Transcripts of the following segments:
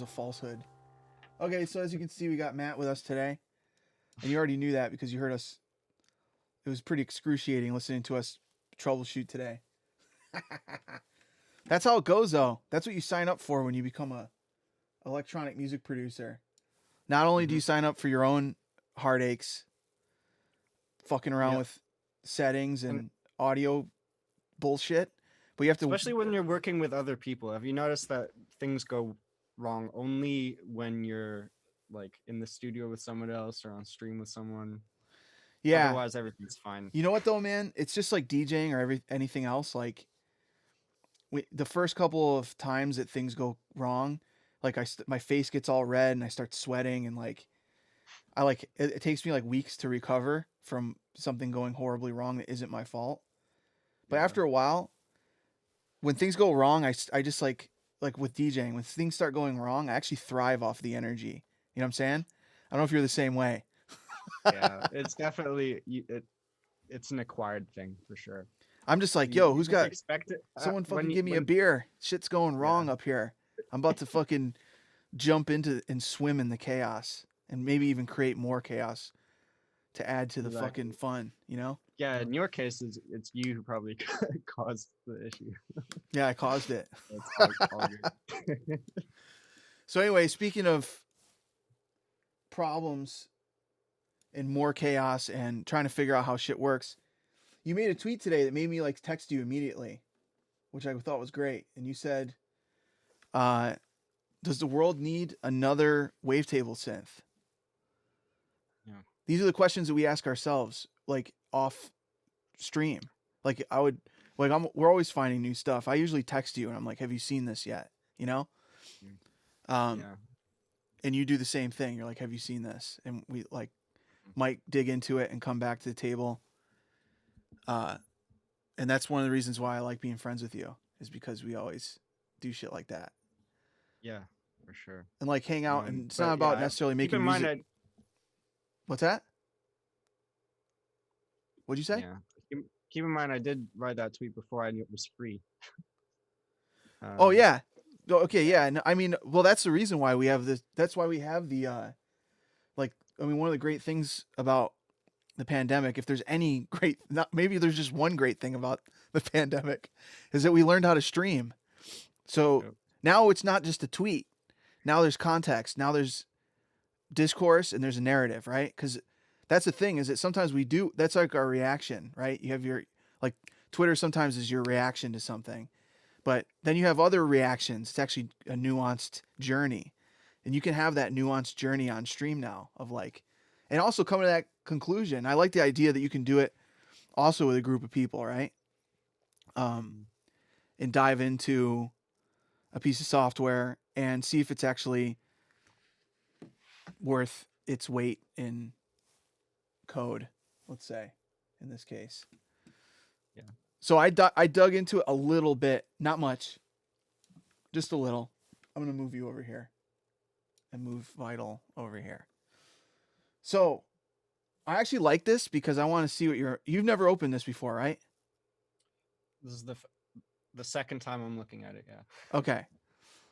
a falsehood. Okay, so as you can see, we got Matt with us today, and you already knew that because you heard us. It was pretty excruciating listening to us troubleshoot today. That's how it goes, though. That's what you sign up for when you become a electronic music producer. Not only do Mm-hmm. you sign up for your own heartaches, fucking around Yep. with settings And and audio bullshit, but you have to. especially when you're working with other people, have you noticed that things go wrong only when you're like in the studio with someone else or on stream with someone? Yeah, Otherwise, everything's fine. you know what though, man? It's just like DJing or anything else. Like the first couple of times that things go wrong, like my face gets all red and I start sweating and like it takes me like weeks to recover from something going horribly wrong that isn't my fault. But Yeah. after a while, when things go wrong, I just like with DJing, when things start going wrong, I actually thrive off the energy. You know what I'm saying? I don't know if you're the same way. Yeah. It's definitely it's an acquired thing for sure. I'm just like, yo, You who's just got expect it someone when fucking you give me a when beer? Shit's going yeah. wrong up here. I'm about to fucking jump into and swim in the chaos and maybe even create more chaos to add to the fucking Exactly. fun, you know? Yeah, in your case, it's you who probably caused the issue. Yeah, I caused it. It's all good. So anyway, speaking of problems and more chaos and trying to figure out how shit works, you made a tweet today that made me like text you immediately, which I thought was great. And you said, uh, does the world need another wavetable synth? Yeah. These are the questions that we ask ourselves, like off stream. Like I would, like we're always finding new stuff. I usually text you and I'm like, have you seen this yet? You know? Mm. Um, Yeah. and you do the same thing. You're like, have you seen this? And we like might dig into it and come back to the table. Uh, and that's one of the reasons why I like being friends with you is because we always do shit like that Yeah, for sure. and like hang out. And it's not But yeah, about necessarily keep in making mind music. that What's that? What'd you say? yeah, keep in mind I did write that tweet before I knew it was free. Oh Um, yeah. Okay, yeah, yeah. And I mean, well, that's the reason why we have this. That's why we have the like. I mean, one of the great things about the pandemic, if there's any great, not maybe there's just one great thing about the pandemic, is that we learned how to stream. So yep, now it's not just a tweet. Now there's context. Now there's discourse and there's a narrative, right? Because that's the thing is that sometimes we do. That's like our reaction, right? You have your like Twitter sometimes is your reaction to something, but then you have other reactions. It's actually a nuanced journey, and you can have that nuanced journey on stream now of like, and also come to that conclusion. I like the idea that you can do it also with a group of people, right? Um, mm, and dive into a piece of software and see if it's actually worth its weight in code, let's say, in this case. yeah, So I dug into it a little bit, not much, just a little. I'm gonna move you over here and move Vital over here. So I actually like this because I want to see what you've never opened this before, right? this is the second time I'm looking at it. Yeah, Okay.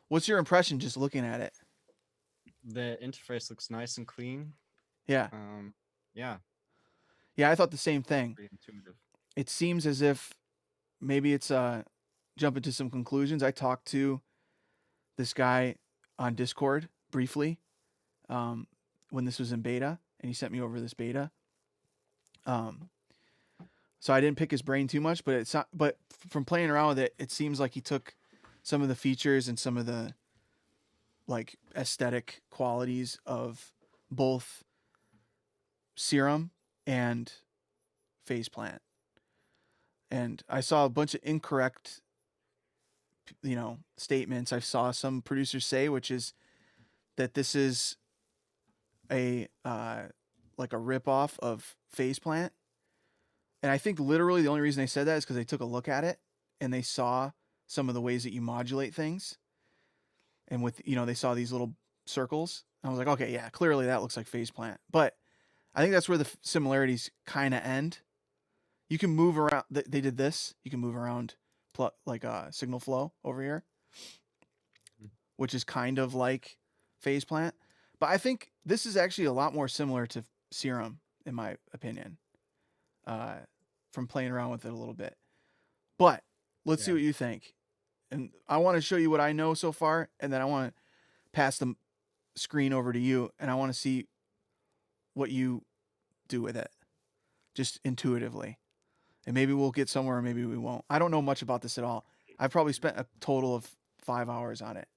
What's your impression just looking at it? the interface looks nice and clean. Yeah. Um, yeah, Yeah, I thought the same thing. pretty intuitive. It seems as if maybe it's jumping to some conclusions. I talked to this guy on Discord briefly um, when this was in beta, and he sent me over this beta. Um, so I didn't pick his brain too much, but it's not. But from playing around with it, it seems like he took some of the features and some of the like aesthetic qualities of both Serum and Phase Plant. And I saw a bunch of incorrect, statements. I saw some producers say, which is that this is a like a ripoff of Phase Plant. And I think literally the only reason they said that is because they took a look at it and they saw some of the ways that you modulate things. And with they saw these little circles. I was like, okay, yeah, clearly that looks like Phase Plant. But I think that's where the similarities kind of end. You can move around. They did this. You can move around, like signal flow over here. which is kind of like phase plant. But I think this is actually a lot more similar to Serum, in my opinion, from playing around with it a little bit. But let's see Yeah. what you think. And I want to show you what I know so far, and then I want to pass the screen over to you, and I want to see what you do with it, just intuitively. And maybe we'll get somewhere, or maybe we won't. I don't know much about this at all. I've probably spent a total of 5 hours on it.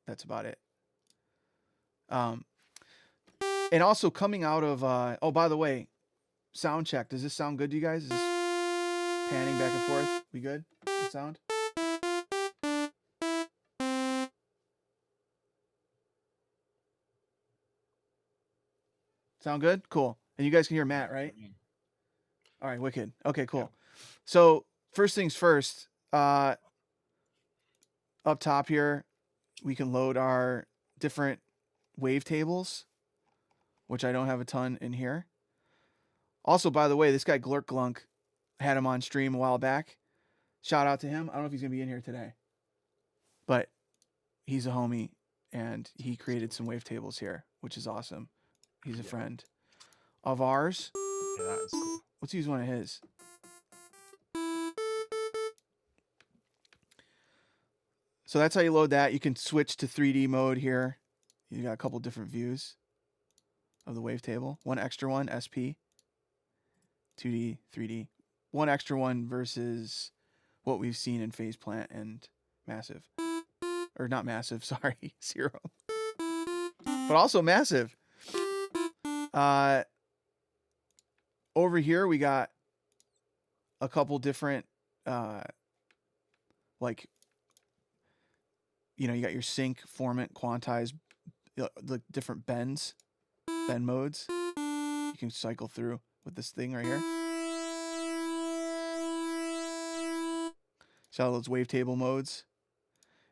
That's about it. And also coming out of oh, by the way, sound check. Does this sound good to you guys? Is this panning back and forth? We good? The sound? Sound good? Cool. And you guys can hear Matt, right? All right, wicked. Okay, cool. Yeah. So first things first, up top here, we can load our different wavetables, which I don't have a ton in here. Also, by the way, this guy Glurk Glunk, had him on stream a while back. Shout out to him. I don't know if he's gonna be in here today, but he's a homie and he created some wavetables here, which is awesome. He's a friend of ours. Yeah, that is cool. Let's use one of his. So that's how you load that. You can switch to 3D mode here. You got a couple different views of the wavetable. One extra one, SP. 2D, 3D. One extra one versus what we've seen in Phase Plant and Massive. Or not Massive, sorry, Zero. But also Massive. Over here we got a couple different like, you know, you got your sync, formant, quantize, the different bend modes you can cycle through with this thing right here. So those wavetable modes.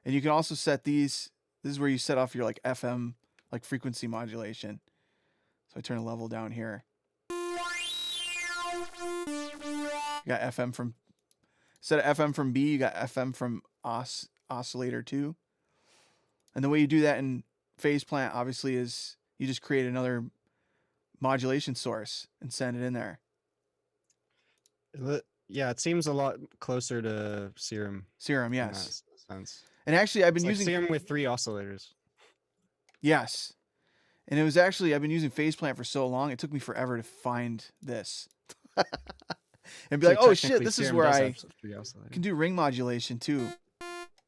And you can also set these. This is where you set off your like FM, like frequency modulation. So I turn a level down here. You got FM from, instead of FM from B, you got FM from oscillator 2. And the way you do that in Phase Plant, obviously, is you just create another modulation source and send it in there. Yeah, it seems a lot closer to Serum. Serum, in yes. that sense. And actually, I've been It's like using Serum with 3 oscillators. Yes. And it was actually, I've been using Phase Plant for so long, it took me forever to find this. And be So like, oh shit, technically, this is Serum where does I have 3 oscillators. can do ring modulation too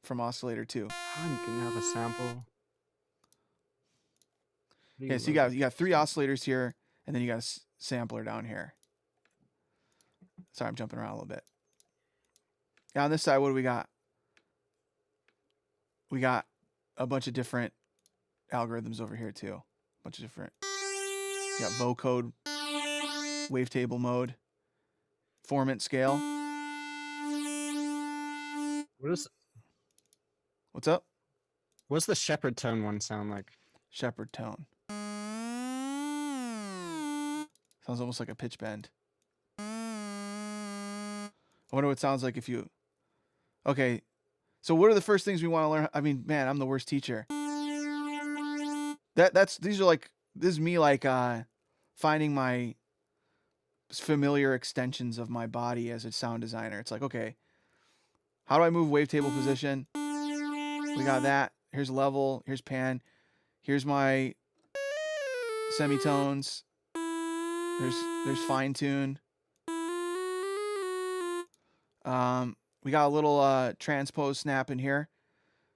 from oscillator 2. I'm gonna have a sample. Okay, so you got 3 oscillators here, and then you got a sampler down here. Sorry, I'm jumping around a little bit. Now on this side, what do we got? We got a bunch of different algorithms over here too. A bunch of different. You got vocode, wavetable mode, formant scale. What's up? What's the shepherd tone one sound like? Shepherd tone. Sounds almost like a pitch bend. I wonder what it sounds like if you... Okay, so what are the first things we want to learn? I mean, man, I'm the worst teacher. These are like... This is me like finding my familiar extensions of my body as a sound designer. It's like, okay, how do I move wavetable position? We got that. Here's level. Here's pan. Here's my semitones. There's fine tune. We got a little transpose snap in here.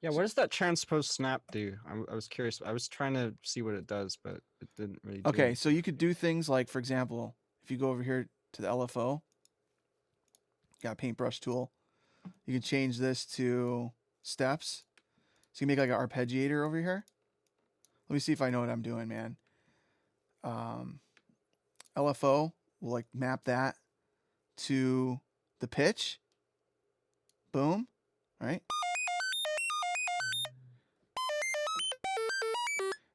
Yeah, what does that transpose snap do? I was curious. I was trying to see what it does, but it didn't really do Okay, anything. so you could do things like, for example, if you go over here to the LFO, got a paintbrush tool. You can change this to steps. So you can make like an arpeggiator over here. Let me see if I know what I'm doing, man. LFO will like map that to the pitch. Boom. All right.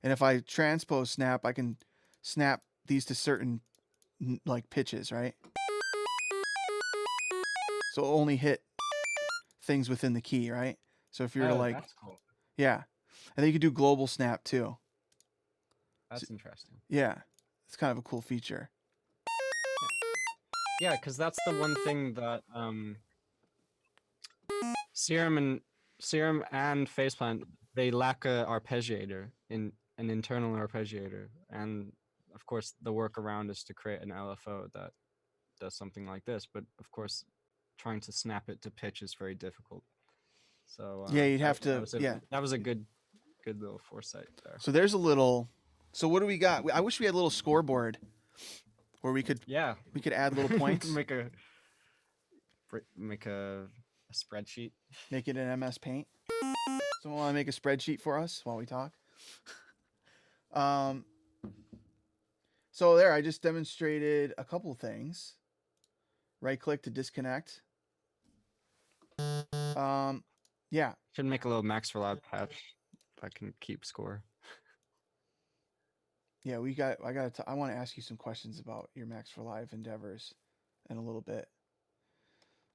And if I transpose snap, I can snap these to certain like pitches, right? So it'll only hit things within the key, right? So if you're to like, that's cool. yeah. And then you can do global snap too. That's interesting. Yeah, it's kind of a cool feature. Yeah, because that's the one thing that Serum and Faceplant, they lack a arpeggiator, in an internal arpeggiator, and of course the workaround is to create an LFO that does something like this. But of course, trying to snap it to pitch is very difficult. So Yeah, you'd have to. Yeah. that was a good little foresight there. So there's a little. So what do we got? I wish we had a little scoreboard where we could Yeah, add little points. make a spreadsheet. Make it in MS Paint. Someone want to make a spreadsheet for us while we talk? So there, I just demonstrated a couple things. Right click to disconnect. Yeah. Should make a little max for loud patch that can keep score. Yeah, I want to ask you some questions about your Max for Live endeavors in a little bit.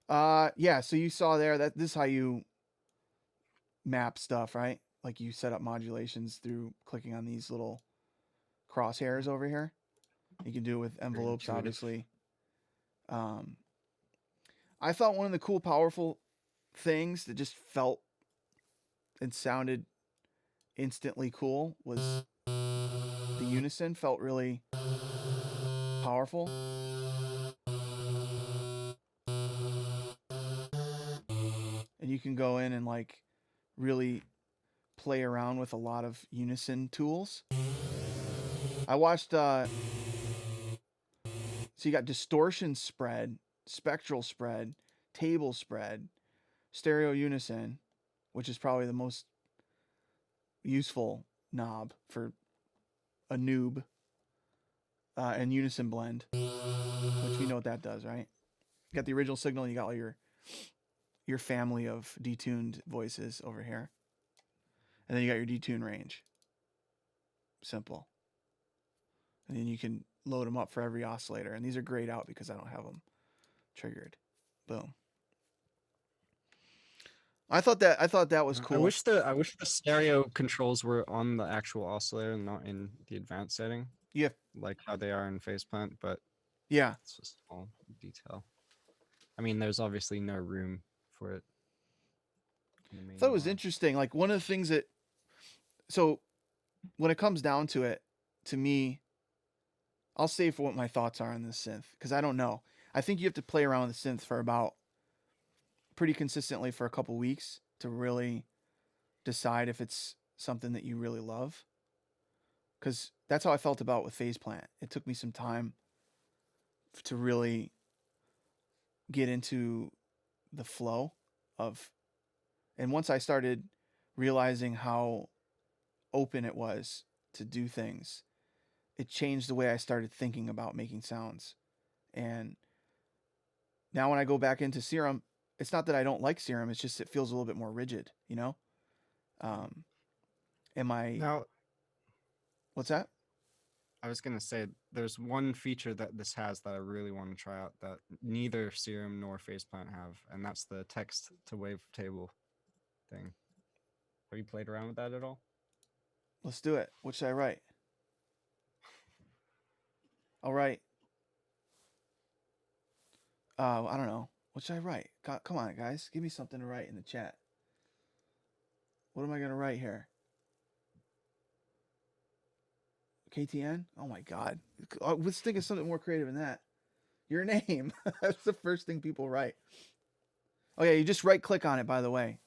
Yeah, so you saw there that this is how you map stuff, right? Like you set up modulations through clicking on these little crosshairs over here. You can do it with envelopes, obviously. I thought one of the cool, powerful things that just felt and sounded instantly cool was the unison. Felt really powerful. And you can go in and like really play around with a lot of unison tools. I watched so you got distortion spread, spectral spread, table spread, stereo unison, which is probably the most useful knob for a noob, and unison blend, which we know what that does, right? You got the original signal and you got all your family of detuned voices over here. And then you got your detune range. Simple. And then you can load them up for every oscillator. And these are grayed out because I don't have them triggered. Boom. I thought that was cool. I wish the stereo controls were on the actual oscillator and not in the advanced setting. Yeah. Like how they are in Faceplant, but yeah, it's just a small detail. I mean, there's obviously no room for it. I thought it was interesting. Like one of the things that, so when it comes down to it, to me, I'll save for what my thoughts are on this synth because I don't know. I think you have to play around with the synth for about pretty consistently for a couple weeks to really decide if it's something that you really love. Because that's how I felt about with Faceplant. It took me some time to really get into the flow of, and once I started realizing how open it was to do things, it changed the way I started thinking about making sounds. And now when I go back into Serum, it's not that I don't like Serum, it's just it feels a little bit more rigid, you know? Now, what's that? I was gonna say there's one feature that this has that I really want to try out that neither Serum nor Faceplant have, and that's the text to wavetable thing. Have you played around with that at all? Let's do it. What should I write? I'll write. I don't know. What should I write? Come on, guys. Give me something to write in the chat. What am I going to write here? KTN? Oh my God. Let's think of something more creative than that. Your name. That's the first thing people write. Oh yeah, you just right click on it, by the way.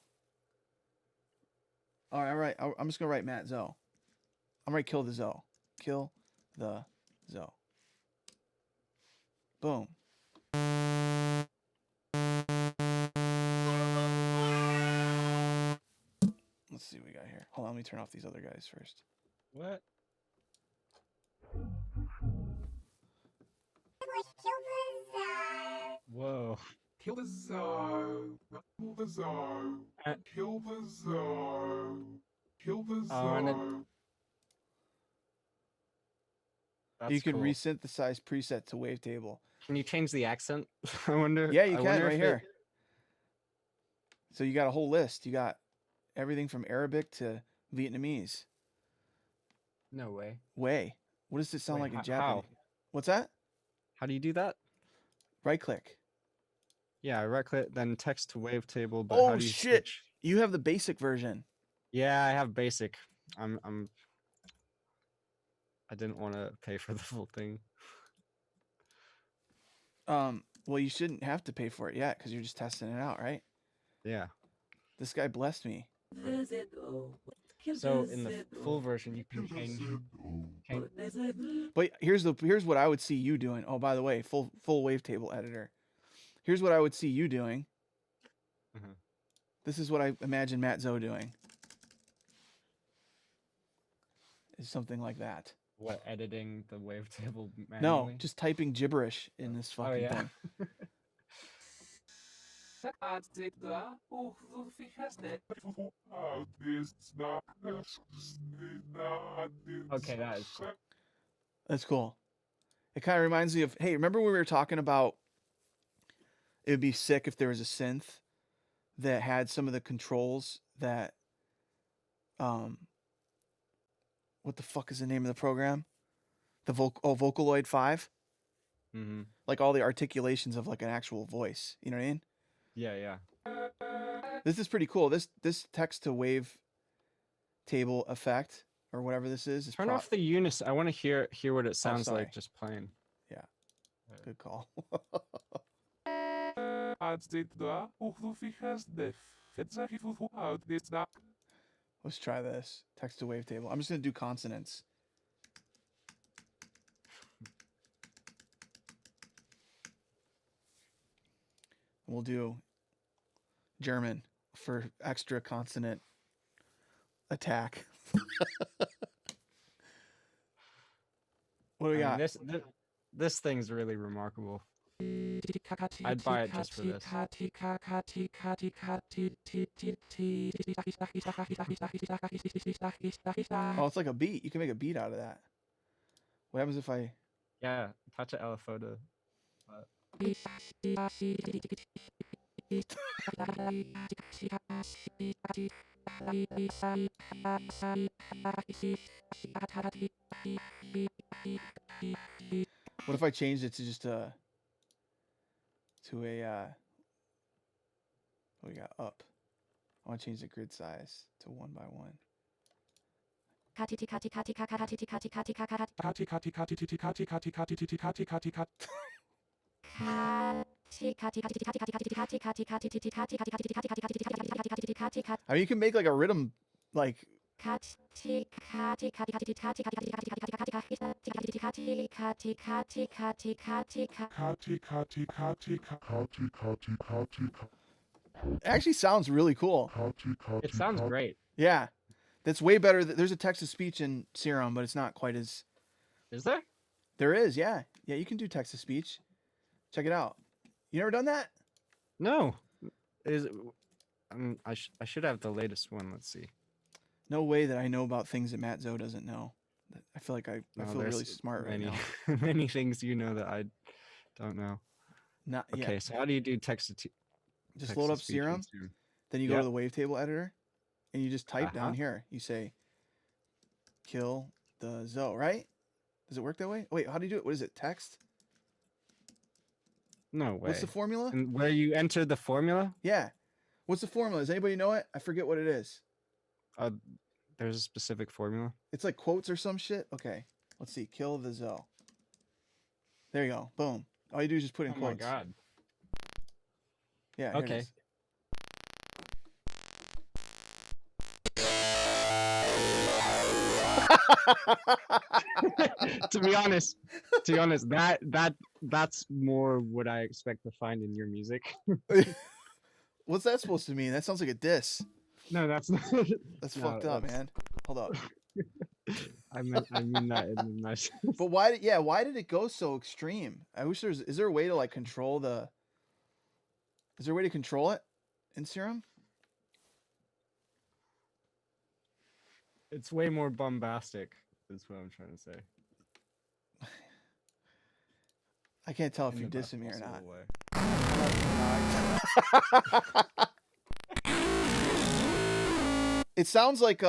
All right. I'm just going to write Matt Zoe. I'm going to kill the Zoe. Kill the Zoe. Boom. Let's see what we got here. Hold on, let me turn off these other guys first. What? Whoa. Kill the Zoe. Kill the Zoe. Kill the Zoe. Kill the Zoe. You can resynthesize preset to wavetable. Can you change the accent? I wonder. Yeah, you can right here. So you got a whole list. You got everything from Arabic to Vietnamese. No way. Way. What does it sound Wait, like in how? Japanese? What's that? How do you do that? Right click. Yeah, right click, then text to wavetable. But how Oh do you shit! switch? You have the basic version. Yeah, I have basic. I didn't want to pay for the full thing. Well, you shouldn't have to pay for it yet because you're just testing it out, right? Yeah. This guy blessed me. So in the full version, you can change. But here's what I would see you doing. Oh, by the way, full wavetable editor. Here's what I would see you doing. Mhm. This is what I imagine Matt Zoe doing. Is something like that. What, editing the wavetable manually? No, just typing gibberish in this fucking thing. Okay, that is cool. That's cool. It kind of reminds me of, hey, remember when we were talking about it would be sick if there was a synth that had some of the controls that what the fuck is the name of the program? The Vocaloid 5? Mm-hmm. Like all the articulations of like an actual voice. You know what I mean? Yeah, yeah. This is pretty cool. This text to wave table effect or whatever this is. Turn off the unison. I want to hear what it sounds sorry. like just playing. Yeah. Good call. Let's try this. Text to wave table. I'm just going to do consonants. We'll do German for extra consonant attack. What do we got? This thing's really remarkable. I'd buy it just for this. Oh, it's like a beat. You can make a beat out of that. What happens if I... Yeah, touch an LFO to... What if I changed it to just a... what we got? Up. I want to change the grid size to 1 by 1. I mean, you can make like a rhythm, like... It actually sounds really cool. It sounds great. Yeah. That's way better. There's a text-to-speech in Serum, but it's not quite as... Is there? There is, yeah. Yeah, you can do text-to-speech. Check it out. You never done that? No. I should have the latest one. Let's see. No way that I know about things that Matt Zoe doesn't know. I feel like I feel really smart right now. Many things you know that I don't know. Not okay, yet. so how do you do text to just load up Serum, then you go to the wavetable editor, and you just type down here. You say, kill the Zoe, right? Does it work that way? Wait, how do you do it? What is it? Text? No way. What's the formula? And where you enter the formula? Yeah. What's the formula? Does anybody know it? I forget what it is. There's a specific formula. It's like quotes or some shit. Okay. Let's see. Kill the Zoe. There you go. Boom. All you do is just put in quotes. Oh my god. Yeah. Okay. To be honest, that's more what I expect to find in your music. What's that supposed to mean? That sounds like a diss. No, that's not. That's fucked up, man. Hold up. I mean that in a nice. But why did it go so extreme? I wish is there a way to like control the... Is there a way to control it in Serum? It's way more bombastic. That's what I'm trying to say. I can't tell if you're dissing me or not. It sounds like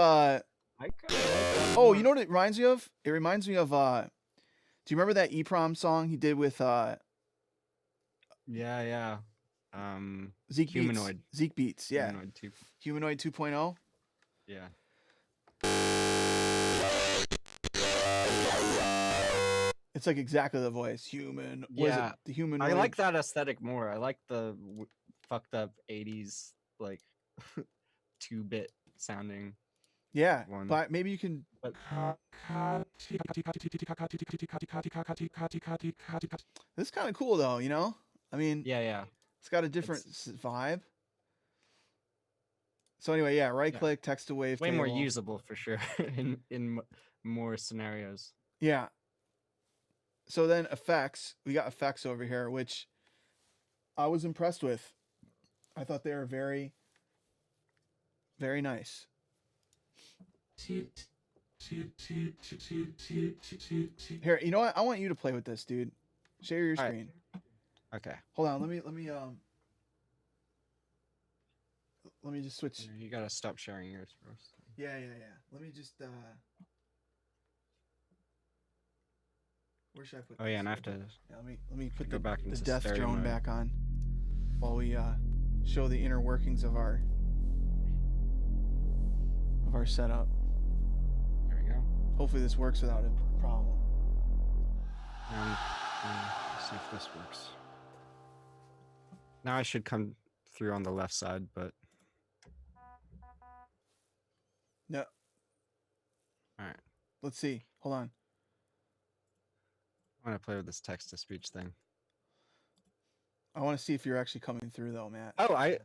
I kind of like that. Oh, more. you know what it reminds me of? It reminds me of do you remember that EPROM song he did with Yeah. Zeke Beats? Humanoid. Zeke Beats, yeah. Humanoid 2. Humanoid 2.0. Yeah. It's like exactly the voice. Human. What is it? Yeah. The humanoid. I like that aesthetic more. I like the fucked up 80s like 2-bit sounding Yeah, one. but maybe you can. But This is kind of cool though, you know. I mean, yeah. it's got a different vibe. So anyway, yeah, right Yeah. click, text to wave. Way more table. usable for sure in more scenarios. Yeah. So then effects, we got effects over here, which I was impressed with. I thought they were very, very nice. Here, you know what? I want you to play with this, dude. Share your All right. screen. Okay. Hold on. Let me just switch. You gotta stop sharing yours first. Yeah. Let me just where should I put Oh this? yeah, and I have to Yeah, let me put go the back into death stereo drone mode. back on while we show the inner workings of our setup. There we go. Hopefully this works without a problem. And see if this works. Now I should come through on the left side, but No. all right. Let's see. Hold on. I'm gonna play with this text-to-speech thing. I want to see if you're actually coming through though, Matt. Oh, I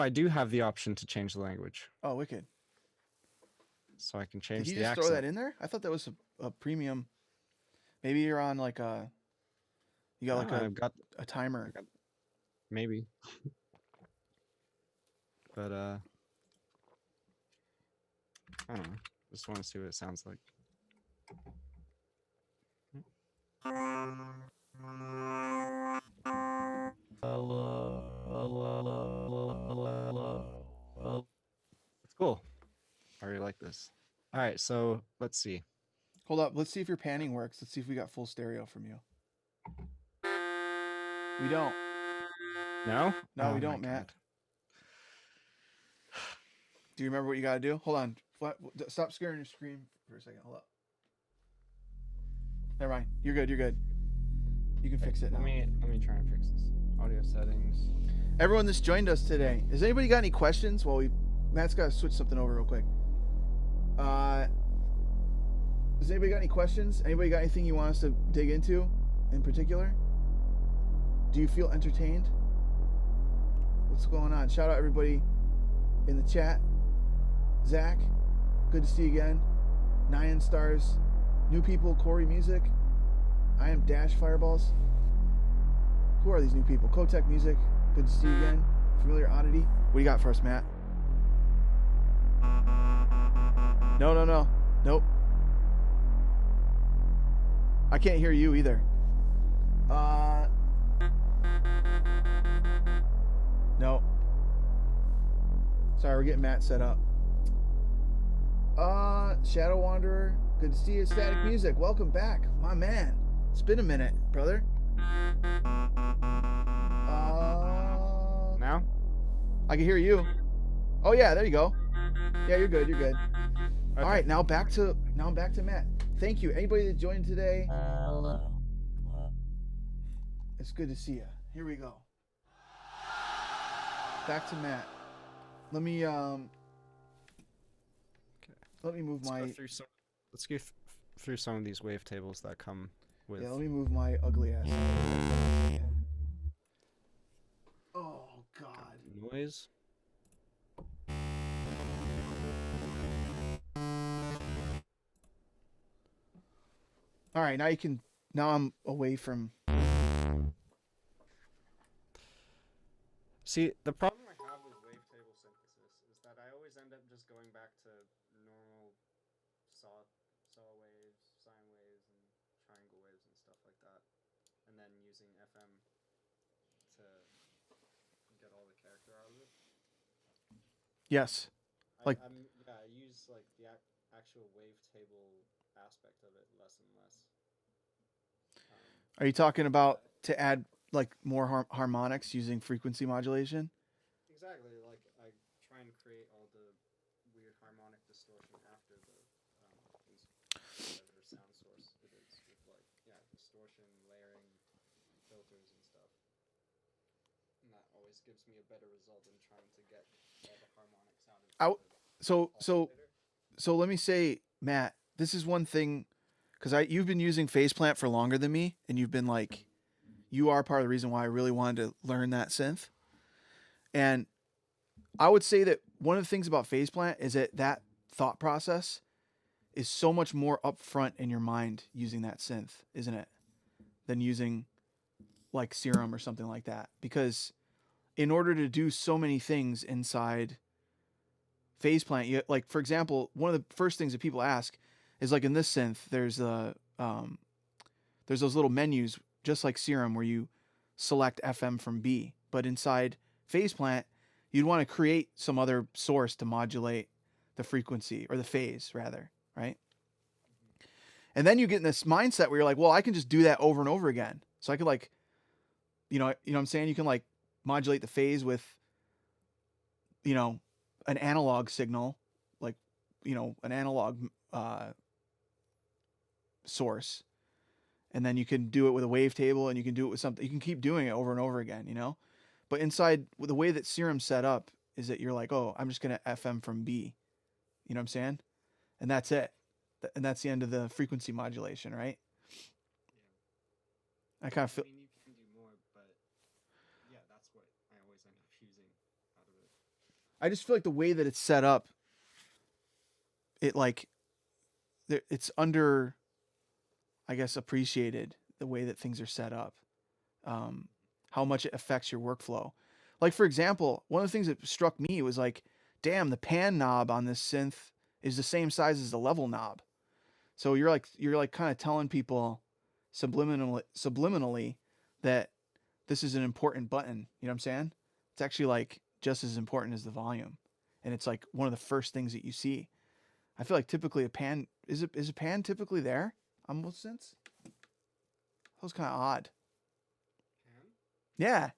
do have the option to change the language, Oh, wicked. so I can Did change you the just accent. throw that in there? I thought that was a premium. Maybe you're on like a. You got like I've got a timer. maybe, but I don't know. Just want to see what it sounds like. It's cool. I really like this. All right, so let's see. Hold up. Let's see if your panning works. Let's see if we got full stereo from you. We don't. No? No, Oh we my don't, Matt. God. Do you remember what you got to do? Hold on. Stop scaring your screen for a second. Hold up. Never mind. You're good. You're good. You can fix it now. Let me try and fix this. Audio settings. Everyone that's joined us today, has anybody got any questions? Matt's got to switch something over real quick. Has anybody got any questions? Anybody got anything you want us to dig into in particular? Do you feel entertained? What's going on? Shout out everybody in the chat. Zach, good to see you again. 9 stars. New people, Corey Music. I am Dash Fireballs. Who are these new people? Kotek Music, good to see you again. Familiar Oddity. What do you got for us, Matt? No. Nope. I can't hear you either. No. Sorry, we're getting Matt set up. Shadow Wanderer, good to see you. Static Music, welcome back, my man. It's been a minute, brother. Now? I can hear you. Oh yeah, there you go. Yeah, you're good. Okay. All right, now I'm back to Matt. Thank you. Anybody that joined today? It's good to see you. Here we go. Back to Matt. Let me move Let's go through some of these wavetables that come with. Yeah, let me move my ugly ass. Oh God. Noise. All right, now I'm away from. See, the problem I have with wavetable synthesis is that I always end up just going back to normal saw waves, sine waves, and triangle waves and stuff like that, and then using FM to get all the character out of it. Yes. I use like the actual actual wavetable aspect of it less and less. Are you talking about to add like more harmonics using frequency modulation? Exactly. Like I try and create all the weird harmonic distortion after the whatever sound source it is with like distortion, layering, filters and stuff. And that always gives me a better result than trying to get all the harmonics out of Out. the So oscillator. so let me say, Matt, this is one thing, because you've been using Faceplant for longer than me, and you've been like, you are part of the reason why I really wanted to learn that synth. And I would say that one of the things about Faceplant is that thought process is so much more upfront in your mind using that synth, isn't it? Than using like Serum or something like that. Because in order to do so many things inside Faceplant, you, like for example, one of the first things that people ask is like in this synth, there's those little menus just like Serum where you select FM from B, but inside Faceplant, you'd want to create some other source to modulate the frequency or the phase rather, right? And then you get in this mindset where you're like, well, I can just do that over and over again. So I could like, you know what I'm saying? You can like modulate the phase with, an analog signal, like, an analog source. And then you can do it with a wavetable and you can do it with something. You can keep doing it over and over again, But inside the way that Serum's set up is that you're like, oh, I'm just going to FM from B. You know what I'm saying? And that's it. And that's the end of the frequency modulation, right? Yeah. I kind of feel. I mean, you can do more, but yeah, that's what I always end up using out of it. I just feel like the way that it's set up, it's under, I guess, appreciated the way that things are set up. How much it affects your workflow. Like for example, one of the things that struck me was like, damn, the pan knob on this synth is the same size as the level knob. So you're like kind of telling people subliminally that this is an important button. You know what I'm saying? It's actually like just as important as the volume. And it's like one of the first things that you see. I feel like typically a pan is a pan typically there on most synths? That was kind of odd. Pan? Yeah. Yeah.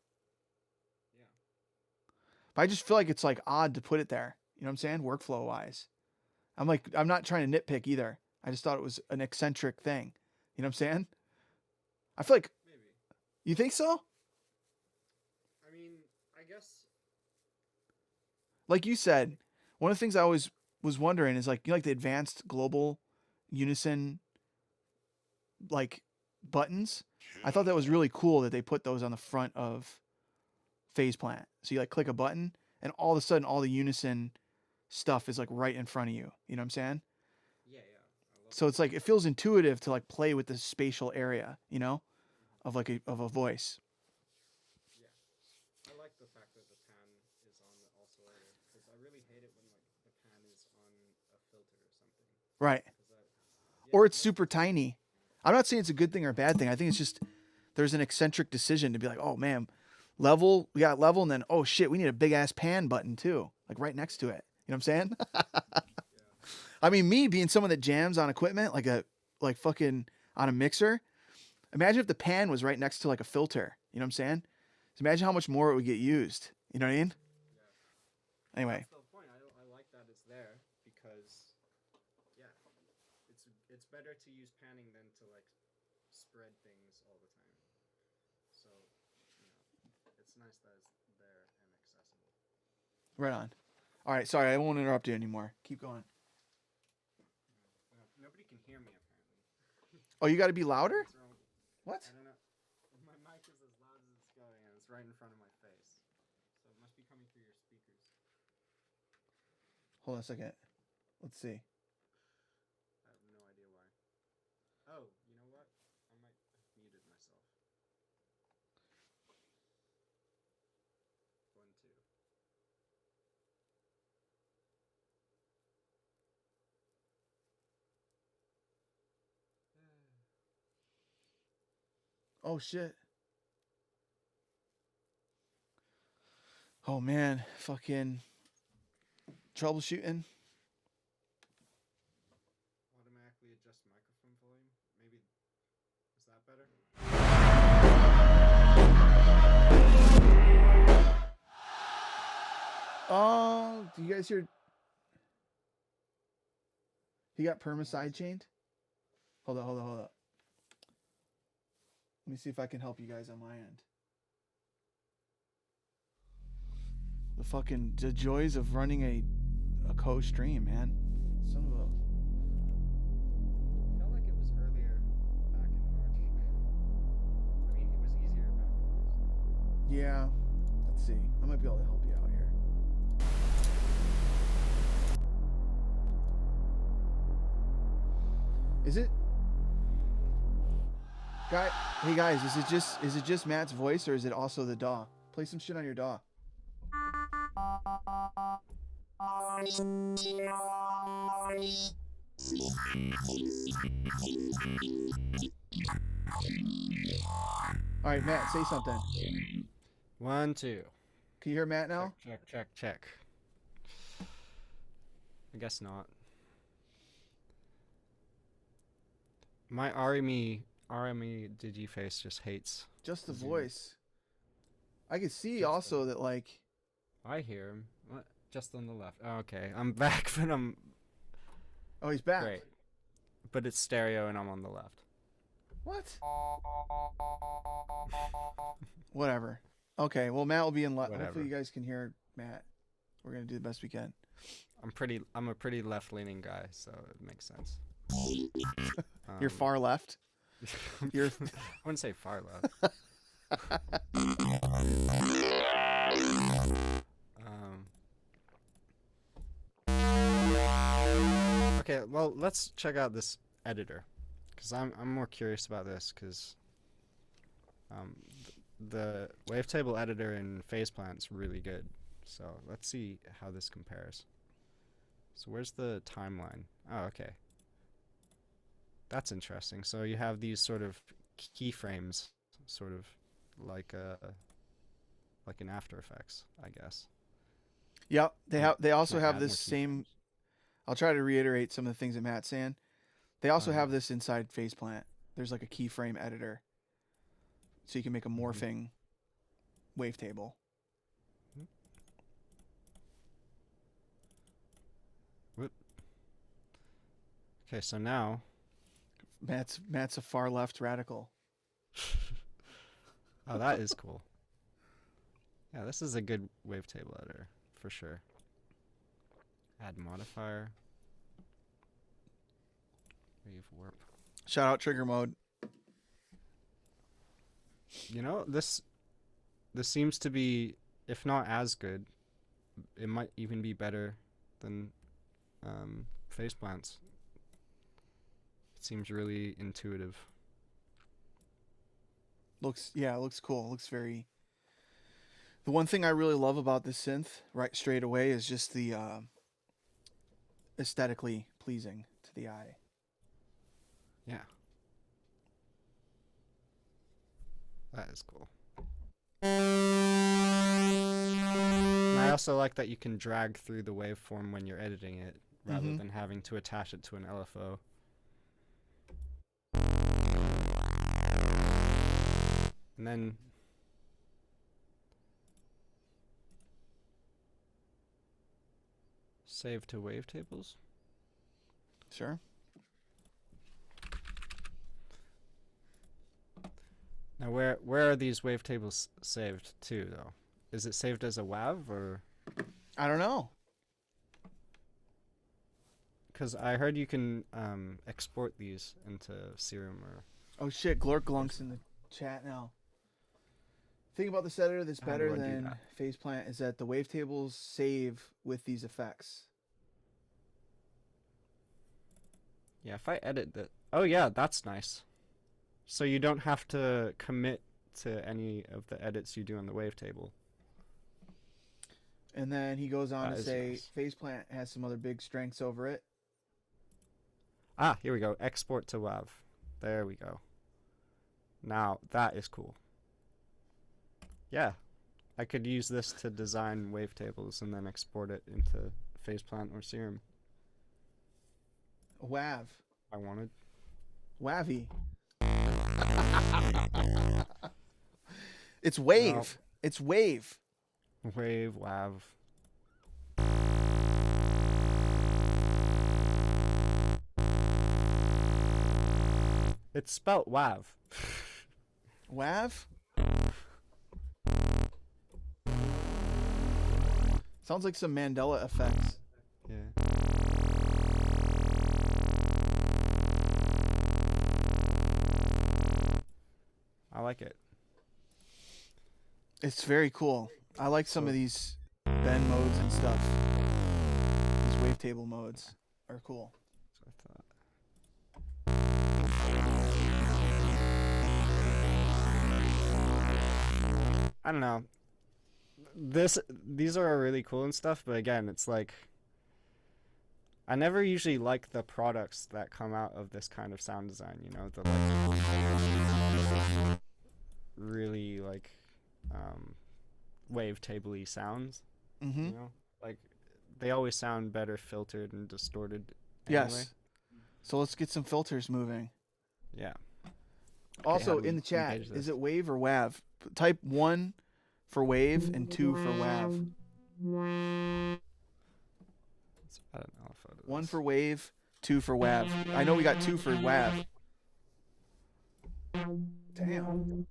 But I just feel like it's like odd to put it there. You know what I'm saying? Workflow wise. I'm not trying to nitpick either. I just thought it was an eccentric thing. You know what I'm saying? I feel like. Maybe. You think so? I mean, I guess. Like you said, one of the things I always was wondering is like, like the advanced global unison like buttons. I thought that was really cool that they put those on the front of Faceplant. So you like click a button and all of a sudden all the unison stuff is like right in front of you. You know what I'm saying? Yeah, yeah. I love So it's like it feels intuitive to like play with the spatial area, of like of a voice. Yeah. I like the fact that the pan is on the oscillator because I really hate it when like the pan is on a filter or something. Right. Yeah, Or it's super tiny. I'm not saying it's a good thing or a bad thing. I think it's just there's an eccentric decision to be like, oh man, we got level, and then oh shit, we need a big ass pan button too, like right next to it. You know what I'm saying? Yeah. I mean, me being someone that jams on equipment like fucking on a mixer. Imagine if the pan was right next to like a filter. You know what I'm saying? So imagine how much more it would get used. You know what I mean? Yeah. Anyway, That's the point. I like that it's there because yeah, it's better to use panning than to like spread things all the time. So, it's nice that it's there and accessible. right on. All right, sorry, I won't interrupt you anymore. Keep going. Nobody can hear me apparently. Oh, you got to be louder? What's wrong? What? I don't know. My mic is as loud as it's going, and it's right in front of my face. So it must be coming through your speakers. Hold on a second. Let's see. I have no idea why. Oh, you know what? I might have muted myself. 1, 2. Oh shit. Oh man, fucking troubleshooting. Is that better? Oh, do you guys hear? He got perma side chained. Hold up. Let me see if I can help you guys on my end. The joys of running a co-stream, man. Son of a. I felt like it was earlier back in March. I mean, it was easier back in March. Yeah. Let's see. I might be able to help you out here. Is it? Hey guys, is it just Matt's voice or is it also the DAW? Play some shit on your DAW. All right, Matt, say something. 1, 2. Can you hear Matt now? Check. I guess not. My RME Digiface just hates. Just the Zoom. voice. I can see Just also that like. I hear him. What? Just on the left. Oh, okay, I'm back, but I'm Oh, he's back. great. But it's stereo, and I'm on the left. What? Whatever. Okay, well Matt will be in left. Whatever. Hopefully you guys can hear Matt. We're gonna do the best we can. I'm a pretty left-leaning guy, so it makes sense. You're far left. You're. I wouldn't say far left. Okay, well, let's check out this editor, because I'm more curious about this, because the wavetable editor in Faceplant's really good. So let's see how this compares. So where's the timeline? Oh, okay. That's interesting. So you have these sort of keyframes, sort of like in After Effects, I guess. Yep. They also Might have add this more same. I'll try to reiterate some of the things that Matt's saying. They also have this inside Faceplant. There's like a keyframe editor, so you can make a morphing wavetable. Whoop. Okay, so now Matt's a far left radical. oh, that is cool. Yeah, this is a good wavetable editor for sure. Add modifier. Wave warp. Shout out trigger mode. You know, this seems to be, if not as good, it might even be better than Faceplant's. It seems really intuitive. Looks cool. Looks very. The one thing I really love about this synth, right straight away, is just the aesthetically pleasing to the eye. Yeah. That is cool. And I also like that you can drag through the waveform when you're editing it, rather than having to attach it to an LFO. And then save to wavetables. Sure. Now, where are these wavetables saved to, though? Is it saved as a WAV, or? I don't know. Because I heard you can export these into Serum or. Oh shit, Glork Glunk's in the chat now. Thing about this editor that's How do better I do than that? Faceplant is that the wavetables save with these effects. Yeah, if I edit that. Oh yeah, that's nice. So you don't have to commit to any of the edits you do on the wavetable. And then he goes on That to is say nice. Faceplant has some other big strengths over it. Ah, here we go. Export to WAV. There we go. Now, that is cool. Yeah. I could use this to design wavetables and then export it into Faceplant or Serum WAV. if I wanted. WAVy. It's wave. No. It's wave. Wave, wav. It's spelt wav. Wav? Sounds like some Mandela effects. Yeah. I like it. It's very cool. I like some of these bend modes and stuff. These wavetable modes are cool. So I thought. I don't know. These are really cool and stuff, but again, it's like I never usually like the products that come out of this kind of sound design, you know, the like really like wavetable-y sounds. Mm-hmm. You know? Like they always sound better filtered and distorted anyway. Yes. So let's get some filters moving. Yeah. Also, how do in we the chat, engage is this? it wave or wav? Type 1 for wave and 2 for wav. I don't know if I 1 for wave, 2 for wav. I know we got 2 for wav. Damn.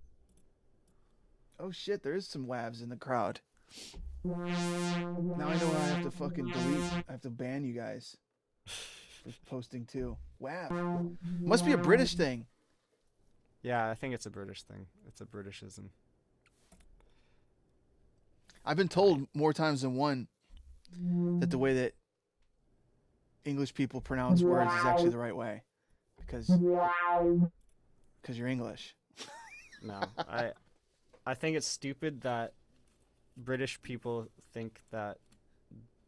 Oh shit, there is some wavs in the crowd. Now I know I have to fucking delete. I have to ban you guys for posting too. Wav. Must be a British thing. Yeah, I think it's a British thing. It's a Britishism. I've been told more times than one that the way that English people pronounce words is actually the right way, because you're English. No, I think it's stupid that British people think that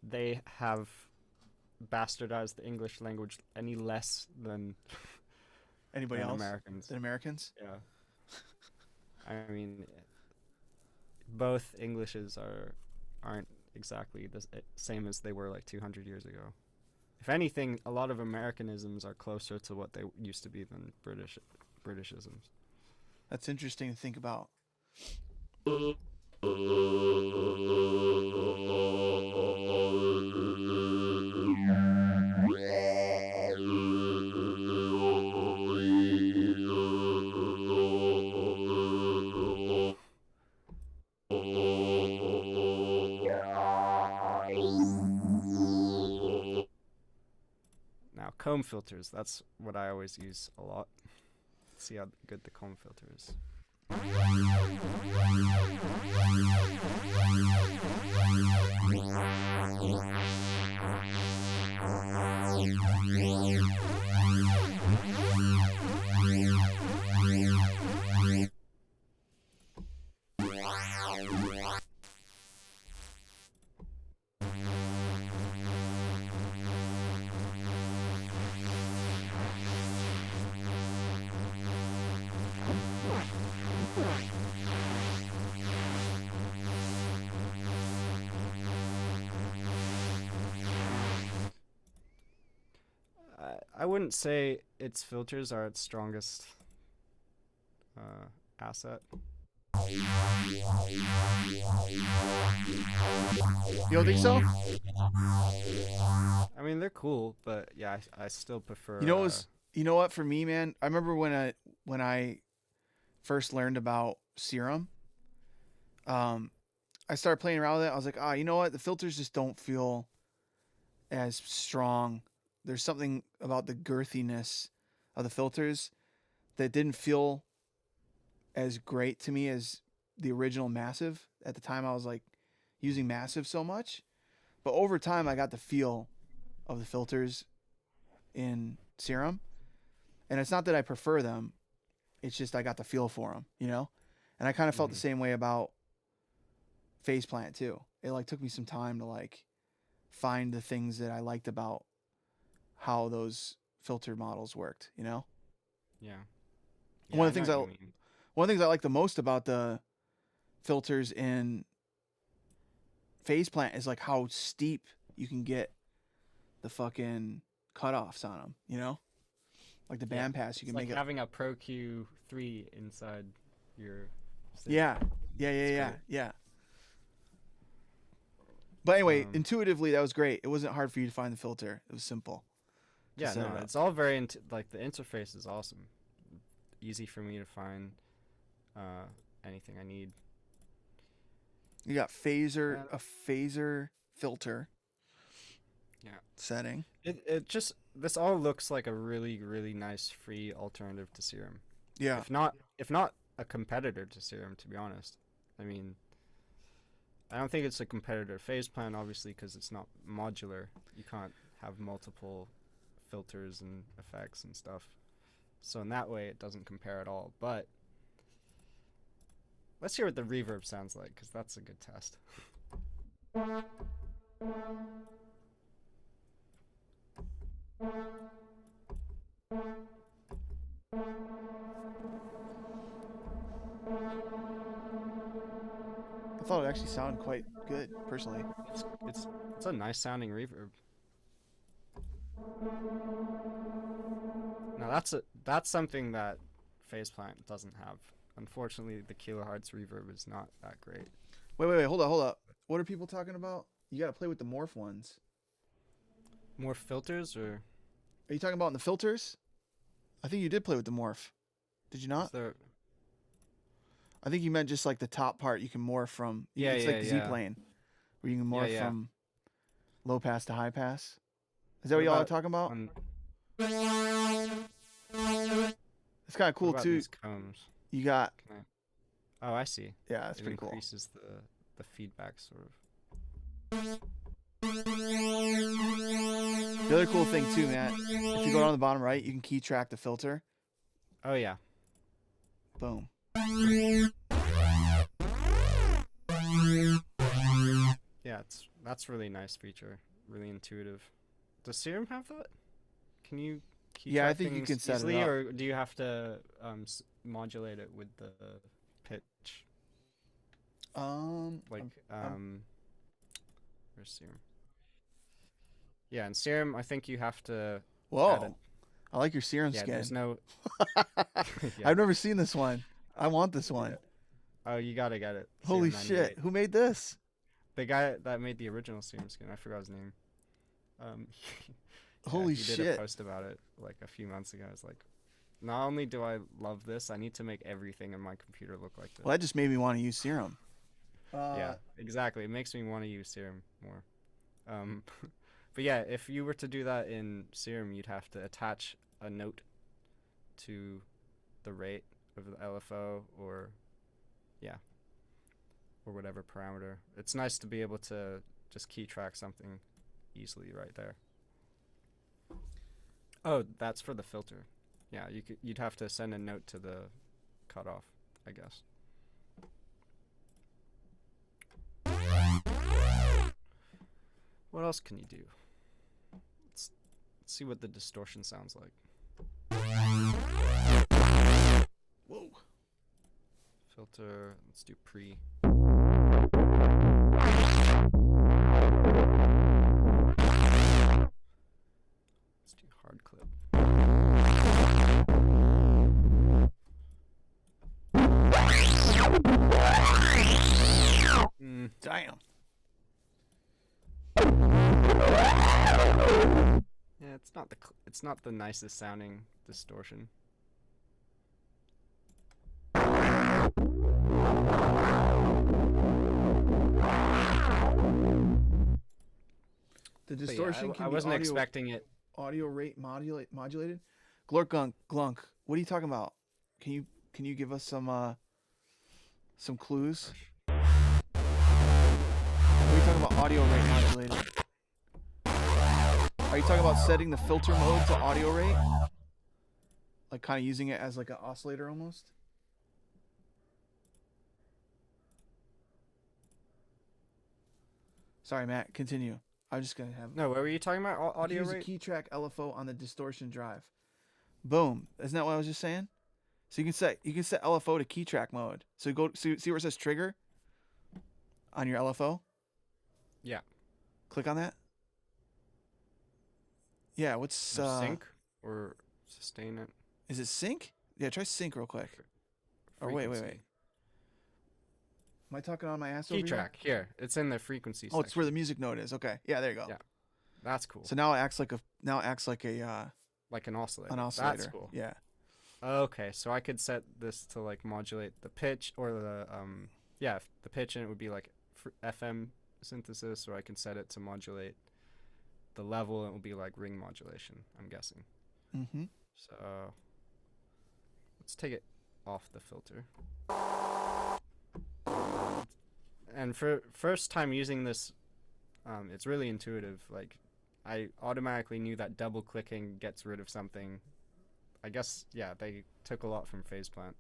they have bastardized the English language any less than Anybody else? Americans. Than Americans? Yeah. I mean, both Englishes aren't exactly the same as they were like 200 years ago. If anything, a lot of Americanisms are closer to what they used to be than Britishisms. That's interesting to think about. Now, comb filters, that's what I always use a lot. Let's see how good the comb filter is. I wouldn't say its filters are its strongest asset. You don't think so? I mean, they're cool, but yeah, I still prefer. You know what? For me, man, I remember when I first learned about Serum, I started playing around with it. I was like, you know what? The filters just don't feel as strong. There's something about the girthiness of the filters that didn't feel as great to me as the original Massive. At the time, I was like using Massive so much, but over time, I got the feel of the filters in Serum, and it's not that I prefer them. It's just I got the feel for them, you know? And I kind of felt the same way about Faceplant too. It like took me some time to like find the things that I liked about how those filter models worked, you know? Yeah. One of the I things know what you mean. One of the things I like the most about the filters in Faceplant is like how steep you can get the fucking cutoffs on them, you know? like the Yeah, bandpass. You It's can like make it. having a Pro Q3 inside your synth. Yeah, yeah, It's yeah, great. yeah. But anyway, Um, intuitively, that was great. It wasn't hard for you to find the filter. It was simple. to yeah, set no, it up. it's all very like the interface is awesome. Easy for me to find anything I need. You got phaser, And- a phaser filter. Yeah. Setting. It just this all looks like a really nice free alternative to Serum. Yeah. If not a competitor to Serum, to be honest. I mean, I don't think it's a competitor to Phaseplan, obviously, because it's not modular. You can't have multiple filters and effects and stuff. So in that way, it doesn't compare at all. But let's hear what the reverb sounds like, because that's a good test. I thought it actually sounded quite good, personally. It's a nice sounding reverb. Now that's something that Phaseplant doesn't have. Unfortunately, the kilohertz reverb is not that great. Wait, hold up. What are people talking about? You got to play with the morph ones. More filters, or Are you talking about in the filters? I think you did play with the morph. Did you is not? there? I think you meant just like the top part you can morph from. Yeah, it's yeah, like the yeah. Z-plane, where you can Yeah, morph yeah. from low pass to high pass. Is that What what y'all are about talking about? on- It's kind of what cool about too. these combs? You got, Can I... Oh, I see. yeah, that's It pretty cool. increases the feedback sort of. The other cool thing too, Matt, if you go down the bottom right, you can key track the filter. Oh yeah. Boom. Yeah, that's really nice feature. Really intuitive. Does Serum have that? Can you key Yeah, I track think you things can set it easily, up. or do you have to modulate it with the pitch? Like where's Serum? Yeah, in Serum, I think you have to. Whoa. I like your serum Yeah, skin. there's no. Yeah. I've never seen this one. I want this one. Yeah. Oh, you gotta get it. Holy Serum shit. 98. Who made this? The guy that made the original Serum skin, I forgot his name. Yeah, Holy he did a shit. post about it like a few months ago. I was like, not only do I love this, I need to make everything in my computer look like this. Well, that just made me want to use serum. Yeah, exactly. It makes me want to use Serum more. But yeah, if you were to do that in Serum, you'd have to attach a note to the rate of the LFO, or whatever parameter. It's nice to be able to just key track something easily right there. Oh, that's for the filter. Yeah, you'd have to send a note to the cutoff, I guess. What else can you do? Let's see what the distortion sounds like. Whoa. Filter, let's do pre. Let's do hard clip. Damn. Yeah, it's not the nicest sounding distortion. The But yeah, distortion can I be wasn't audio, expecting it. audio rate modulated. Glunk, what are you talking about? Can you give us some clues? What are you talking about audio rate modulated? Are you talking about setting the filter mode to audio rate? Like kind of using it as like an oscillator almost? Sorry, Matt, continue. I'm just going to have... No, what were you talking about? Audio Use a rate? key track LFO on the distortion drive. Boom. Isn't that what I was just saying? So you can set LFO to key track mode. So go see where it says trigger on your LFO? Yeah. Click on that. Yeah, what's Sync or sustain it. Is it sync? Yeah, try sync real quick. Or wait. Frequency. Am I talking on my ass Key over here? track here. It's in the frequency Oh, it's where the section. music note is. Okay. Yeah, there you go. Yeah. That's cool. So now it acts like a Like an oscillator. an oscillator. That's cool. Yeah. Okay, so I could set this to like modulate the pitch or the the pitch, and it would be like FM synthesis, or I can set it to modulate the level, and it will be like ring modulation, I'm guessing. Mm-hmm. So let's take it off the filter. And for first time using this, it's really intuitive. Like, I automatically knew that double clicking gets rid of something. I guess, yeah, they took a lot from Phaseplant.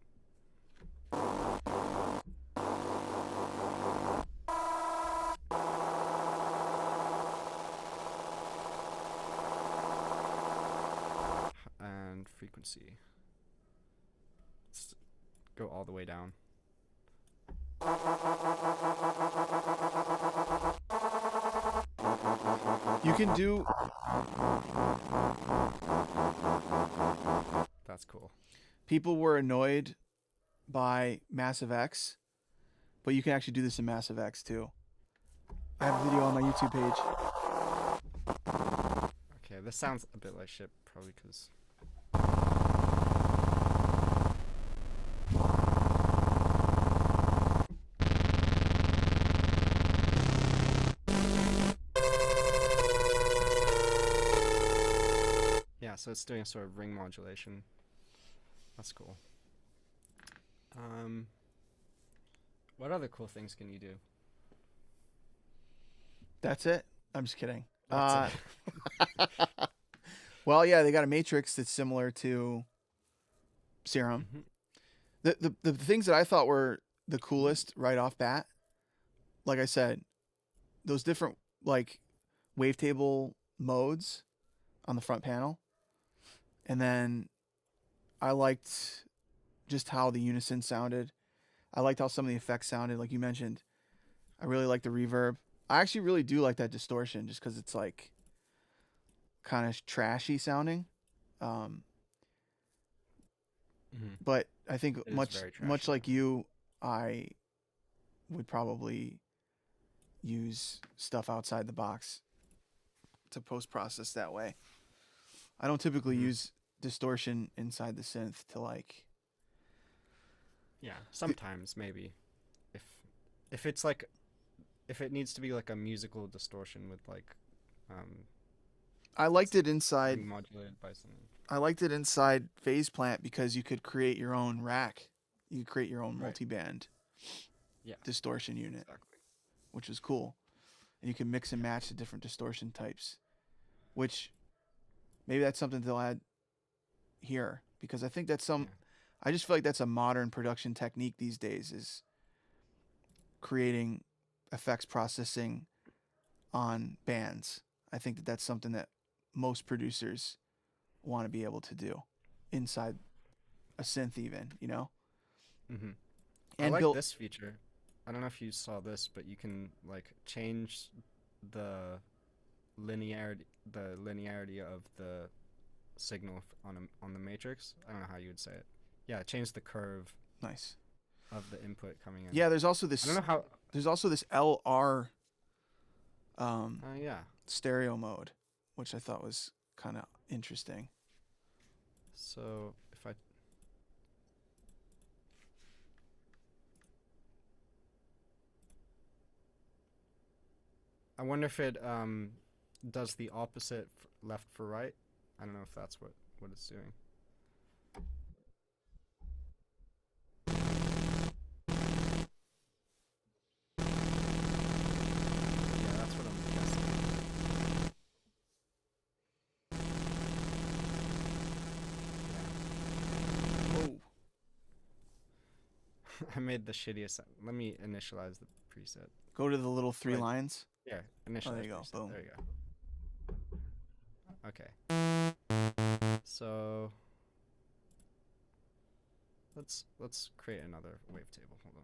And frequency. Let's go all the way down. You can do. That's cool. People were annoyed by Massive X, but you can actually do this in Massive X too. I have a video on my YouTube page. Okay, this sounds a bit like shit, probably because... Yeah, so it's doing a sort of ring modulation. That's cool. What other cool things can you do? That's it. I'm just kidding. That's Well, yeah, they got a matrix that's similar to Serum. Mhm. The things that I thought were the coolest right off bat, like I said, those different like wavetable modes on the front panel. And then I liked just how the unison sounded. I liked how some of the effects sounded, like you mentioned. I really like the reverb. I actually really do like that distortion just because it's like kind of trashy sounding. But I think It is much very much trashy. like you, I would probably use stuff outside the box to post process that way. I don't typically Mhm. use distortion inside the synth to like. Yeah, sometimes maybe. If it's like, if it needs to be like a musical distortion with like I liked it inside. being modulated by something. I liked it inside Phaseplant because you could create your own rack. You could create your own Right. multi-band Yeah. distortion unit, Exactly. which was cool. And you can mix and match the different distortion types, which maybe that's something they'll add here because I think that's some. Yeah. I just feel like that's a modern production technique these days is creating effects processing on bands. I think that that's something that most producers want to be able to do inside a synth even, you know? Mm-hmm. I And like build this feature. I don't know if you saw this, but you can like change the linearity of the signal on the matrix. I don't know how you would say it. Yeah, change the curve nice. of the input coming in. Yeah, there's also I don't know this how. there's also this LR Yeah. stereo mode, which I thought was kind of interesting. So if I wonder if it does the opposite left for right. I don't know if that's what it's doing. Yeah, that's what I'm guessing. Whoa. I made the shittiest. Let me initialize the preset. Go to the little three Wait. lines. Yeah, initialize. there you go. preset. Boom. There you go. Okay. So let's create another wavetable. Hold on.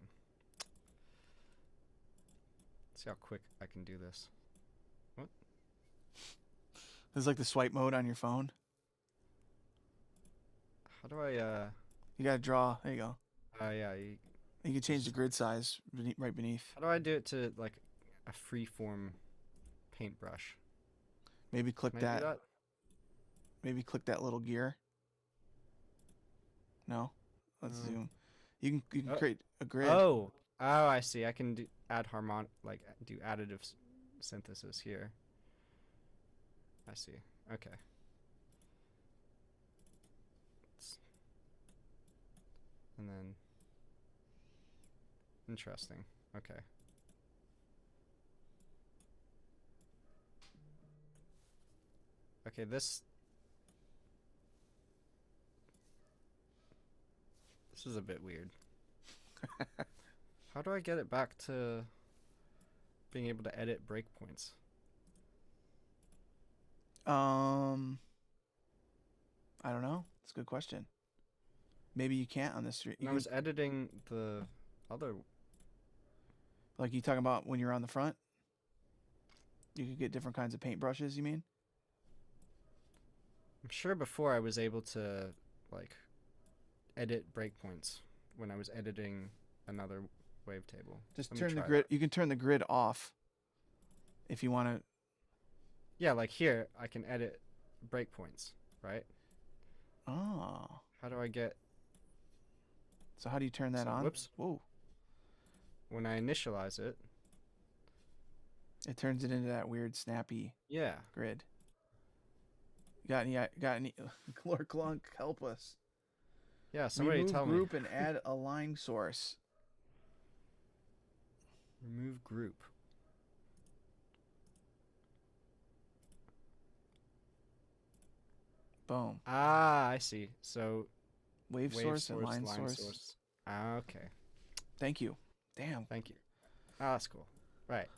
See how quick I can do this. There's like the swipe mode on your phone. How do I You gotta draw. There you go. yeah, You can change the grid size right beneath. how do I do it to like a freeform paintbrush? Maybe click Can I do that. that? Maybe click that little gear. No. Let's No. zoom. You can Oh. create a grid. Oh, I see. I can add do additive synthesis here. I see. Okay. And then interesting. Okay. Okay, this is a bit weird. How do I get it back to being able to edit breakpoints? I don't know. That's a good question. Maybe you can't on this street. I was editing the other. Like you talking about when you're on the front? You could get different kinds of paintbrushes, you mean? I'm sure before I was able to like edit breakpoints when I was editing another wavetable. Just Let me turn the try grid. that. You can turn the grid off if you want to. Yeah, like here I can edit breakpoints, right? Oh. How do I get So how do you turn that So, on? whoops. Whoa. when I initialize it? It turns it into that weird snappy Yeah. grid. Got any Clunk, help us. Yeah, somebody Remove tell group me. and add a line source. Remove group. Boom. Ah, I see. So Wave source and line source. Ah, okay. Thank you. Damn. Thank you. Ah, that's cool. Right.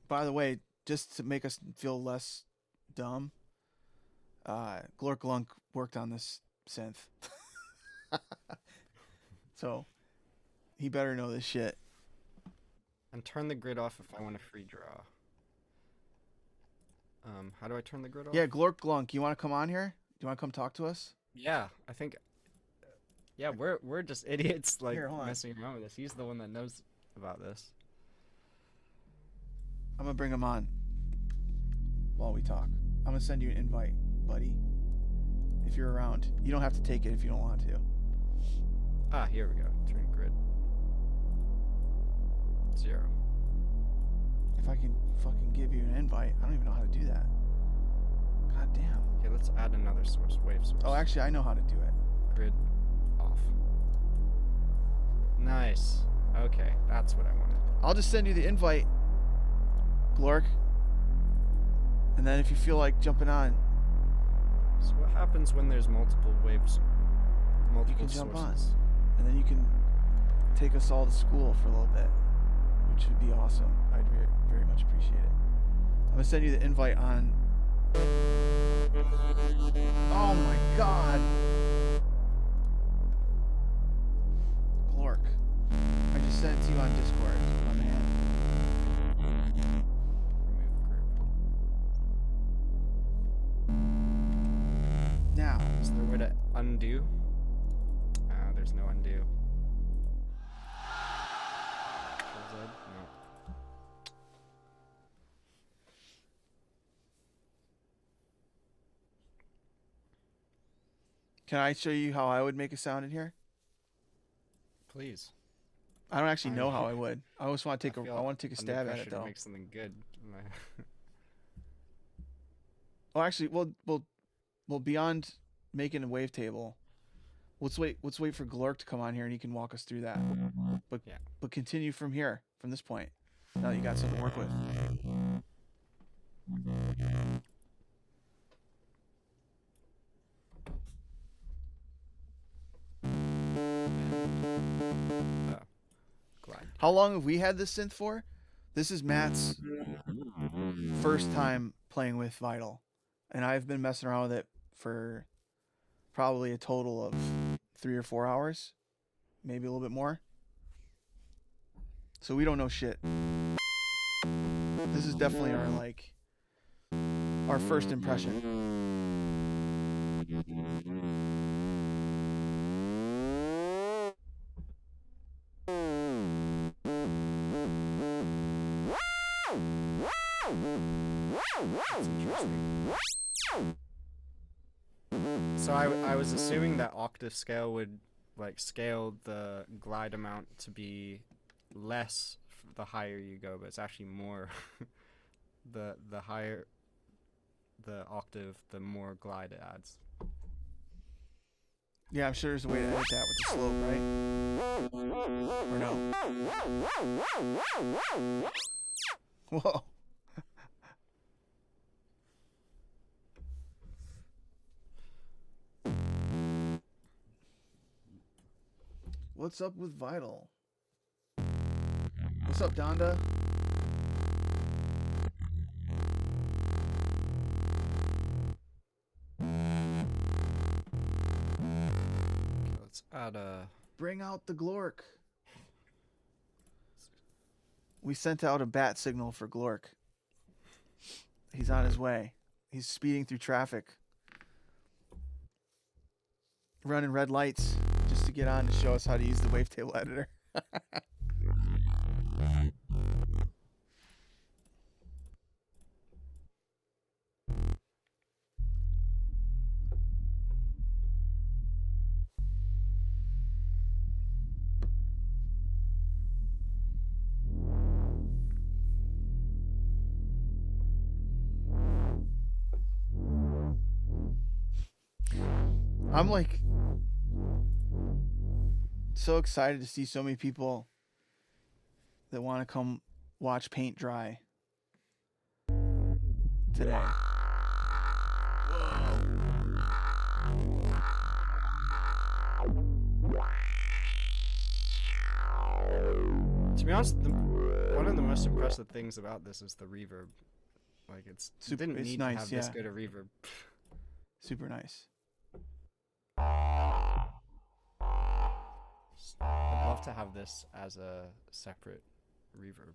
By the way, just to make us feel less dumb, Glorklunk worked on this synth. So he better know this shit. And turn the grid off if I want to free draw. How do I turn the grid off? Yeah, Glorklunk, you want to come on here? Do you want to come talk to us? Yeah, I think. Yeah, we're just idiots like Here, hold on. messing around with this. He's the one that knows about this. I'm going to bring him on while we talk. I'm going to send you an invite, buddy. If you're around. You don't have to take it if you don't want to. Ah, here we go. Turn grid. 0. If I can fucking give you an invite, I don't even know how to do that. God damn. Okay, let's add another source, wave source. Oh, actually, I know how to do it. Grid off. Nice. Okay, that's what I wanted. I'll just send you the invite, Glork. And then if you feel like jumping on, So what happens when there's multiple waves? Multiple you can jump on. sources? And then you can take us all to school for a little bit, which would be awesome. I'd very, very much appreciate it. I'm going to send you the invite on. Oh my god. Glork. I just sent it to you on Discord, my man. Remove group. Now, Is there a way to undo? There's no undo. Control Z? No. can I show you how I would make a sound in here? Please. I don't actually know how I would. I always want to take feel I want to take a under stab at pressure it to though. make something good. Oh, actually, well, beyond making a wavetable, let's wait for Glork to come on here and he can walk us through that. But continue from here, from this point. Now that you got something to work with. Glad. How long have we had this synth for? This is Matt's first time playing with Vital, and I've been messing around with it for probably a total of 3 or 4 hours, maybe a little bit more. So we don't know shit. This is definitely our first impression. That's interesting. So I was assuming that octave scale would like scale the glide amount to be less the higher you go, but it's actually more. The higher the octave, the more glide it adds. Yeah, I'm sure there's a way to edit that with the slope, right? Or no? Whoa. What's up with Vital? What's up, Donda? Okay, let's add a. Bring out the Glork. We sent out a bat signal for Glork. He's on his way. He's speeding through traffic. Running red lights just to get on to show us how to use the wavetable editor. I'm like so excited to see so many people that want to come watch paint dry today. To be honest, one of the most impressive things about this is the reverb. Like it didn't it's need nice, to have this yeah. good a reverb. Super nice. I'd love to have this as a separate reverb.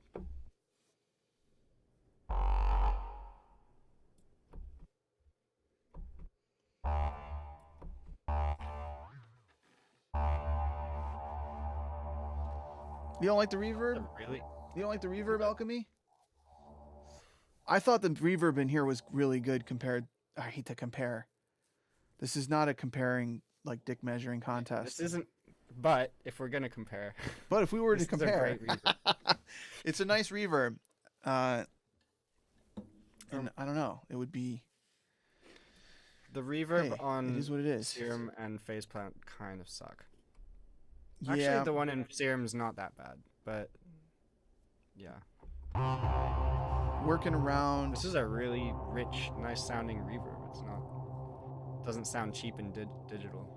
You don't like the reverb? Really? You don't like the reverb, Alchemy? I thought the reverb in here was really good compared. I hate to compare. This is not a comparing, like, dick measuring contest. This isn't. But if we're gonna compare. But if we were to This is a compare, great reverb. it's a nice reverb. And I don't know. It would be. The reverb Hey, on it is what it is. Serum and Faceplant kind of suck. Yeah. Actually, the one in Serum is not that bad, but yeah. Working around. This is a really rich, nice sounding reverb. It's not. Doesn't sound cheap and digital.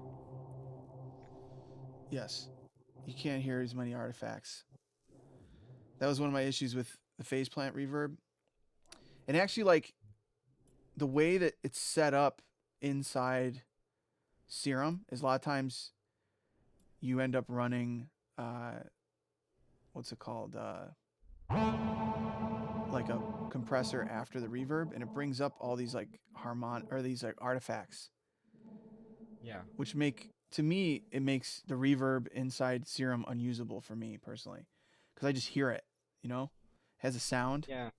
Yes. You can't hear as many artifacts. That was one of my issues with the Faceplant reverb. And actually, like, the way that it's set up inside Serum is a lot of times you end up running, what's it called? Like a compressor after the reverb, and it brings up all these like these like artifacts. Yeah. Which to me, it makes the reverb inside Serum unusable for me personally, because I just hear it. You know, it has a sound. Yeah.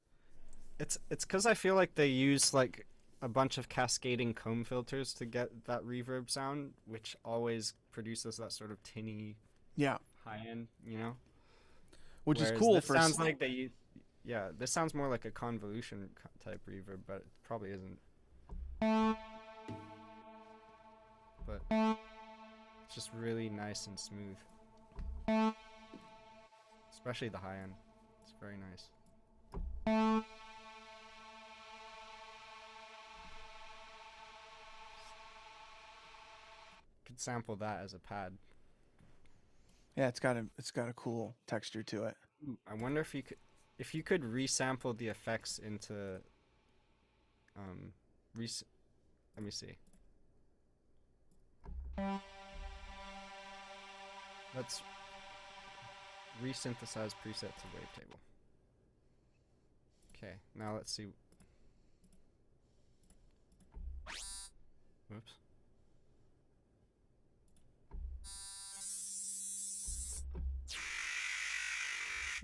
It's because I feel like they use like a bunch of cascading comb filters to get that reverb sound, which always produces that sort of tinny, Yeah. high end, you know. Which Whereas is cool this for. Sounds like they use. Yeah, this sounds more like a convolution type reverb, but it probably isn't. But it's just really nice and smooth. Especially the high end. It's very nice. Could sample that as a pad. Yeah, it's got a cool texture to it. I wonder if you could resample the effects into let me see. Let's resynthesize preset to wavetable. Okay, now let's see. Whoops.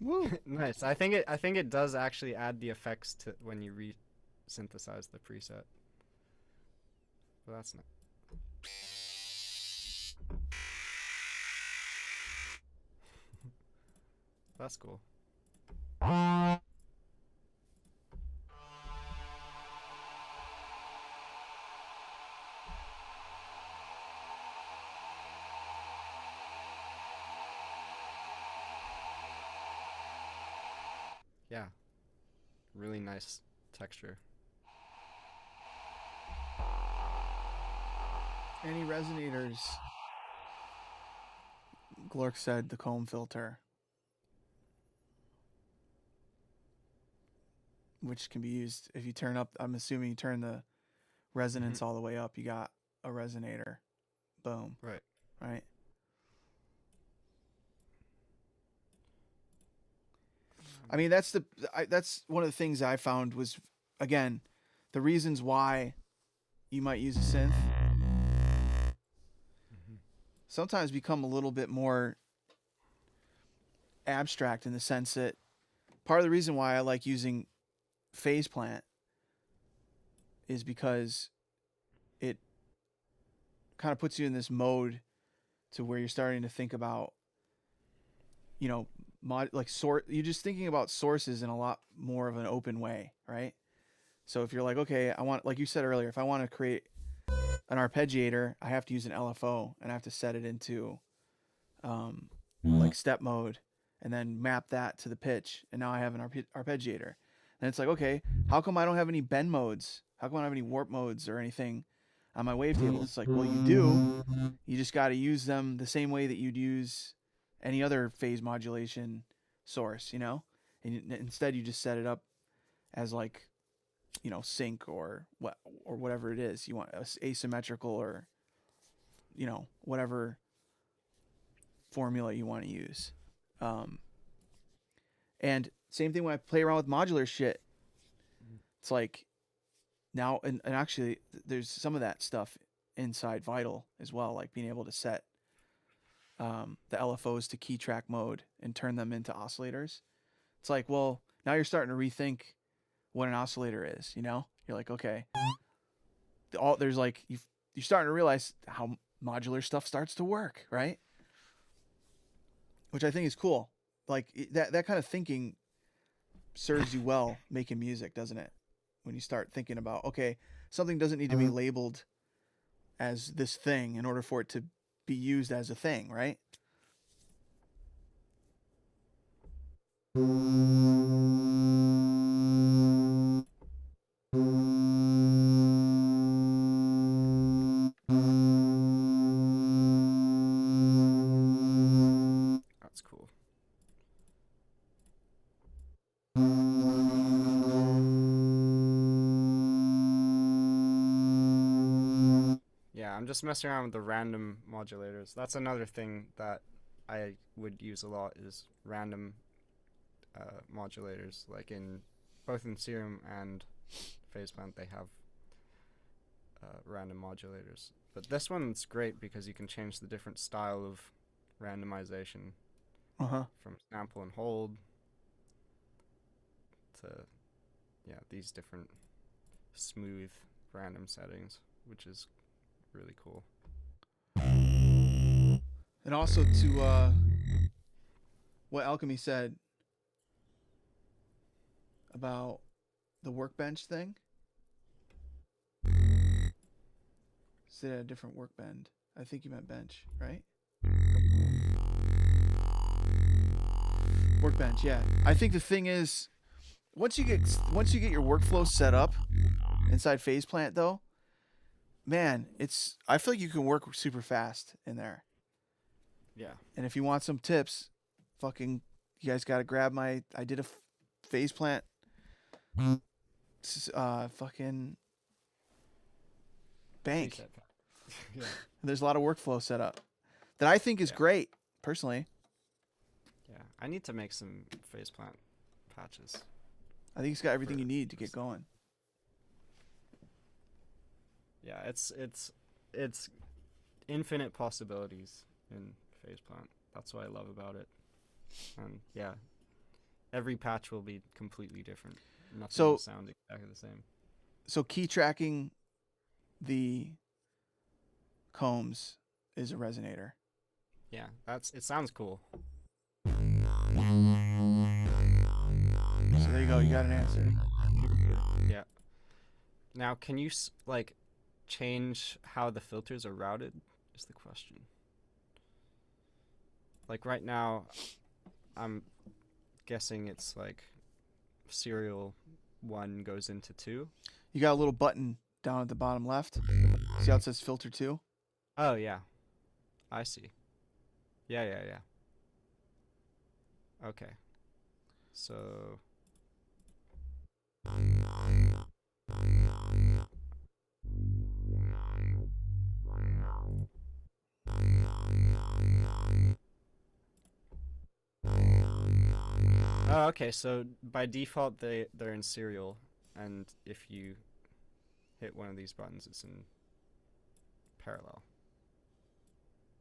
Woo. Nice. I think it does actually add the effects to when you re-synthesize the preset. Well, that's not. That's cool. Yeah. Really nice texture. Any resonators? Glork said the comb filter, which can be used if you turn up. I'm assuming you turn the resonance all the way up. You got a resonator. Boom. Right. Right. I mean, that's one of the things I found was, again, the reasons why you might use a synth sometimes become a little bit more abstract in the sense that part of the reason why I like using phase plant is because it kind of puts you in this mode to where you're starting to think about, you know, you're just thinking about sources in a lot more of an open way, right? So if you're like, okay, I want, like you said earlier, if I want to create an arpeggiator, I have to use an LFO and I have to set it into like step mode and then map that to the pitch. And now I have an arpeggiator. And it's like, okay, how come I don't have any bend modes? How come I don't have any warp modes or anything on my wavetable? It's like, well, you do. You just got to use them the same way that you'd use any other phase modulation source, you know? And instead you just set it up as like, you know, sync or whatever it is you want, asymmetrical or, you know, whatever formula you want to use. And same thing when I play around with modular shit. It's like now, and actually there's some of that stuff inside Vital as well, like being able to set the LFOs to key track mode and turn them into oscillators. It's like, well, now you're starting to rethink what an oscillator is, you know? You're like, okay, there's like, you're starting to realize how modular stuff starts to work, right? Which I think is cool. Like that kind of thinking serves you well making music, doesn't it? When you start thinking about, okay, something doesn't need to be labeled as this thing in order for it to be used as a thing, right? That's cool. Yeah, I'm just messing around with the random modulators. That's another thing that I would use a lot is random modulators. Like both in Serum and Phaseplant, they have random modulators. But this one's great because you can change the different style of randomization from sample and hold to these different smooth random settings, which is really cool. And also to what Alchemy said about the workbench thing. Sit at a different workbench. I think you meant bench, right? Workbench, yeah. I think the thing is, once you get your workflow set up inside Phaseplant, though, man, I feel like you can work super fast in there. Yeah. And if you want some tips, fucking, you guys got to grab I did a Phaseplant fucking bank. Yeah. There's a lot of workflow set up that I think is great, personally. Yeah, I need to make some Phaseplant patches. I think it's got everything you need to get going. Yeah, it's infinite possibilities in Phaseplant. That's what I love about it. And yeah, every patch will be completely different. Nothing So- will sound exactly the same. So key tracking the combs is a resonator. Yeah, it sounds cool. So there you go. You got an answer. Yeah. Now, can you like change how the filters are routed? Is the question. Like right now, I'm guessing it's like serial 1 goes into 2. You got a little button down at the bottom left. See how it says filter 2? Oh yeah, I see. Yeah. Okay. So. Oh, okay. So by default, they're in serial, and if you hit one of these buttons, it's in parallel.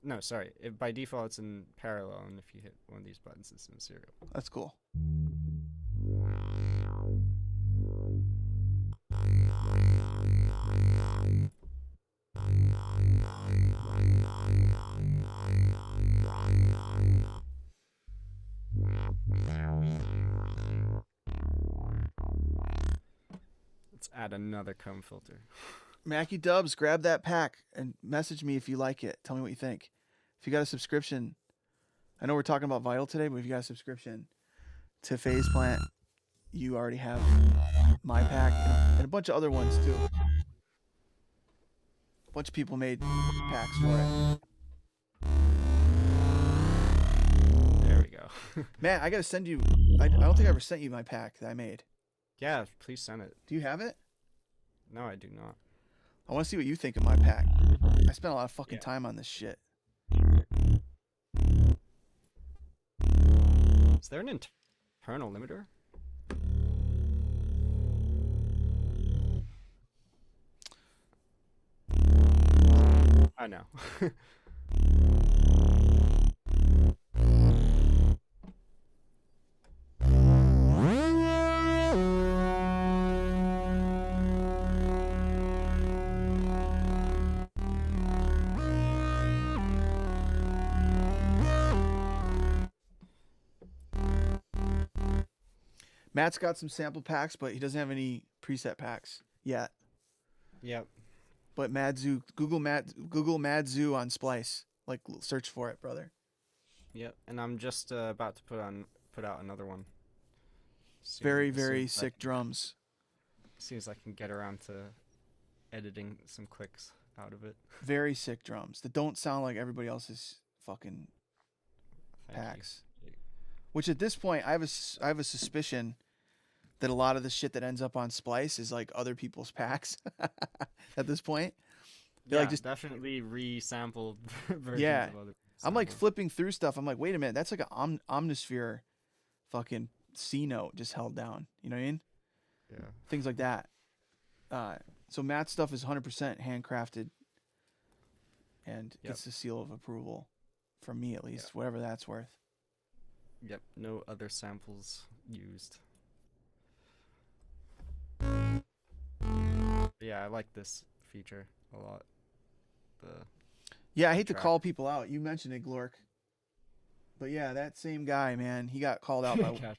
No, sorry. By default, it's in parallel, and if you hit one of these buttons, it's in serial. That's cool. Let's add another comb filter. Mackie Dubs, grab that pack and message me if you like it. Tell me what you think. If you got a subscription, I know we're talking about Vital today, but if you got a subscription to Phase Plant, you already have my pack and a bunch of other ones too. A bunch of people made packs for it. There we go. Man, I gotta send you. I don't think I ever sent you my pack that I made. Yeah, please send it. Do you have it? No, I do not. I want to see what you think of my pack. I spent a lot of fucking Yeah. time on this shit. Is there an internal limiter? Oh no. Matt's got some sample packs, but he doesn't have any preset packs yet. Yep. But Madzu, Google Madzu on Splice. Like, search for it, brother. Yep. And I'm just about to put out another one. soon, Very, as very soon as I sick drums. As soon as I can get around to editing some clicks out of it. Very sick drums that don't sound like everybody else's fucking Thank you. packs. Which at this point, I have a suspicion that a lot of the shit that ends up on Splice is like other people's packs. At this point, they're Yeah, like just definitely resampled versions Yeah. of other I'm like samples. flipping through stuff. I'm like, wait a minute, that's like an Omnisphere fucking C note just held down. You know what I mean? Yeah. Things like that. So Matt's stuff is 100% handcrafted and Yep. gets the seal of approval from me at least, Yep. whatever that's worth. Yep. No other samples used. Yeah, I like this feature a lot. Yeah, I hate to Track. call people out. You mentioned it, Glork. But yeah, that same guy, man, he got called out by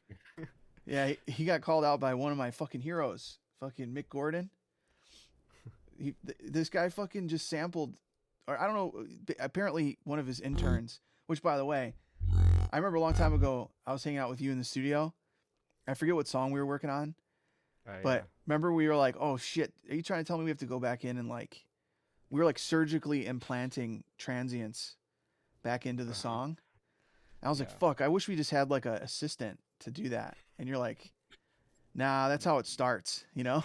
yeah, he got called out by one of my fucking heroes, fucking Mick Gordon. This guy fucking just sampled, or I don't know, apparently one of his interns, which by the way, I remember a long time ago, I was hanging out with you in the studio. I forget what song we were working on, but remember we were like, oh shit, are you trying to tell me we have to go back in and like, we were like surgically implanting transients back into the song. And I was like, Yeah. fuck, I wish we just had like an assistant to do that. And you're like, nah, that's how it starts, you know?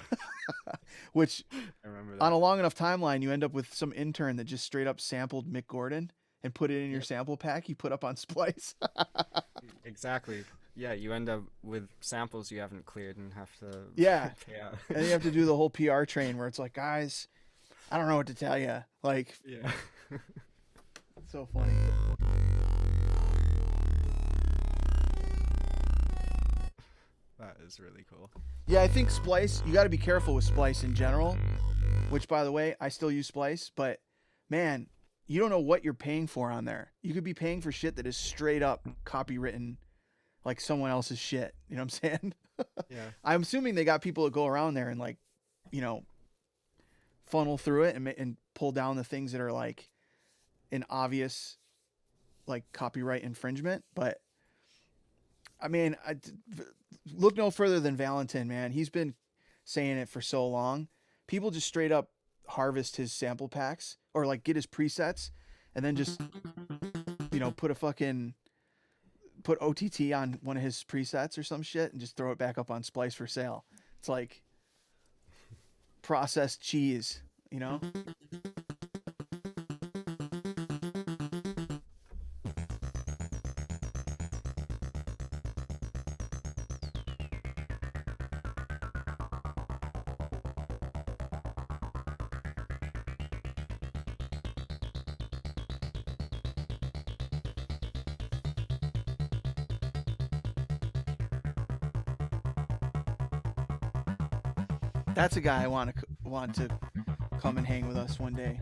Which I remember that. on a long enough timeline, you end up with some intern that just straight up sampled Mick Gordon and put it in your Yep. sample pack you put up on Splice. Exactly. Yeah, you end up with samples you haven't cleared and have to Yeah. pay out. And you have to do the whole PR train where it's like, guys, I don't know what to tell you. Like, Yeah. it's so funny. That is really cool. Yeah, I think Splice, you got to be careful with Splice in general, which, by the way, I still use Splice, but man, you don't know what you're paying for on there. You could be paying for shit that is straight up copywritten like someone else's shit. You know what I'm saying? Yeah. I'm assuming they got people that go around there and, like, you know, funnel through it and pull down the things that are like an obvious like copyright infringement. But I mean, look no further than Valentin, man. He's been saying it for so long. People just straight up harvest his sample packs or like get his presets and then just, you know, put OTT on one of his presets or some shit and just throw it back up on Splice for sale. It's like processed cheese, you know? That's a guy I want to come and hang with us one day.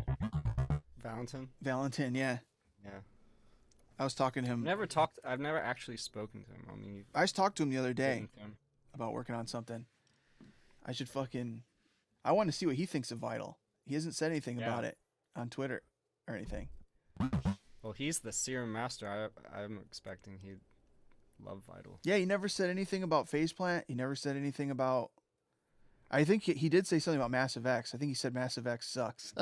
Valentin, yeah. Yeah. I was talking to him. I've never actually spoken to him. I mean, I just talked to him the other day about working on something. I want to see what he thinks of Vital. He hasn't said anything about it on Twitter or anything. Well, he's the serum master. I'm expecting he'd love Vital. Yeah, he never said anything about Faceplant. He never said anything about... I think he did say something about Massive X. I think he said Massive X sucks.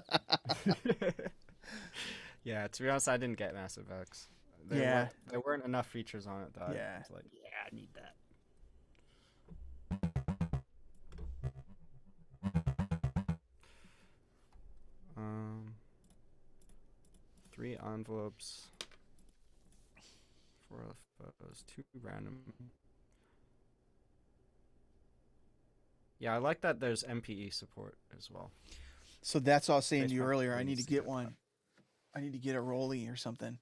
Yeah, to be honest, I didn't get Massive X. There weren't enough features on it that I was like, yeah, I need that. 3 envelopes, 4 photos, 2 random. Yeah, I like that there's MPE support as well. So that's what I was saying to you earlier. I need to get one. I need to get a Rolly or something.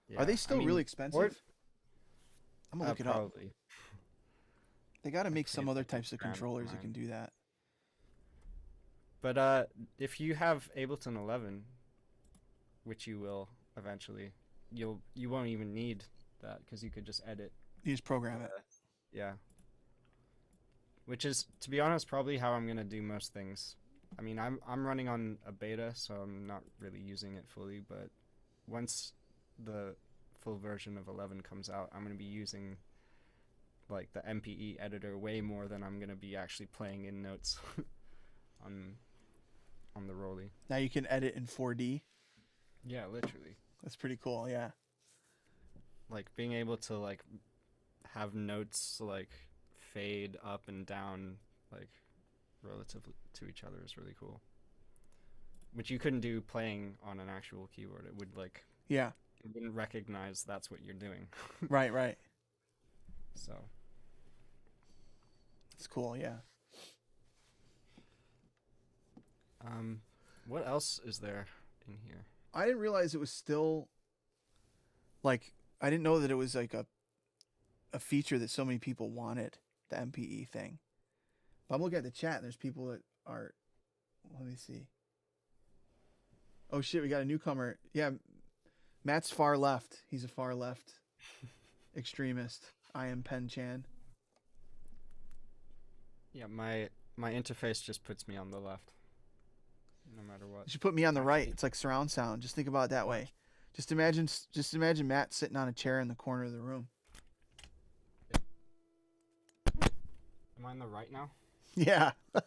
Yeah, are they still really expensive? I'm going to look it up. They got to make some other types of controllers that can do that. But if you have Ableton 11, which you will eventually, you won't even need that because you could just edit. You just program it. Yeah. Which is, to be honest, probably how I'm gonna do most things. I mean, I'm running on a beta, so I'm not really using it fully. But once the full version of 11 comes out, I'm gonna be using like the MPE editor way more than I'm gonna be actually playing in notes on the Rolly. Now you can edit in 4D. Yeah, literally. That's pretty cool. Yeah. Like being able to like have notes like fade up and down like relative to each other is really cool. Which you couldn't do playing on an actual keyboard. It would like it wouldn't recognize that's what you're doing. Right. So it's cool, yeah. What else is there in here? I didn't realize it was still like I didn't know that it was like a feature that so many people wanted, the MPE thing. But I'm looking at the chat and there's people that are, let me see. Oh shit, we got a newcomer. Yeah, Matt's far left. He's a far left extremist. I am Pen Chan. Yeah, my interface just puts me on the left. No matter what. You should put me on the right. It's like surround sound. Just think about it that way. Just imagine Matt sitting on a chair in the corner of the room. Am I on the right now? Yeah. There.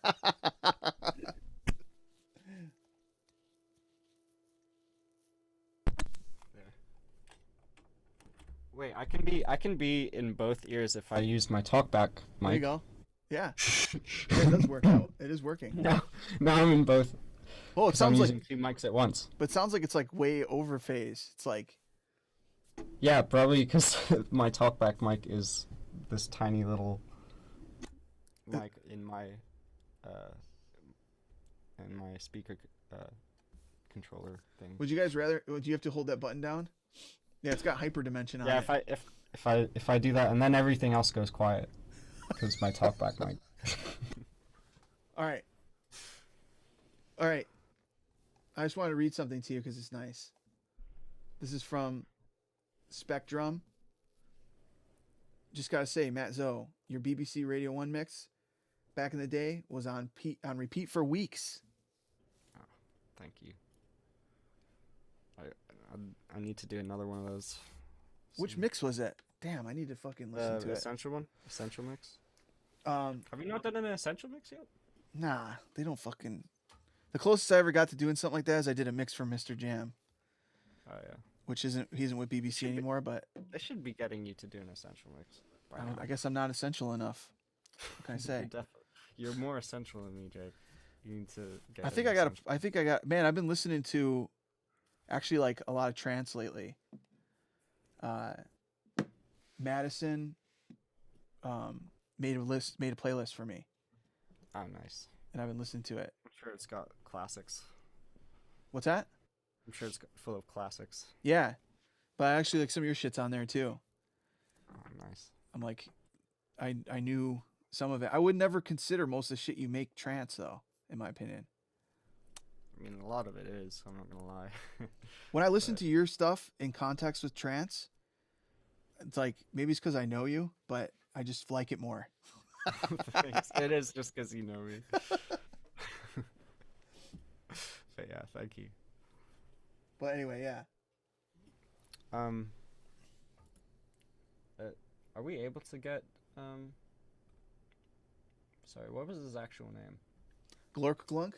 Wait, I can be in both ears if I use my talkback mic. There you go. Yeah. It does work out. It is working. Now I'm in both. Well, it sounds like I'm using 2 mics at once. But it sounds like it's like way over phase. It's like. Yeah, probably because my talkback mic is this tiny little mic in my speaker controller thing. Would you guys rather? Would you have to hold that button down? Yeah, it's got hyperdimension on it. Yeah, if I do that and then everything else goes quiet. Because my talkback mic. All right. All right. I just want to read something to you because it's nice. This is from Spectrum. Just gotta say, Matt Zoe, your BBC Radio 1 mix back in the day was on repeat for weeks. Oh, thank you. I need to do another one of those. Which mix was it? Damn, I need to fucking listen to it. Essential one? Essential mix? Have you not done an essential mix yet? Nah, they don't fucking... The closest I ever got to doing something like that is I did a mix for Mr. Jam. Oh, yeah. Which he isn't with BBC anymore, but... They should be getting you to do an essential mix. I guess I'm not essential enough. What can I say? You're more essential than me, Jake. You need to get I think I got... Man, I've been listening to... Actually, like, a lot of trance lately. Madison made a playlist for me. Oh, nice. And I've been listening to it. I'm sure it's got classics. What's that? I'm sure it's full of classics. Yeah. But actually, like, some of your shit's on there, too. Oh, nice. I'm like... I knew some of it. I would never consider most of the shit you make trance, though, in my opinion. I mean, a lot of it is, I'm not going to lie. When I listen to your stuff in context with trance, it's like, maybe it's because I know you, but I just like it more. Thanks. It is just because you know me. But yeah, thank you. But anyway, yeah. Are we able to get, sorry, what was his actual name? Glork Glunk?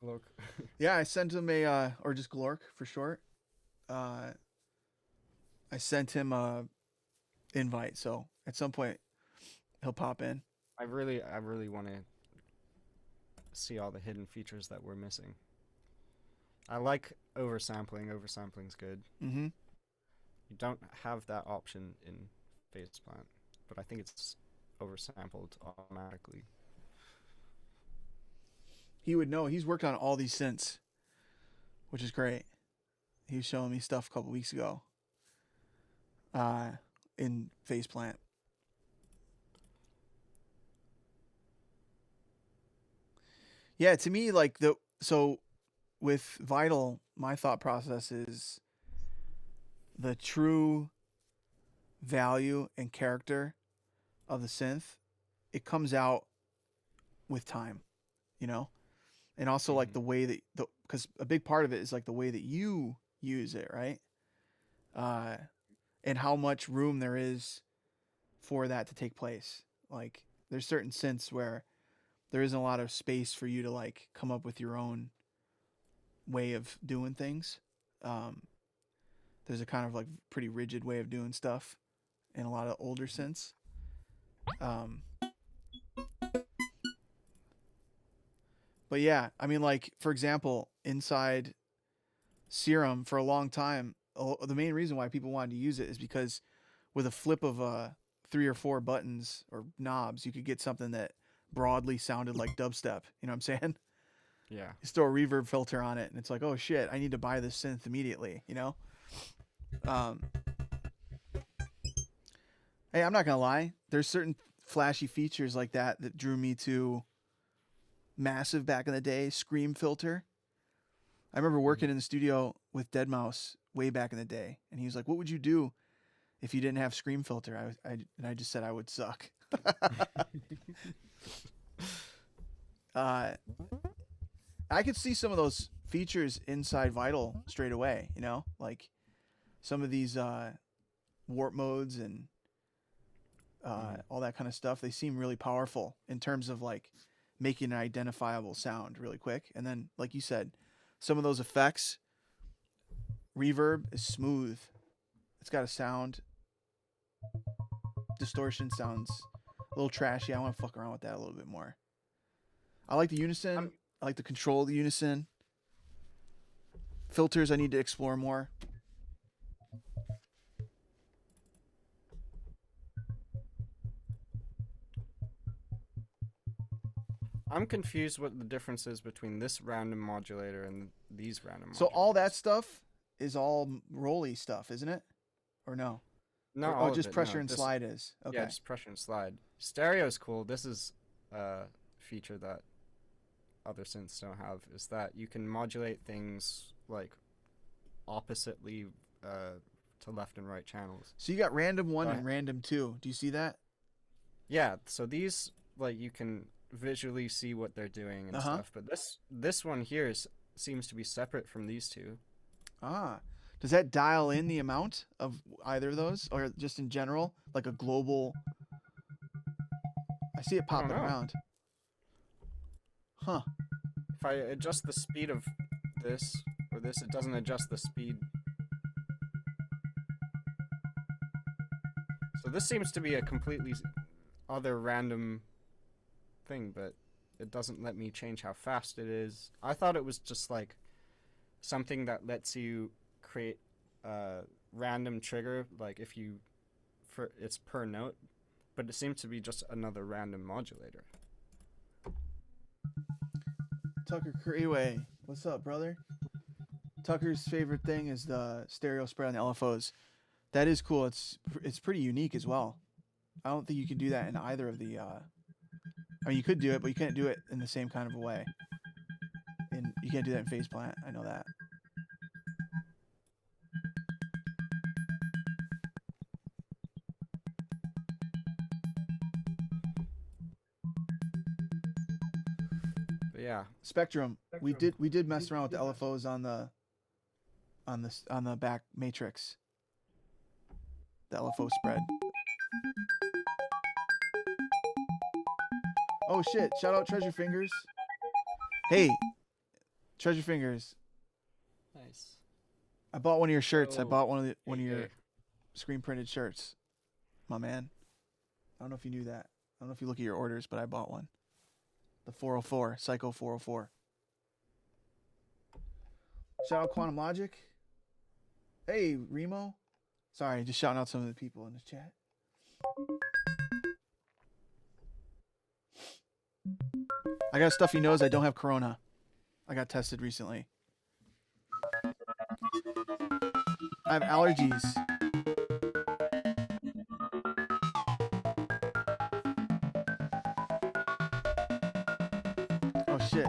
Glork. Yeah, I sent him or just Glork for short. I sent him a invite, so at some point he'll pop in. I really want to see all the hidden features that we're missing. I like oversampling. Oversampling's good. Mm-hmm. You don't have that option in Faceplant, but I think it's oversampled automatically. He would know. He's worked on all these synths, which is great. He was showing me stuff a couple weeks ago in Faceplant. Yeah, to me, like with Vital, my thought process is the true value and character of the synth. It comes out with time, you know? And also like the way that because a big part of it is like the way that you use it, right? And how much room there is for that to take place. Like there's certain synths where there isn't a lot of space for you to like come up with your own way of doing things. There's a kind of like pretty rigid way of doing stuff in a lot of older synths. But yeah, I mean, like, for example, inside Serum for a long time, the main reason why people wanted to use it is because with a flip of 3 or 4 buttons or knobs, you could get something that broadly sounded like dubstep. You know what I'm saying? Yeah. Just throw a reverb filter on it, and it's like, oh shit, I need to buy this synth immediately, you know? Hey, I'm not gonna lie. There's certain flashy features like that drew me to Massive back in the day, Scream filter. I remember working in the studio with Deadmau5 way back in the day, and he was like, "What would you do if you didn't have Scream filter?" I just said I would suck. I could see some of those features inside Vital straight away, you know, like some of these warp modes and all that kind of stuff. They seem really powerful in terms of like making an identifiable sound really quick. And then, like you said, some of those effects, reverb is smooth. It's got a sound. Distortion sounds a little trashy. I want to fuck around with that a little bit more. I like the unison. I like the control of the unison. Filters I need to explore more. I'm confused what the difference is between this random modulator and these random modulators. So all that stuff is all rolly stuff, isn't it? Or no? Not Oh, all of just it. pressure No, and this, slide is. Okay. yeah, just pressure and slide. Stereo is cool. This is a feature that other synths don't have. Is that you can modulate things like oppositely to left and right channels. So you got random 1 Go and ahead. random 2. Do you see that? Yeah. So these like you can visually see what they're doing and stuff. But this one here seems to be separate from these two. Ah. Does that dial in the amount of either of those, or just in general, like a global? I see it I don't popping know. around. Huh. If I adjust the speed of this or this, it doesn't adjust the speed. So this seems to be a completely other random thing, but it doesn't let me change how fast it is. I thought it was just like something that lets you create a random trigger, like if you, it's per note, but it seems to be just another random modulator. Tucker Creeway, what's up, brother? Tucker's favorite thing is the stereo spread on the LFOs. That is cool. It's pretty unique as well. I don't think you can do that in either of the. I mean, you could do it, but you can't do it in the same kind of a way. And you can't do that in phase plant. I know that. But yeah, Spectrum. We did mess around with the LFOs on the back matrix. The LFO spread. Oh shit! Shout out Treasure Fingers. Hey, Treasure Fingers. nice. I bought one of your shirts. I Oh, bought one of your okay. screen printed shirts. My man. I don't know if you knew that. I don't know if you look at your orders, but I bought one. The 404, Psycho 404. Shout out Quantum Logic. Hey, Remo. Sorry, just shouting out some of the people in the chat. I got a stuffy nose. I don't have corona. I got tested recently. I have allergies. Oh shit.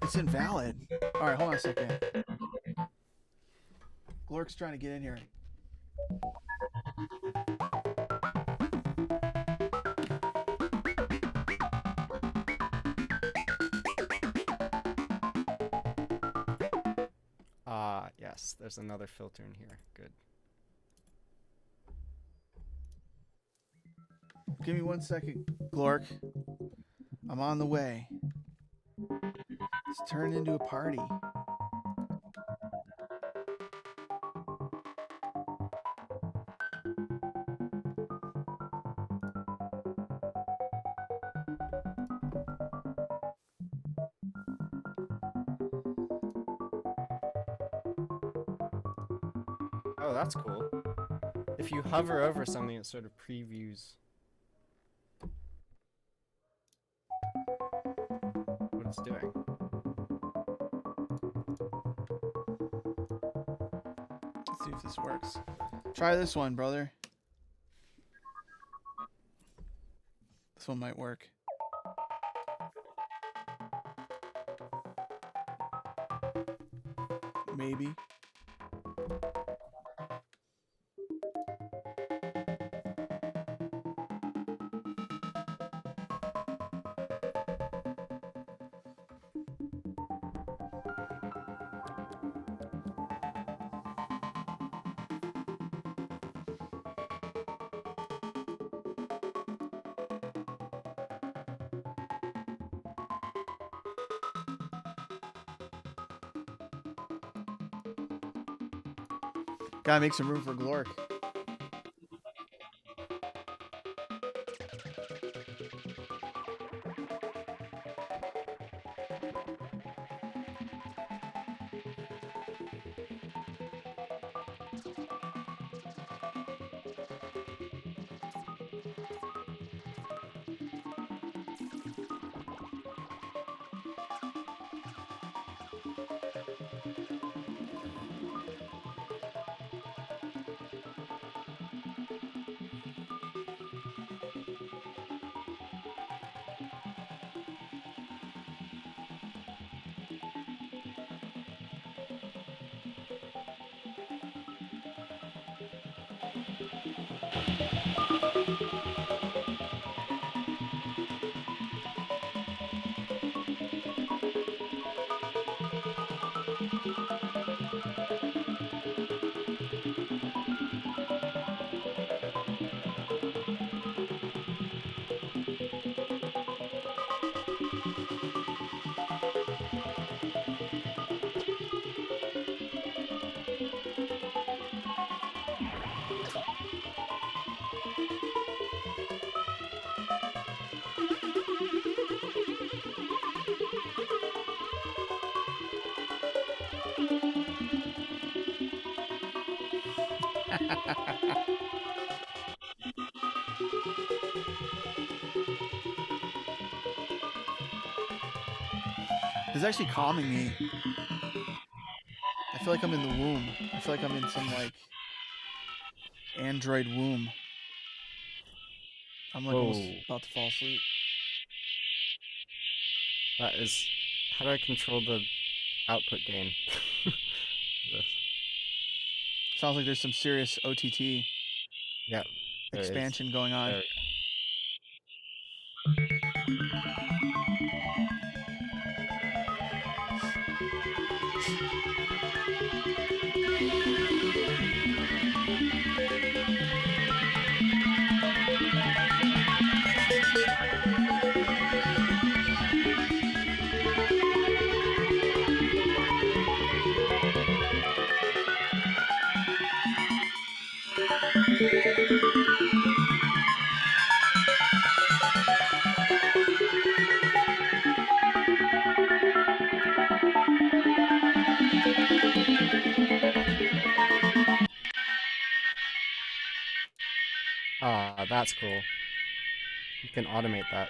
It's invalid. All right, hold on a second. Glork's trying to get in here. Yes, there's another filter in here. Good. Give me 1 second, Glork. I'm on the way. It's turned into a party. Oh, that's cool. If you hover over something, it sort of previews what it's doing. Let's see if this works. Try this one, brother. This one might work. Maybe. Gotta make some room for Glork. This is actually calming me. I feel like I'm in the womb. I feel like I'm in some like android womb. I'm like almost Whoa. about to fall asleep. That is. How do I control the output gain? This. Sounds like there's some serious OTT Yeah. There is. expansion going on. There we Ah, that's cool. You can automate that.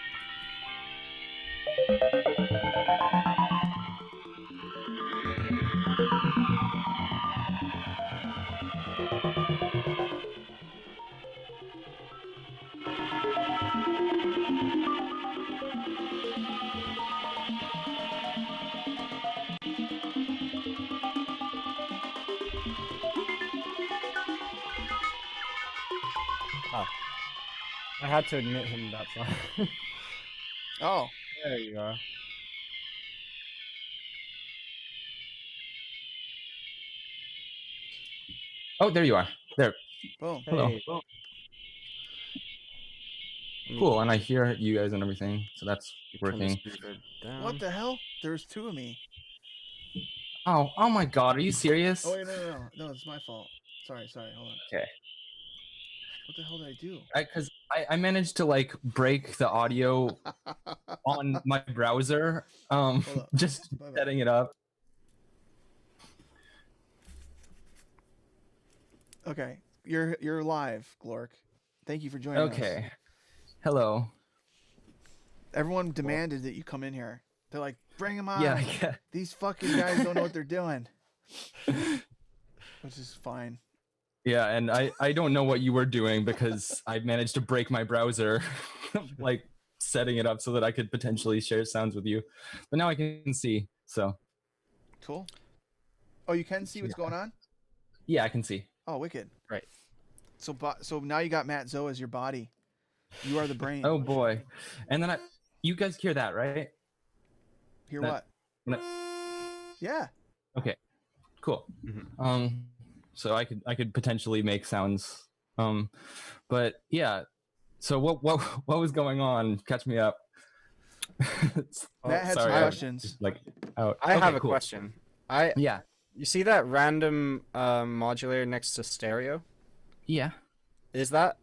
Ah, I had to admit him that song. Oh, There you go. Oh, there you are. There. boom. Hello. Hey. Cool, and I hear you guys and everything, so that's Turn this working. reverb down. What the hell? There's two of me. Oh my God, are you serious? Oh wait, no, it's my fault. Sorry, hold on. Okay. What the hell did I do? Because I managed to like break the audio on my browser, Hold up. just Bye-bye. setting it up. Okay, you're live, Glork. Thank you for joining us. Okay. Hello. Everyone demanded that you come in here. They're like, bring him on. Yeah. These fucking guys don't know what they're doing. Which is fine. Yeah, and I don't know what you were doing because I managed to break my browser, like setting it up so that I could potentially share sounds with you. But now I can see, so. Cool. Oh, you can see what's going on? Yeah, I can see. Oh, wicked. Right. So now you got Matt Zoe as your body. You are the brain. Oh boy. And then you guys hear that, right? Hear that- what? Yeah. Okay. Cool. Mhm. So I could potentially make sounds. But yeah. So what was going on? Catch me up. Matt had Sorry, some I- questions. like out. I have Okay, a cool. question. Yeah. You see that random modulator next to stereo? Yeah. Is that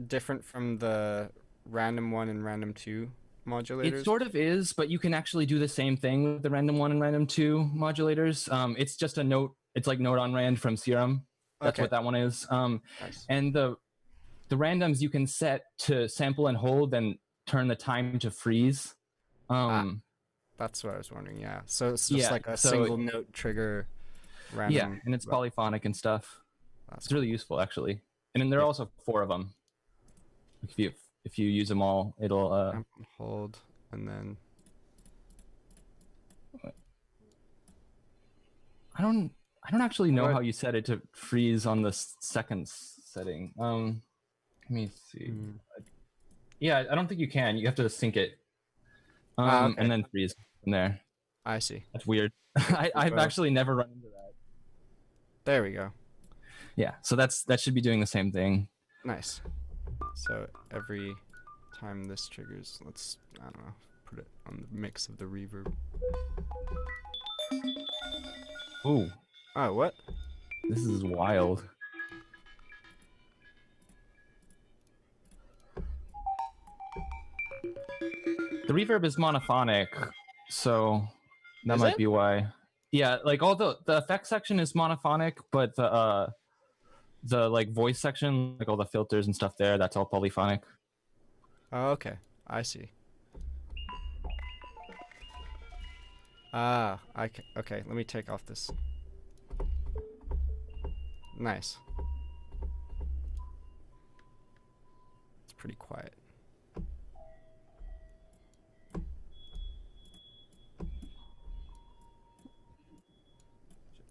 different from the random 1 and random 2 modulators? It sort of is, but you can actually do the same thing with the random 1 and random 2 modulators. It's just a note. It's like note on rand from Serum. That's Okay. what that one is. Nice. And the randoms you can set to sample and hold and turn the time to freeze. That's what I was wondering. Yeah. So it's just Yeah, like a so- single note trigger. Random. Yeah, and it's polyphonic and stuff. That's It's really useful actually. And then there are also 4 of them. If you use them all, it'll hold and then. I don't actually know What? how you set it to freeze on the second setting. Let me see. Yeah, I don't think you can. You have to sync it. Okay. And then freeze from there. I see. That's weird. I've actually never run into that. There we go. Yeah, so that should be doing the same thing. Nice. So every time this triggers, let's, I don't know, put it on the mix of the reverb. Ooh, Oh, what? this is wild. The reverb is monophonic, so that Is might it? be why. Yeah, like all the effects section is monophonic, but the like voice section, like all the filters and stuff there, that's all polyphonic. Oh, okay. I see. Ah, okay, let me take off this. Nice. It's pretty quiet.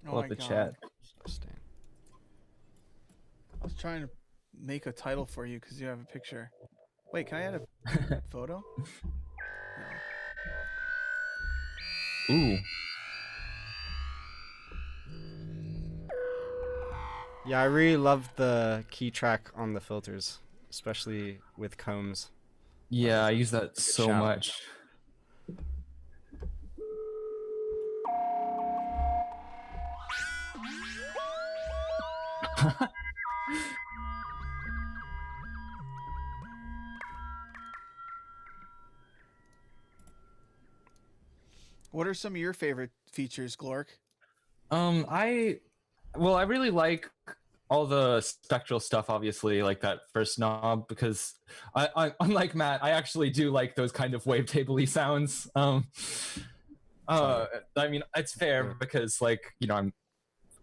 Oh Pull my up the God. chat. Stan. I was trying to make a title for you because you have a picture. Wait, can I add a photo? No. Ooh. Yeah, I really love the key track on the filters, especially with combs. Yeah, I use that so shout. much. What are some of your favorite features, Glork? I really like all the spectral stuff, obviously, like that first knob, because I unlike Matt, I actually do like those kind of wavetabley sounds. I mean, it's fair because, like, you know,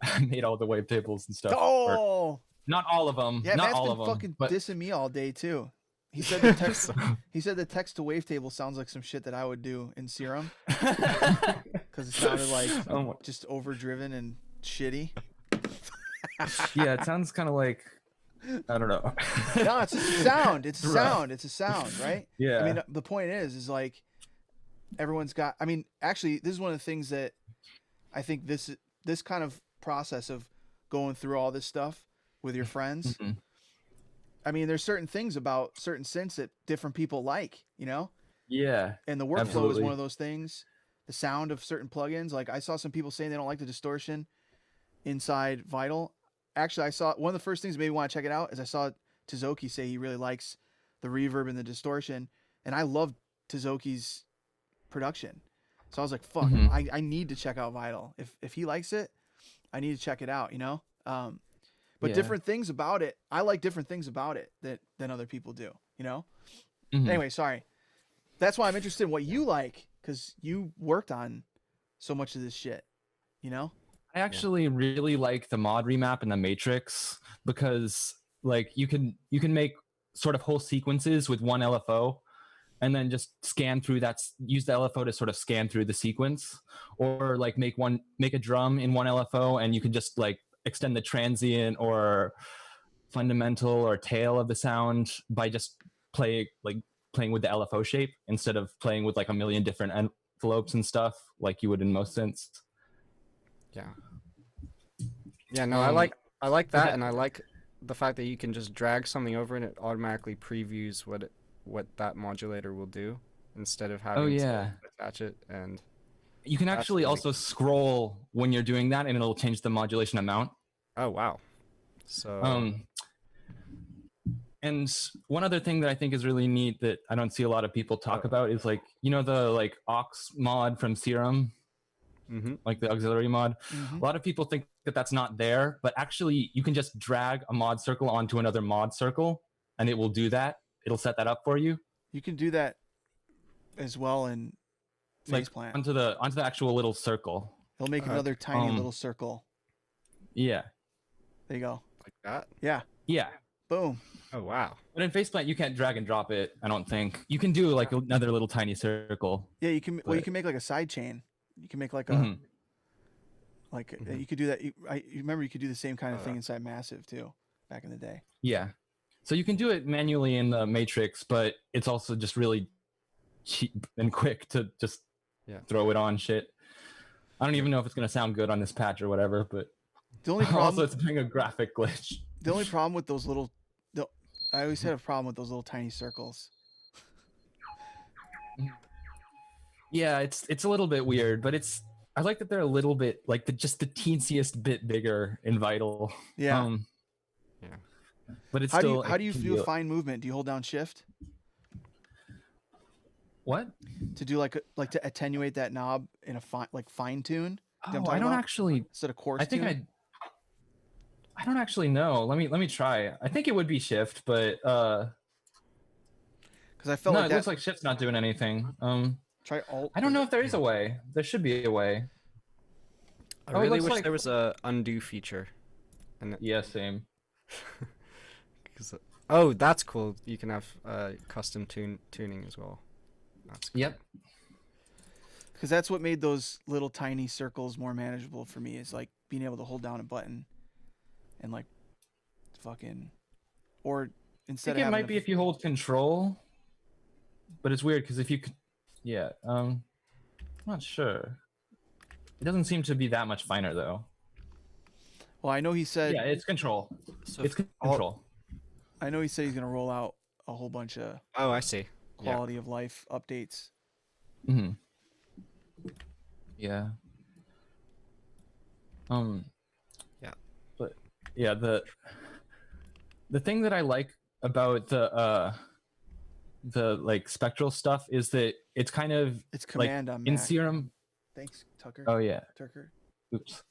I made all the wavetables and stuff. Oh, not all of them. yeah, not Matt's all been of them. fucking But dissing me all day too. He said the text. He said the text to wavetable sounds like some shit that I would do in Serum because it sounded like just overdriven and shitty. Yeah, it sounds kind of like, I don't know. No, it's just a sound. It's a Right. sound. It's a sound, right? Yeah. I mean, the point is like everyone's got. I mean, actually, this is one of the things that I think this kind of process of going through all this stuff with your friends. Mhm. I mean, there's certain things about certain synths that different people like, you know? Yeah. And the workflow is Absolutely. one of those things. The sound of certain plugins. Like I saw some people saying they don't like the distortion inside Vital. Actually, I saw one of the first things that made me want to check it out is I saw Tizoki say he really likes the reverb and the distortion. And I love Tizoki's production. So I was like, fuck, Mhm. I need to check out Vital. If he likes it, I need to check it out, you know? But Yeah. different things about it, I like different things about it than other people do, you know? Mhm. Anyway, sorry. That's why I'm interested in what you like, because you worked on so much of this shit, you know? I actually really like the mod remap and the matrix because, like, you can make sort of whole sequences with one LFO and then just scan through that, use the LFO to sort of scan through the sequence, or like make a drum in one LFO and you can just like extend the transient or fundamental or tail of the sound by just playing with the LFO shape instead of playing with like a million different envelopes and stuff like you would in most synths. Yeah, no, I like that, and I like the fact that you can just drag something over and it automatically previews what that modulator will do instead of having to attach it. And you can that's actually really also scroll when you're doing that, and it'll change the modulation amount. oh wow, so and one other thing that I think is really neat that I don't see a lot of people talk about is like, you know, the like aux mod from Serum, like the auxiliary mod. A lot of people think that that's not there, but actually you can just drag a mod circle onto another mod circle and it will do that. It'll set that up for you. You can do that as well in Faceplant. Onto the actual little circle. He'll make another tiny little circle. Yeah. There you go. like that. Yeah. Yeah. Boom. Oh wow. But in Faceplant, you can't drag and drop it. I don't think you can do like another little tiny circle. Yeah, you can. But... Well, you can make like a side chain. You can make like a you could do that. You remember you could do the same kind of thing inside Massive too, back in the day. Yeah. So you can do it manually in the Matrix, but it's also just really cheap and quick to just throw it on shit. I don't even know if it's gonna sound good on this patch or whatever, but the only problem also it's doing a graphic glitch. The only problem with those little, I always had a problem with those little tiny circles. Yeah, it's a little bit weird, but I like that they're a little bit like just the teensiest bit bigger in Vital. Yeah. But it's how still. How do you do a fine movement? Do you hold down Shift? What? To do like to attenuate that knob in a fine tune? You know what I'm Oh, I talking don't about? actually. Instead of course I think tune? I don't actually know. Let me try. I think it would be shift, but Because I felt no, like it that. looks like shift's not doing anything. Try alt. I don't know if there is a way. There should be a way. I Oh, it really looks wish like- there was a undo feature. And Yeah, same. oh, that's cool. You can have custom tuning as well. That's cool. Yep. Because that's what made those little tiny circles more manageable for me, is like being able to hold down a button and like fucking, or I instead think of it having might be if you hold control, but it's weird because if you could, yeah, I'm not sure. It doesn't seem to be that much finer though. well, I know he said Yeah, it's control. So It's if control. I know he said he's gonna roll out a whole bunch of oh, I see. Yeah. quality of life updates. Mm-hmm. Yeah. Yeah. But yeah, the thing that I like about the like spectral stuff is that it's kind of It's like command on in Mac. Serum. Thanks, Tucker. Oh yeah. Tucker. Oops.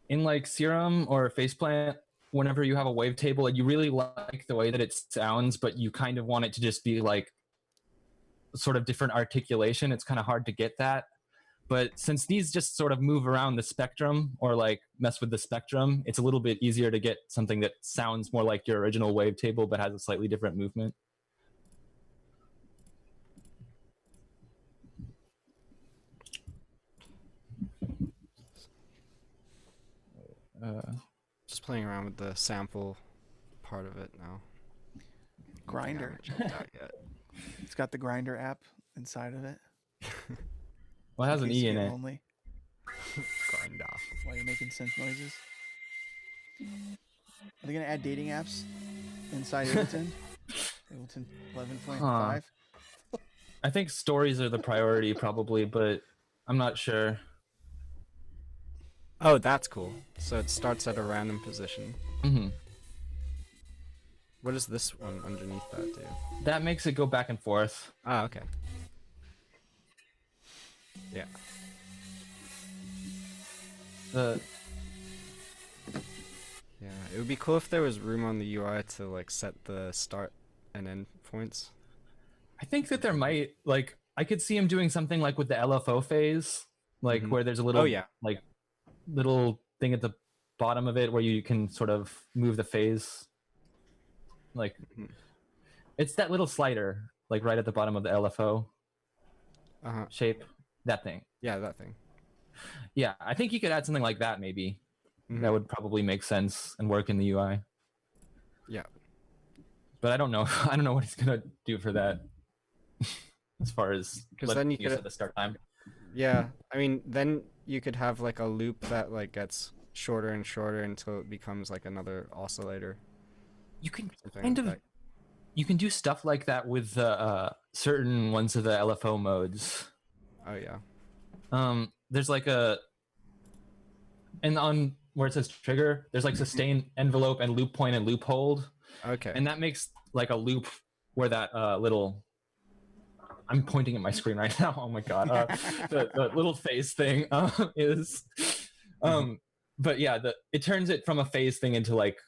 In like Serum or Faceplant, whenever you have a wavetable and you really like the way that it sounds, but you kind of want it to just be like sort of different articulation, it's kind of hard to get that. But since these just sort of move around the spectrum or like mess with the spectrum, it's a little bit easier to get something that sounds more like your original wavetable but has a slightly different movement. Just playing around with the sample part of it now. Grinder. I haven't checked out yet. It's got the Grinder app inside of it. Well, it has an case E you in get it. lonely Grind off. while you're making synth noises. Are they gonna add dating apps inside Ableton? Ableton 11.5. I think stories are the priority probably, but I'm not sure. Oh, that's cool. So it starts at a random position. Mm-hmm. What does this one underneath that do? That makes it go back and forth. Ah, okay. Yeah. The Yeah, it would be cool if there was room on the UI to like set the start and end points. I think that there might, like, I could see him doing something like with the LFO phase, like Mhm. where there's a little, Oh, yeah. like little thing at the bottom of it where you can sort of move the phase. Like, Mhm. it's that little slider, like right at the bottom of the LFO Uh-huh. shape, that thing. Yeah, that thing. Yeah, I think you could add something like that maybe. Mhm. That would probably make sense and work in the UI. Yeah. But I don't know. I don't know what he's gonna do for that. As far as 'Cause letting then you you could- set the start time. Yeah, I mean, then you could have like a loop that like gets shorter and shorter until it becomes like another oscillator. You can Something kind like of that. you can do stuff like that with certain ones of the LFO modes. Oh yeah. There's like and on where it says trigger, there's like sustain, envelope, and loop point and loop hold, Okay. and that makes like a loop where that little. I'm pointing at my screen right now. Oh my god, the little phase thing is, but yeah, it turns it from a phase thing into like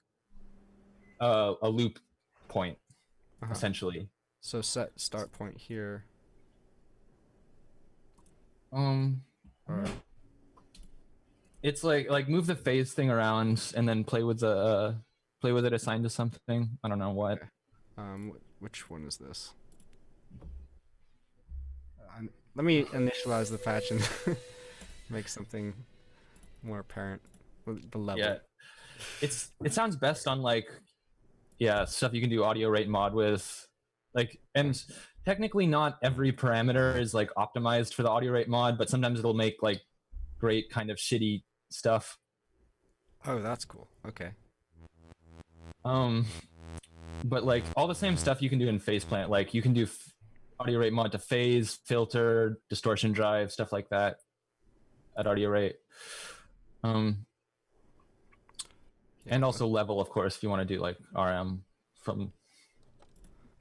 a loop point, Uh-huh. essentially. So set start point here. Or It's like move the phase thing around and then play with it assigned to something. I don't know what. Okay. Which one is this? Let me initialize the patch and make something more apparent. The level. Yeah, it sounds best on like stuff you can do audio rate mod with, like, and technically not every parameter is like optimized for the audio rate mod, but sometimes it'll make like great kind of shitty stuff. Oh, that's cool. Okay. But like all the same stuff you can do in Faceplant, like you can do audio rate mod to phase, filter, distortion drive, stuff like that at audio rate. Yeah, And also level, of course, if you want to do like RM from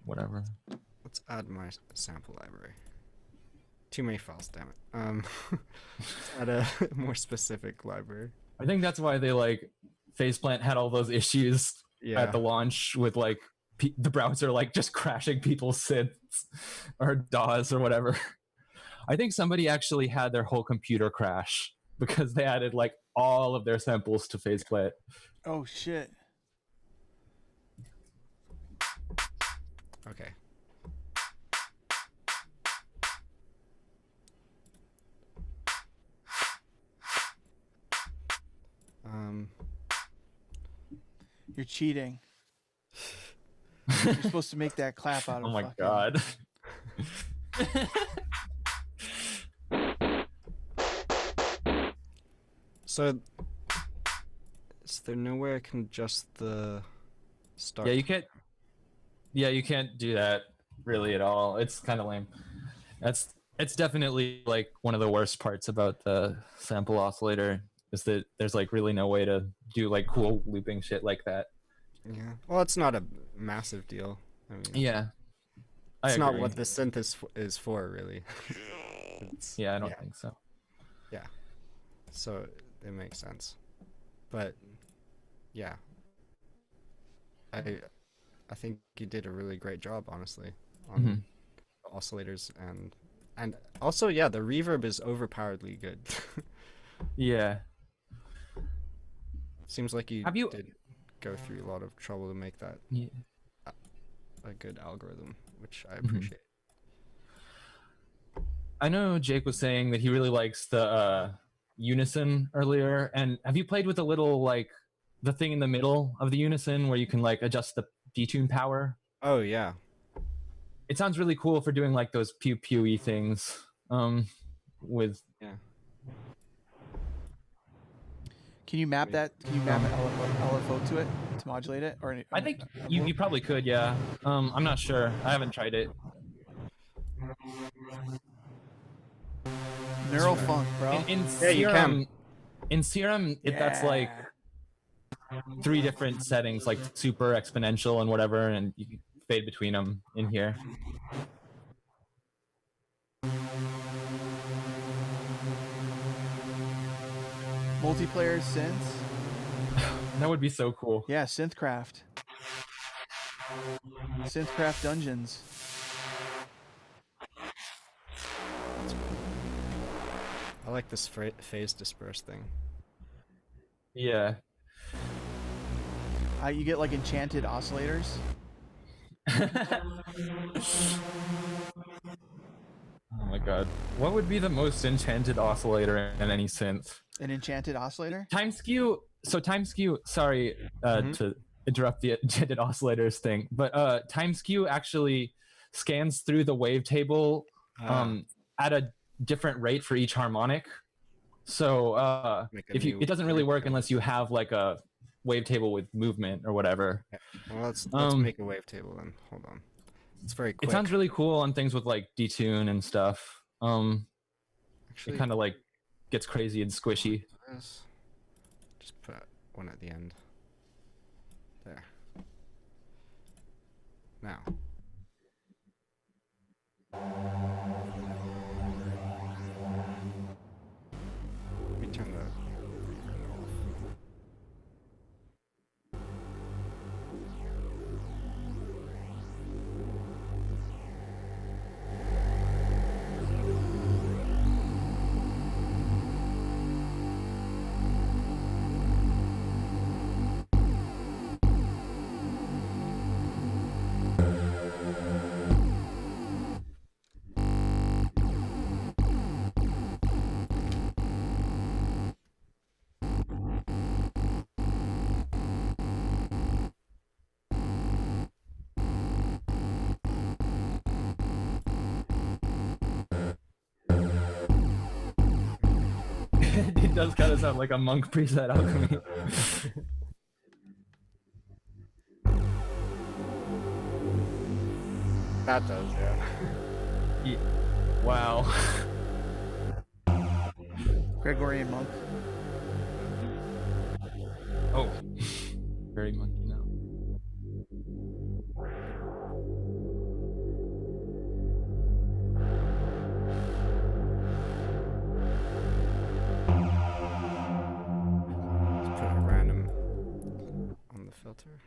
whatever. let's add my sample library. Too many files, damn it. At a more specific library. I think that's why they like Faceplant had all those issues Yeah. at the launch with like the browser like just crashing people's synths or DAWs or whatever. I think somebody actually had their whole computer crash because they added like all of their samples to Faceplant. Oh shit. Okay. You're cheating. You're supposed to make that clap out of Oh my fucking... god. So is there no way I can adjust the start? Yeah, you can't. Yeah, you can't do that really at all. It's kind of lame. It's definitely like one of the worst parts about the sample oscillator is that there's like really no way to do like cool looping shit like that. Yeah. Well, it's not a massive deal. I mean, Yeah. it's not agree. what the synth is for, really. Yeah, I don't think so. Yeah. So it makes sense. But yeah. I think you did a really great job, honestly, on oscillators and also yeah, the reverb is overpoweredly good. Yeah. Seems like you Have you- did go through a lot of trouble to make that Yeah. a good algorithm, which I appreciate. I know Jake was saying that he really likes the unison earlier, and have you played with the little like the thing in the middle of the unison where you can like adjust the detune power? Oh yeah. It sounds really cool for doing like those pew pewy things. With Can you map that? Can you map an LFO to it to modulate it? Or I think you probably could, yeah. I'm not sure. I haven't tried it. Neural funk, bro. In Yeah, you Serum, can. in Serum, that's like Yeah. 3 different settings, like super, exponential, and whatever, and you can fade between them in here. Multiplayer synths. That would be so cool. Yeah, Synthcraft. Synthcraft Dungeons. I like this phase disperse thing. Yeah. You get like enchanted oscillators. Oh my god. What would be the most enchanted oscillator in any synth? An enchanted oscillator? Time skew. So time skew. Sorry to interrupt the enchanted oscillators thing, but time skew actually scans through the wavetable at a different rate for each harmonic. So it doesn't really work unless you have like a wavetable with movement or whatever. Yeah. Well, let's make a wavetable then. Hold on. It's very quick. It sounds really cool on things with like detune and stuff. Actually, it kind of like gets crazy and squishy. Just put one at the end. There. Now. Let me turn the off. It does kind of sound like a monk preset alchemy. That does, yeah. Wow. Gregorian monk. Oh. Very monkey now. Let's put a random on the filter.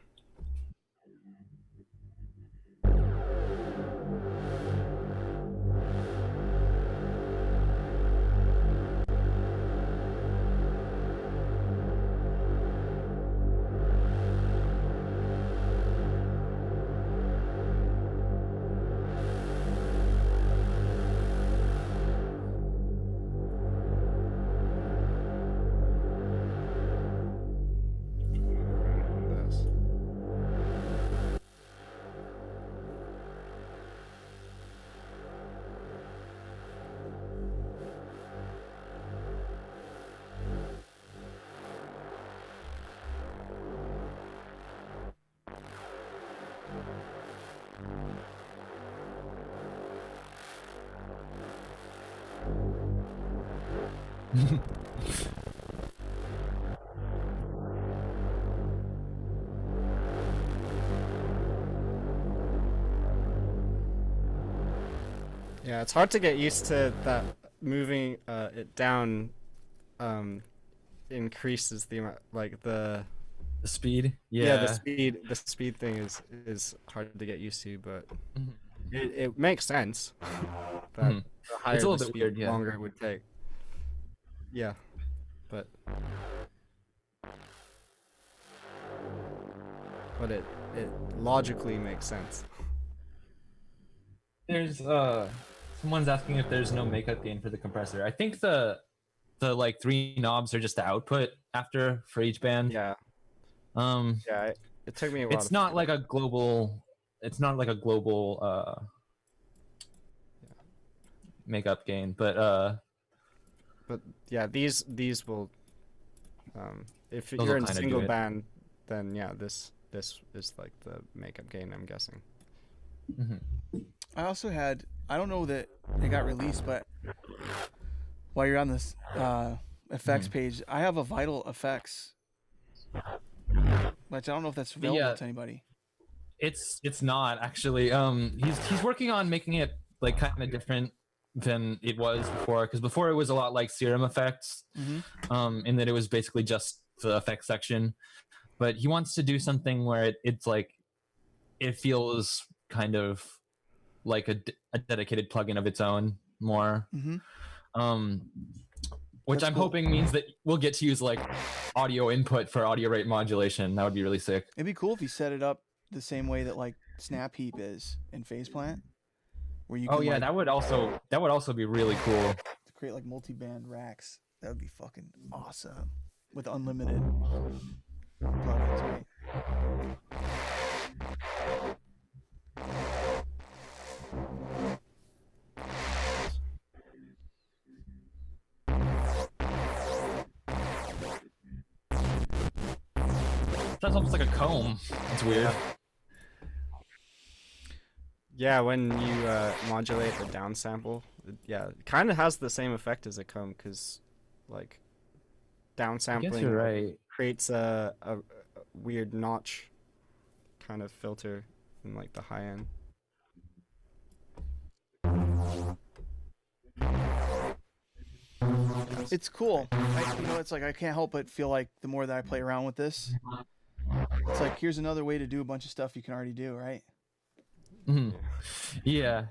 This. Yeah, it's hard to get used to that. Moving it down increases the amount, like the The speed. yeah, Yeah. the speed thing is hard to get used to, but Mhm. it makes sense that Mhm. the higher It's a little the bit speed, weird, yeah. longer it would take. Yeah, but it logically makes sense. There's someone's asking if there's no makeup gain for the compressor. I think the like 3 knobs are just the output after for each band. Yeah, Um yeah. It took me a while. it's to not figure like out. a global makeup gain, but But yeah, these will if Those you're will in kinda do single it. band, then yeah, this is like the makeup gain, I'm guessing. mhm. I also had, I don't know that it got released, but while you're on this effects page, I have a Vital Effects, which I don't know if that's available Yeah. to anybody. It's not actually. He's working on making it like kind of different than it was before, because before it was a lot like Serum Effects, in that it was basically just the effects section. But he wants to do something where it's like it feels kind of like a dedicated plugin of its own more. Um, which That's I'm cool. hoping means that we'll get to use like audio input for audio rate modulation. That would be really sick. It'd be cool if you set it up the same way that like Snap Heap is in Faceplant, where you Oh can yeah, like that would also be really cool. create like multi-band racks. That would be fucking awesome with unlimited plugins, right? That's almost like a comb. It's weird. Yeah, when you modulate the downsample, yeah, it kind of has the same effect as a comb, because like I guess downsampling you're right. creates a weird notch kind of filter in like the high end. It's cool. It's like I can't help but feel like the more that I play around with this, it's like here's another way to do a bunch of stuff you can already do, right? Yeah.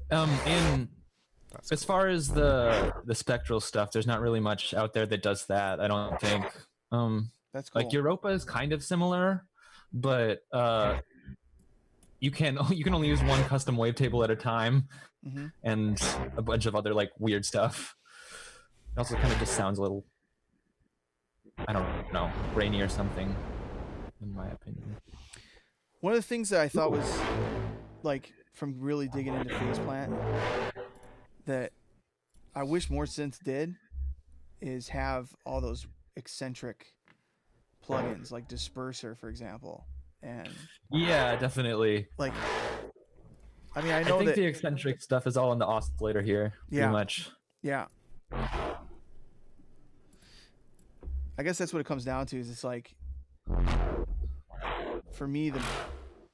And That's as far as the spectral stuff, there's not really much out there that does that, I don't think. That's cool. Like Europa is kind of similar, but you can only use one custom wavetable at a time, and a bunch of other like weird stuff. It also kind of just sounds a little, I don't know, grainy or something, in my opinion. One of the things that I thought was like from really digging into Faceplant that I wish more synths did is have all those eccentric plugins like Disperser, for example. And yeah, definitely. like, I mean, I I know think that the eccentric stuff is all in the oscillator here, Yeah. pretty much. Yeah. I guess that's what it comes down to is it's like for me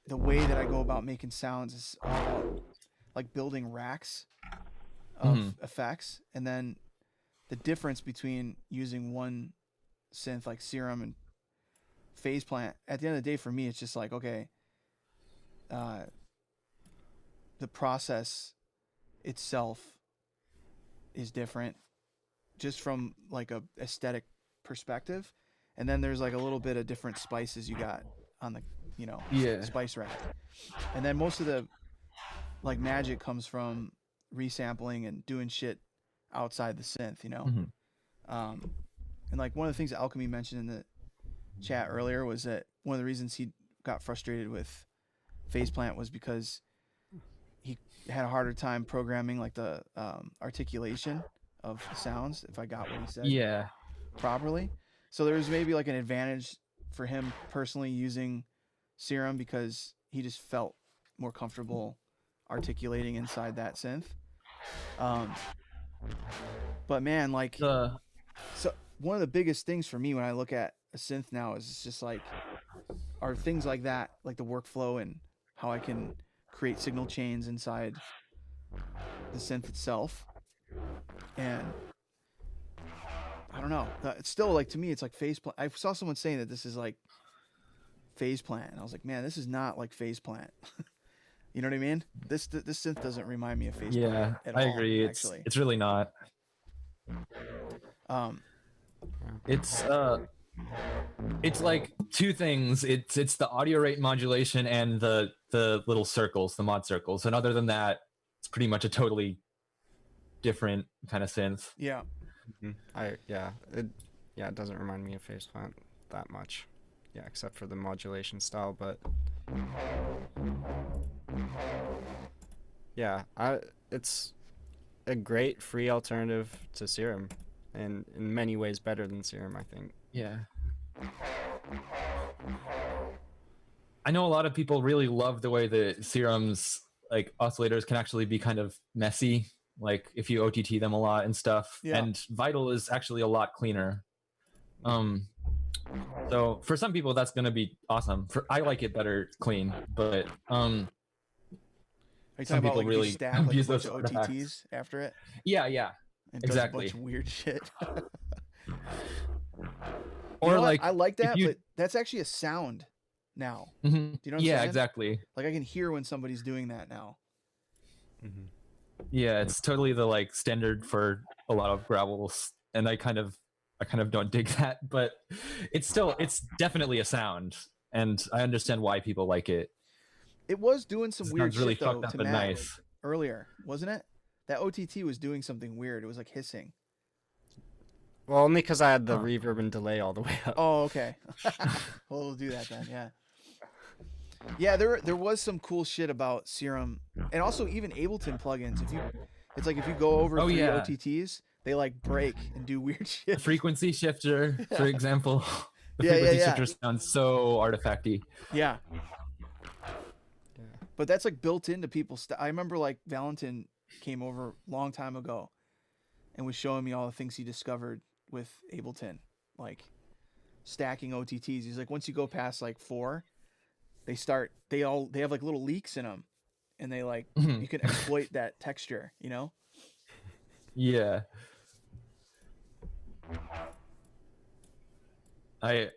the way that I go about making sounds is all about like building racks of effects, and then the difference between using one synth like Serum and Phase Plant, at the end of the day, for me, it's just like, okay, the process itself is different just from like a aesthetic perspective. And then there's like a little bit of different spices you got on the, Yeah. spice rack. And then most of the like magic comes from resampling and doing shit outside the synth, Mhm. And like one of the things that Alchemy mentioned in the chat earlier was that one of the reasons he got frustrated with Phase Plant was because he had a harder time programming like the articulation of the sounds, if I got what he said Yeah. properly. So there was maybe like an advantage for him personally using Serum because he just felt more comfortable articulating inside that synth. But man, like, The so one of the biggest things for me when I look at a synth now is it's just like, are things like that, like the workflow and how I can create signal chains inside the synth itself. And I don't know, it's still like, to me, it's like Phase Plant. I saw someone saying that this is like Phase Plant, and I was like, man, this is not like Phase Plant. You know what I mean? This synth doesn't remind me of Phase Plant yeah, at I all, agree. actually. It's really not. Um, It's like two things. It's the audio rate modulation and the little circles, the mod circles. And other than that, it's pretty much a totally different kind of synth. yeah. It doesn't remind me of Phase Plant that much. Yeah, except for the modulation style, but yeah, it's a great free alternative to Serum, and in many ways better than Serum, I think. Yeah. I know a lot of people really love the way that Serum's like oscillators can actually be kind of messy, like if you OTT them a lot and stuff. Yeah. And Vital is actually a lot cleaner. So for some people that's gonna be awesome. I like it better clean, but Are you some talking about people like if really you stack like a abuse bunch those of artifacts. OTTs after it? Yeah, And exactly. does a bunch of weird shit. Or what? like I like that, you... but that's actually a sound now. Mhm. Do you know what I'm Yeah, saying? exactly. Like I can hear when somebody's doing that now. Mm-hmm. Yeah, it's totally the like standard for a lot of gravels, and I kind of don't dig that, but it's definitely a sound, and I understand why people like it. It was doing some It weird sounds really shit though fucked up to and Matt nice. earlier, wasn't it? That OTT was doing something weird. It was like hissing. Well, only because I had the Huh. reverb and delay all the way up. Oh, okay. Well, we'll do that then. Yeah. Yeah, there was some cool shit about Serum, and also even Ableton plugins. It's like if you go over 3 yeah. OTTs, they like break and do weird The shit. frequency shifter, for example. The Yeah, frequency yeah. shifter sounds so artifacty. Yeah. Yeah. But that's like built into people's I remember like Valentin came over a long time ago and was showing me all the things he discovered with Ableton, like stacking OTTs. He's like, once you go past like 4, they have like little leaks in them, and they like you can exploit that texture, you know? Yeah. I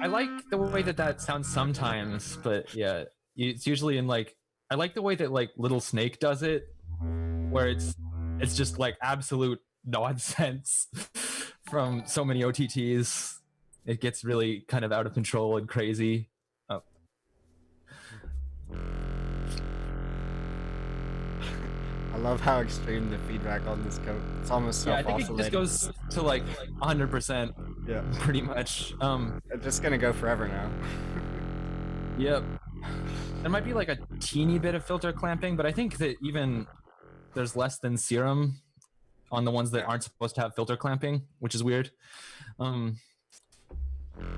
like the way that sounds sometimes, but yeah, it's usually in like, I like the way that like Little Snake does it, where it's just like absolute nonsense from so many OTTs. It gets really kind of out of control and crazy. Oh. I love how extreme the feedback on this goes. It's almost Yeah, I think it self-oscillating. just goes to like 100%. Yeah. Pretty much. It's just gonna go forever now. Yep. There might be like a teeny bit of filter clamping, but I think that even there's less than Serum on the ones that aren't supposed to have filter clamping, which is weird.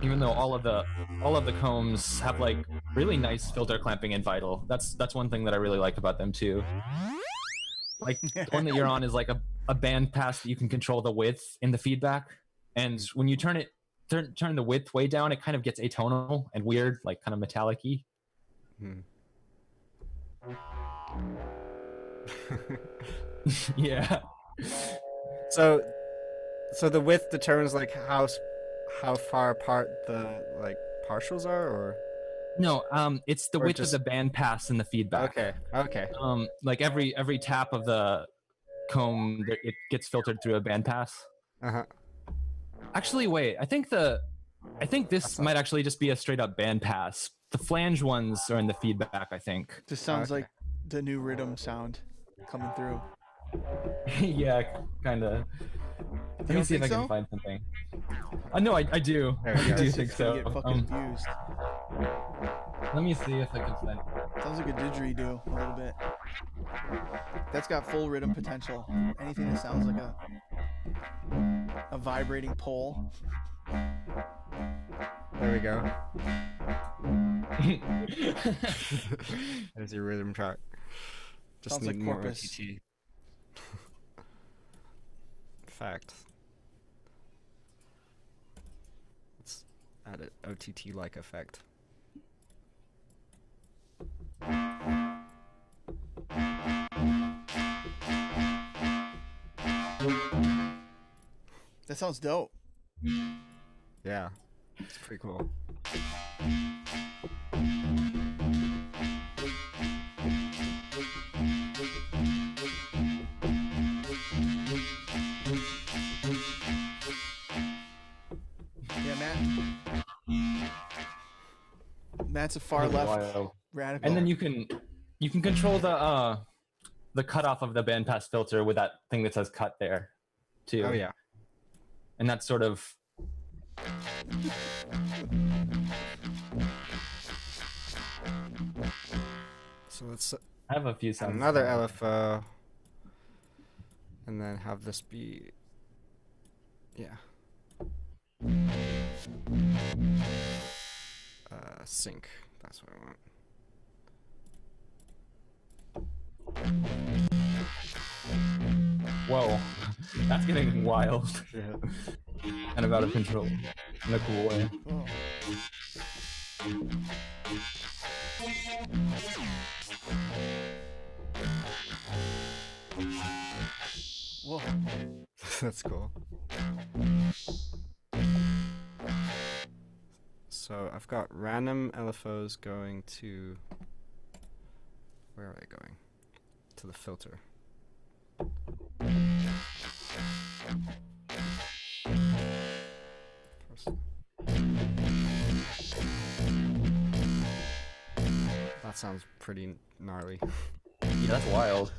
Even though all of the combs have like really nice filter clamping in Vital. That's one thing that I really like about them too. Like the one that you're on is like a band pass that you can control the width in the feedback, and when you turn the width way down, it kind of gets atonal and weird, like kind of metallic-y. Yeah. So the width determines like how far apart the like partials are, or No, it's the Or width just- of the bandpass and the feedback. okay. Like every tap of the comb, it gets filtered through a bandpass. Uh-huh. Actually, wait. I think this That's not- might actually just be a straight up bandpass. The flange ones are in the feedback, I think. This sounds Okay. like the new rhythm sound coming through. Yeah, kind of. Let me don't see if I think can so? find something. No, I do. There we I go. do That's think just gonna so. get fucking abused. Let me see if I can find. Sounds like a didgeridoo a little bit. That's got full rhythm potential. Anything that sounds like a vibrating pole. There we go. There's your rhythm track. Just Sounds need like more Corpus. OTT. Fact. Let's add an OTT-like effect. That sounds dope. Yeah, it's pretty cool. Yeah, Matt's a far left Wild. radical. And then you can control the cutoff of the bandpass filter with that thing that says cut there, too. Oh yeah. And that's sort of So let's I have a few sounds. another LFO, and then have this be, yeah. Sync. That's what I want. Whoa, that's getting wild Yeah. and out of control in a cool way. Oh. Whoa. That's cool. So I've got random LFOs going to, where are they going? To the filter. First. That sounds pretty gnarly. Yeah, that's wild.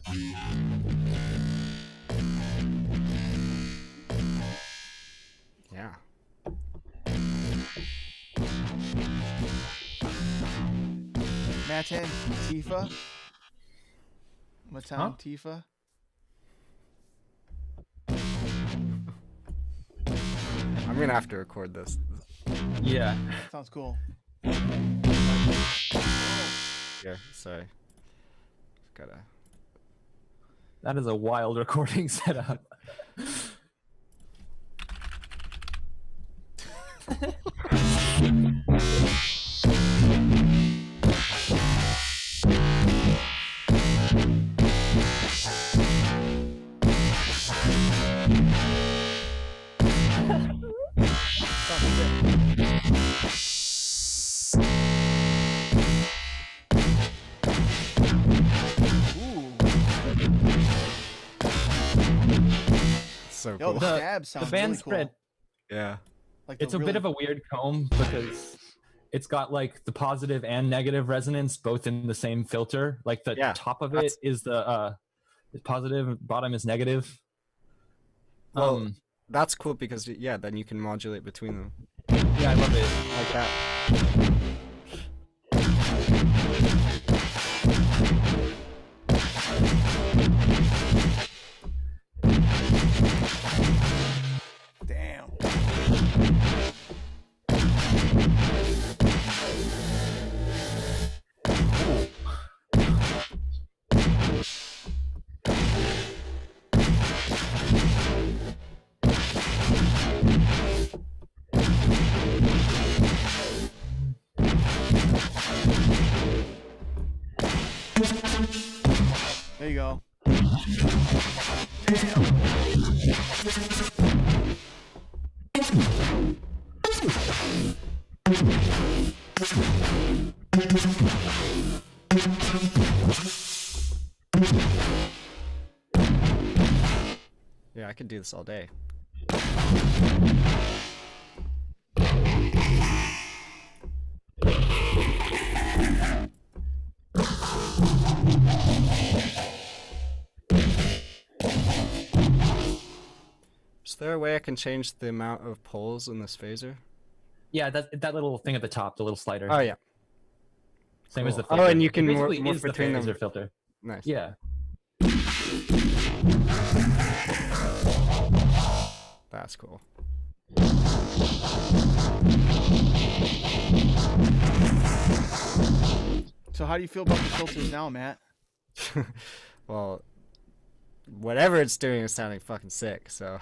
Yeah. Matan, Tifa. Matan, Huh? Tifa. I'm gonna have to record this. Yeah. Sounds cool. Yeah, sorry. Gotta. That is a wild recording setup. So Yo, cool. the stab sounds The band really cool. spread. Yeah. Like It's the a bit really- of a weird comb because it's got like the positive and negative resonance both in the same filter. Like the Yeah, top of it that's- is the is positive, bottom is negative. Well, that's cool because yeah, then you can modulate between them Yeah, I love it. like that. Damn. There you go. Damn. Yeah, I could do this all day. Is there a way I can change the amount of poles in this phaser? Yeah, that little thing at the top, the little slider. Oh yeah. Same as the Cool. Oh, filter. and you It can basically morph is the between them. phaser filter. Nice. Yeah. That's cool. So how do you feel about the filters now, Matt? Well, whatever it's doing is sounding fucking sick, so.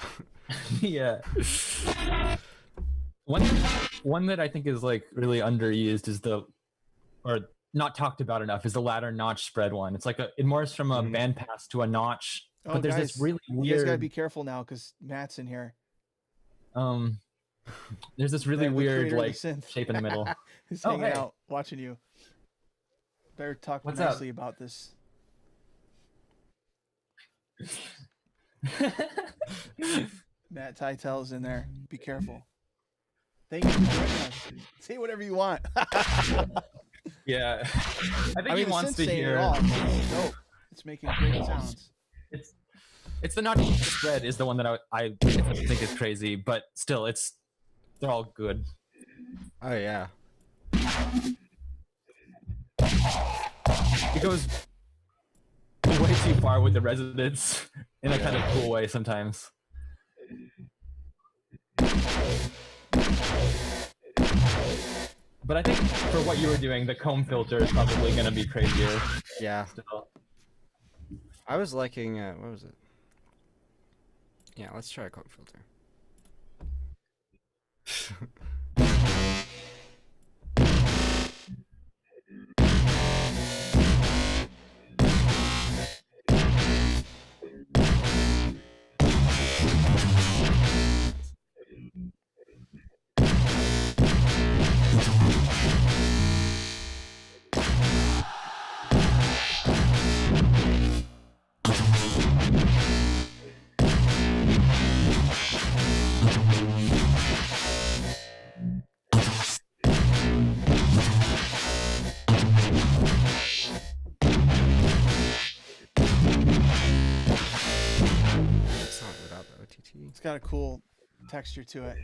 Yeah. One that I think is like really underused is or not talked about enough is the ladder notch spread one. It's like it morphs from a bandpass to a notch, Oh, but there's guys, this really you guys gotta weird be careful now because Matt's in here. there's this really The weird creator of the like synth. shape in the middle. He's Oh, hanging hey. out, watching you. Better talk What's up? nicely about this. Matt Tytel's in there. Be careful. Thank you for joining us. Say whatever you want. Yeah. I think I mean, he the wants synth's to saying it hear. all. It's dope. It's making great sounds. It's the notch spread is the one that I think is crazy, but still they're all good. Oh yeah. It goes way too far with the resonance in a kind of cool way sometimes. But I think for what you were doing, the comb filter is probably going to be crazier. Yeah. Still. I was liking, what was it? Yeah, let's try a comb filter. It's not without the OTT. It's got a cool texture to it.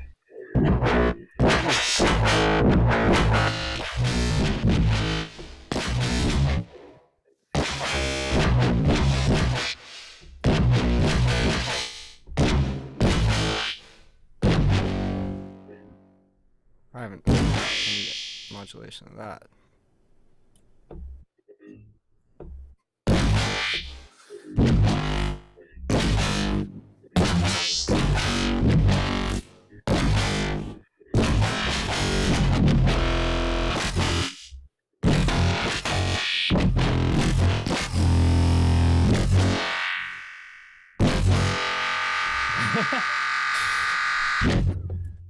I haven't done any modulation of that.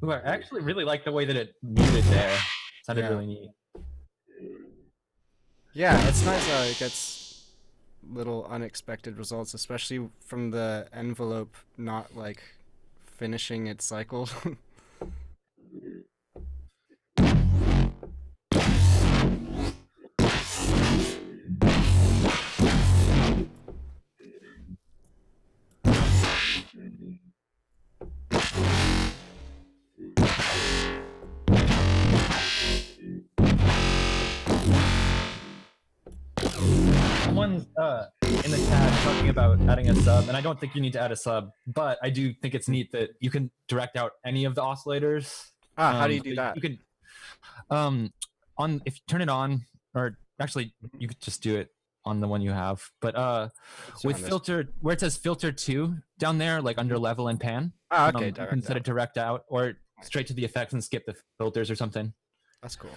Ooh, I actually really like the way that it muted there. Sounded Yeah. really neat. Yeah, it's nice how it gets little unexpected results, especially from the envelope not like finishing its cycle. Someone's in the chat talking about adding a sub, and I don't think you need to add a sub, but I do think it's neat that you can direct out any of the oscillators. How do you do so that? You can if you turn it on, or actually you could just do it on the one you have. But with on this. filter, where it says filter 2 down there, like under level and pan, Okay, you can set it direct out or straight to the effects and skip the filters or something. That's cool.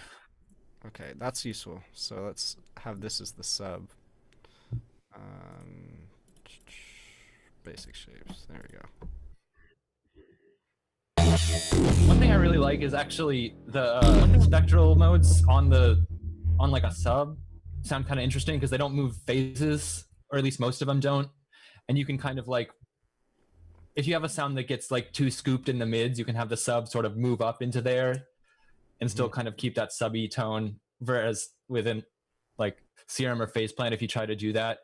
Okay, that's useful. So let's have this as the sub. Basic shapes. There we go. One thing I really like is actually the spectral modes on like a sub sound kind of interesting because they don't move phases, or at least most of them don't. And you can kind of like, if you have a sound that gets like too scooped in the mids, you can have the sub sort of move up into there and still kind of keep that subby tone. Whereas within like Serum or Faceplant, if you try to do that,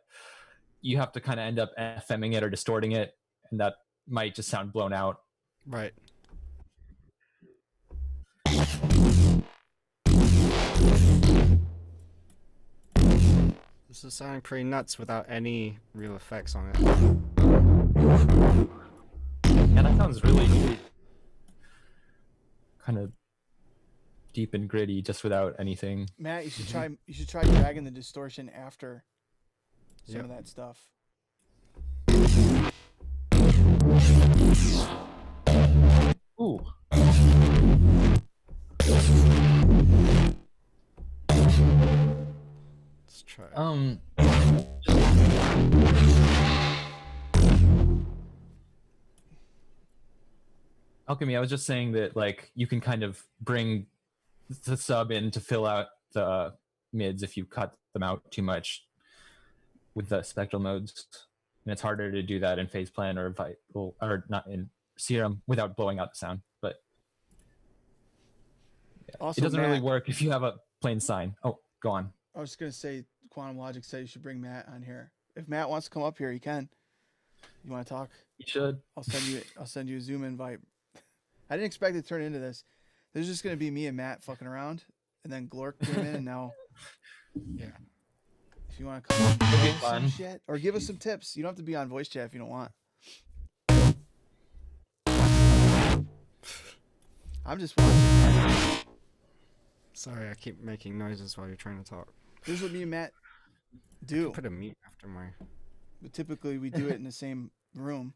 you have to kind of end up FMing it or distorting it, and that might just sound blown out. Right. This is sounding pretty nuts without any real effects on it. Yeah, that sounds really kind of deep and gritty just without anything. Matt, you should try dragging the distortion after some of that stuff. Ooh. Let's try. Alchemy, I was just saying that like you can kind of bring the sub in to fill out the mids if you cut them out too much with the spectral modes, and it's harder to do that in Faceplant or Vital, or not in Serum without blowing out the sound. But yeah, Also, it doesn't really Matt, work if you have a plain sine. Oh, go on. I was gonna say Quantum Logic said you should bring Matt on here. If Matt wants to come up here, he can. You want to talk? You should. I'll send you a Zoom invite. I didn't expect it to turn into this. There's just gonna be me and Matt fucking around, and then Glork came in, and now, Yeah. if you want to come up, It'll be some fun. shit, or give us some tips. You don't have to be on voice chat if you don't want. I'm just watching. Sorry, I keep making noises while you're trying to talk. This is what me and Matt I do. can put a mute after my. But typically we do it in the same room,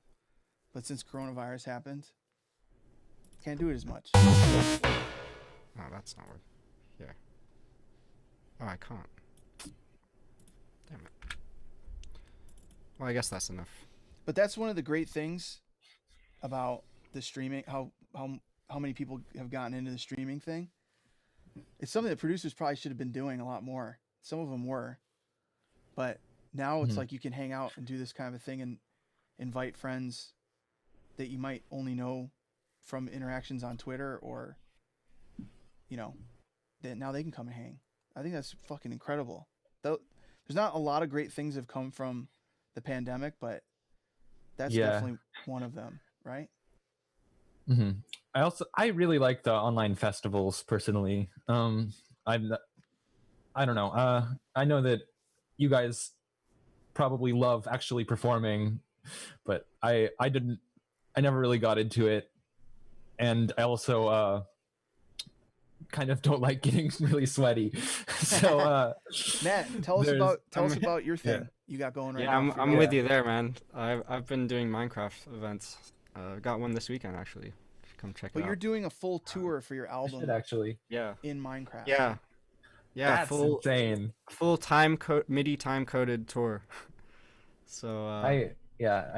but since coronavirus happened, can't do it as much. Oh, that's not working. Yeah. Oh, I can't. Damn it. Well, I guess that's enough. But that's one of the great things about the streaming. How many people have gotten into the streaming thing? It's something that producers probably should have been doing a lot more. Some of them were, but now it's like you can hang out and do this kind of a thing and invite friends that you might only know from interactions on Twitter, or that now they can come and hang. I think that's fucking incredible. Though there's not a lot of great things have come from the pandemic, but that's definitely one of them, right? Mm-hmm. I really like the online festivals personally. I don't know. I know that you guys probably love actually performing, but I never really got into it, and I also kind of don't like getting really sweaty. So Matt, tell us about your thing you got going right Yeah, now. I'm with you there, man. I've been doing Minecraft events. Got one this weekend actually. Come check it out. But you're doing a full tour for your album should actually. Yeah. in Minecraft. Yeah. Yeah. That's insane. Full MIDI time coded tour. So I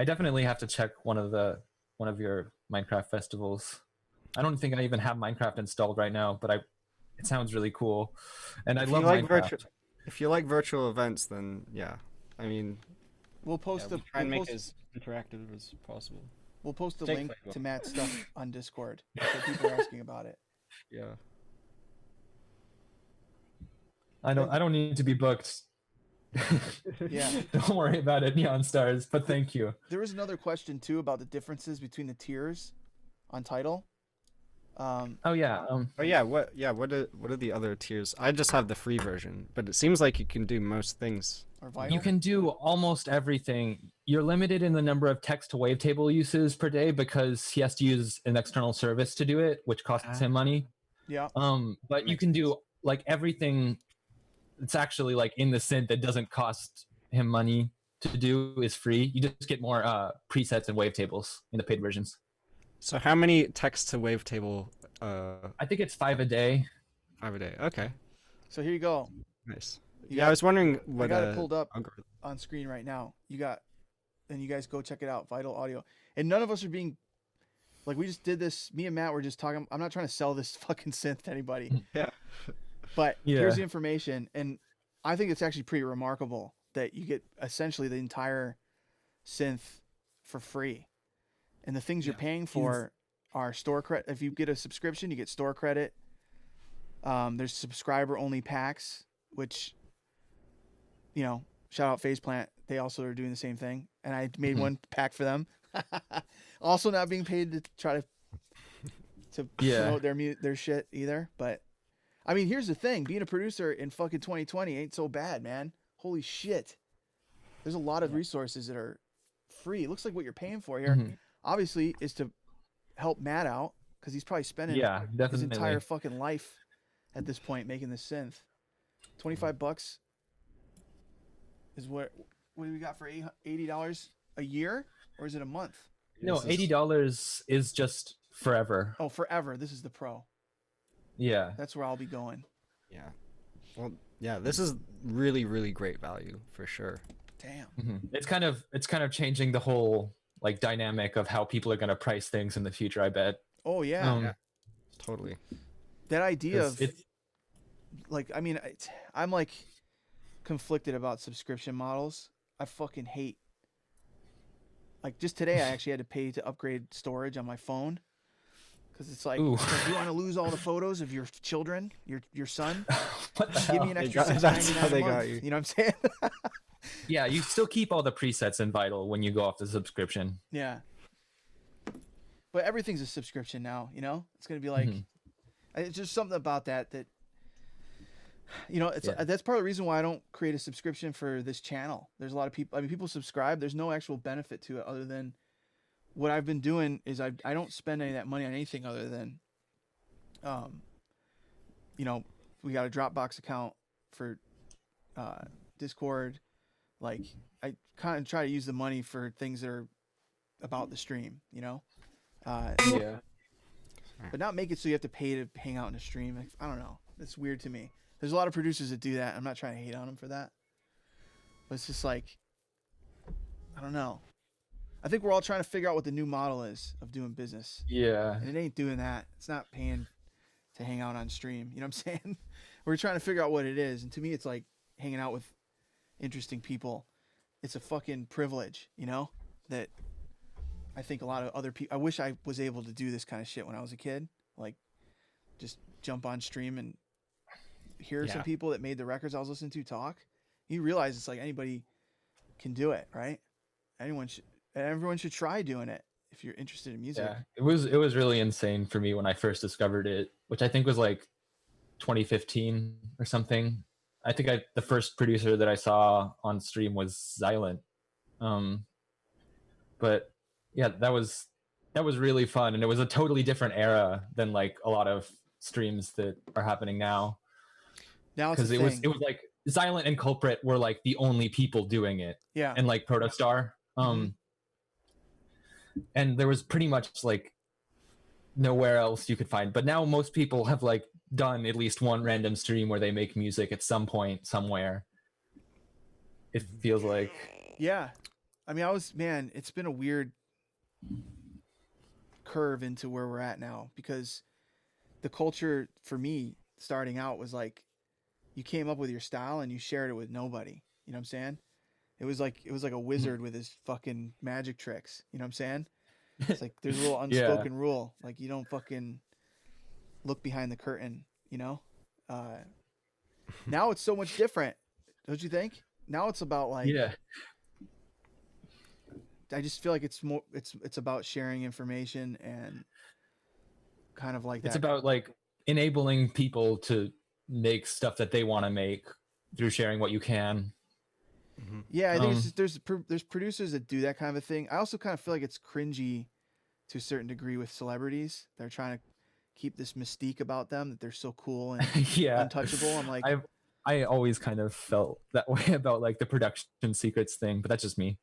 definitely have to check one of your Minecraft festivals. I don't think I even have Minecraft installed right now, but it sounds really cool, and I love Minecraft. If you like virtual events, then yeah, I mean, We'll post we try and make it as interactive as possible. We'll post a Take link Facebook. to Matt's stuff on Discord, so people are asking about it. Yeah. I don't need to be booked. Yeah. Don't worry about it, Neon Stars. But thank you. There was another question too about the differences between the tiers on Tidal. Oh yeah. Oh yeah. What are the other tiers? I just have the free version, but it seems like you can do most things. Or Vital. You can do almost everything. You're limited in the number of text to wavetable uses per day because he has to use an external service to do it, which costs him money. Yeah. But you can do like everything. It's actually like in the synth that doesn't cost him money to do is free. You just get more presets and wavetables in the paid versions. So how many text to wavetable? I think it's 5 a day. 5 a day. Okay. So here you go. Nice. You Yeah, got- I was wondering I what. got it pulled up algorithm- on screen right now. And you guys go check it out. Vital Audio. And none of us are being Like we just did this. Me and Matt were just talking. I'm not trying to sell this fucking synth to anybody, Yeah. but Yeah. here's the information, and I think it's actually pretty remarkable that you get essentially the entire synth for free, and the things you're paying for are store credit. If you get a subscription, you get store credit. There's subscriber only packs, which, you know, shout out Faceplant. They also are doing the same thing, and I made one pack for them. Also, not being paid to try to promote their shit either. But I mean, here's the thing: being a producer in fucking 2020 ain't so bad, man. Holy shit! There's a lot of resources that are free. It looks like what you're paying for here, obviously, is to help Matt out because he's probably spending his entire fucking life at this point making this synth. $25 is what do we got for $80 a year, or is it a month? No, $80 is just forever. Oh, forever. This is the pro. Yeah. That's where I'll be going. Yeah. Well, yeah, this is really, really great value for sure. Damn. It's kind of changing the whole like dynamic of how people are going to price things in the future, I bet. Oh yeah. Totally. That idea of It's like, I mean, I'm like conflicted about subscription models. I fucking hate. Like just today, I actually had to pay to upgrade storage on my phone because it's like, you want to lose all the photos of your children, your son? what the Give hell? me an extra That's how $6.99 they a month. got you. You know what I'm saying? Yeah, you still keep all the presets in Vital when you go off the subscription. Yeah. But everything's a subscription now, you know? It's going to be like, it's just something about that, you know, it's that's part of the reason why I don't create a subscription for this channel. There's a lot of people, I mean, people subscribe. There's no actual benefit to it other than what I've been doing is I don't spend any of that money on anything other than, you know, we got a Dropbox account for Discord. Like I kind of try to use the money for things that are about the stream, you know? Yeah. But not make it so you have to pay to hang out in a stream. Like, I don't know. It's weird to me. There's a lot of producers that do that. I'm not trying to hate on them for that. But it's just like, I don't know. I think we're all trying to figure out what the new model is of doing business. Yeah. And it ain't doing that. It's not paying to hang out on stream. You know what I'm saying? We're trying to figure out what it is. And to me, it's like hanging out with interesting people. It's a fucking privilege, you know, that I think a lot of other people, I wish I was able to do this kind of shit when I was a kid. Like just jump on stream and hear some people that made the records I was listening to talk. You realize it's like anybody can do it, right? Everyone should try doing it if you're interested in music. Yeah. It was really insane for me when I first discovered it, which I think was like 2015 or something. I think the first producer that I saw on stream was Xylent. But yeah, that was really fun, and it was a totally different era than like a lot of streams that are happening now. Now it's because it was like Xylent and Culprit were like the only people doing it. Yeah. And like Protostar. And there was pretty much like nowhere else you could find. But now most people have like done at least one random stream where they make music at some point somewhere. It feels like. Yeah. I mean, it's been a weird curve into where we're at now, because the culture for me starting out was like, you came up with your style and you shared it with nobody. You know what I'm saying? It was like a wizard with his fucking magic tricks. You know what I'm saying? It's like there's a little unspoken rule. Like you don't fucking look behind the curtain, you know? Now it's so much different. Don't you think? Now it's about like, I just feel like it's more, it's about sharing information and kind of like that. It's about like enabling people to make stuff that they want to make through sharing what you can. Yeah, I think there's producers that do that kind of a thing. I also kind of feel like it's cringy to a certain degree with celebrities. They're trying to keep this mystique about them, that they're so cool and untouchable. I'm like, I always kind of felt that way about like the production secrets thing, but that's just me.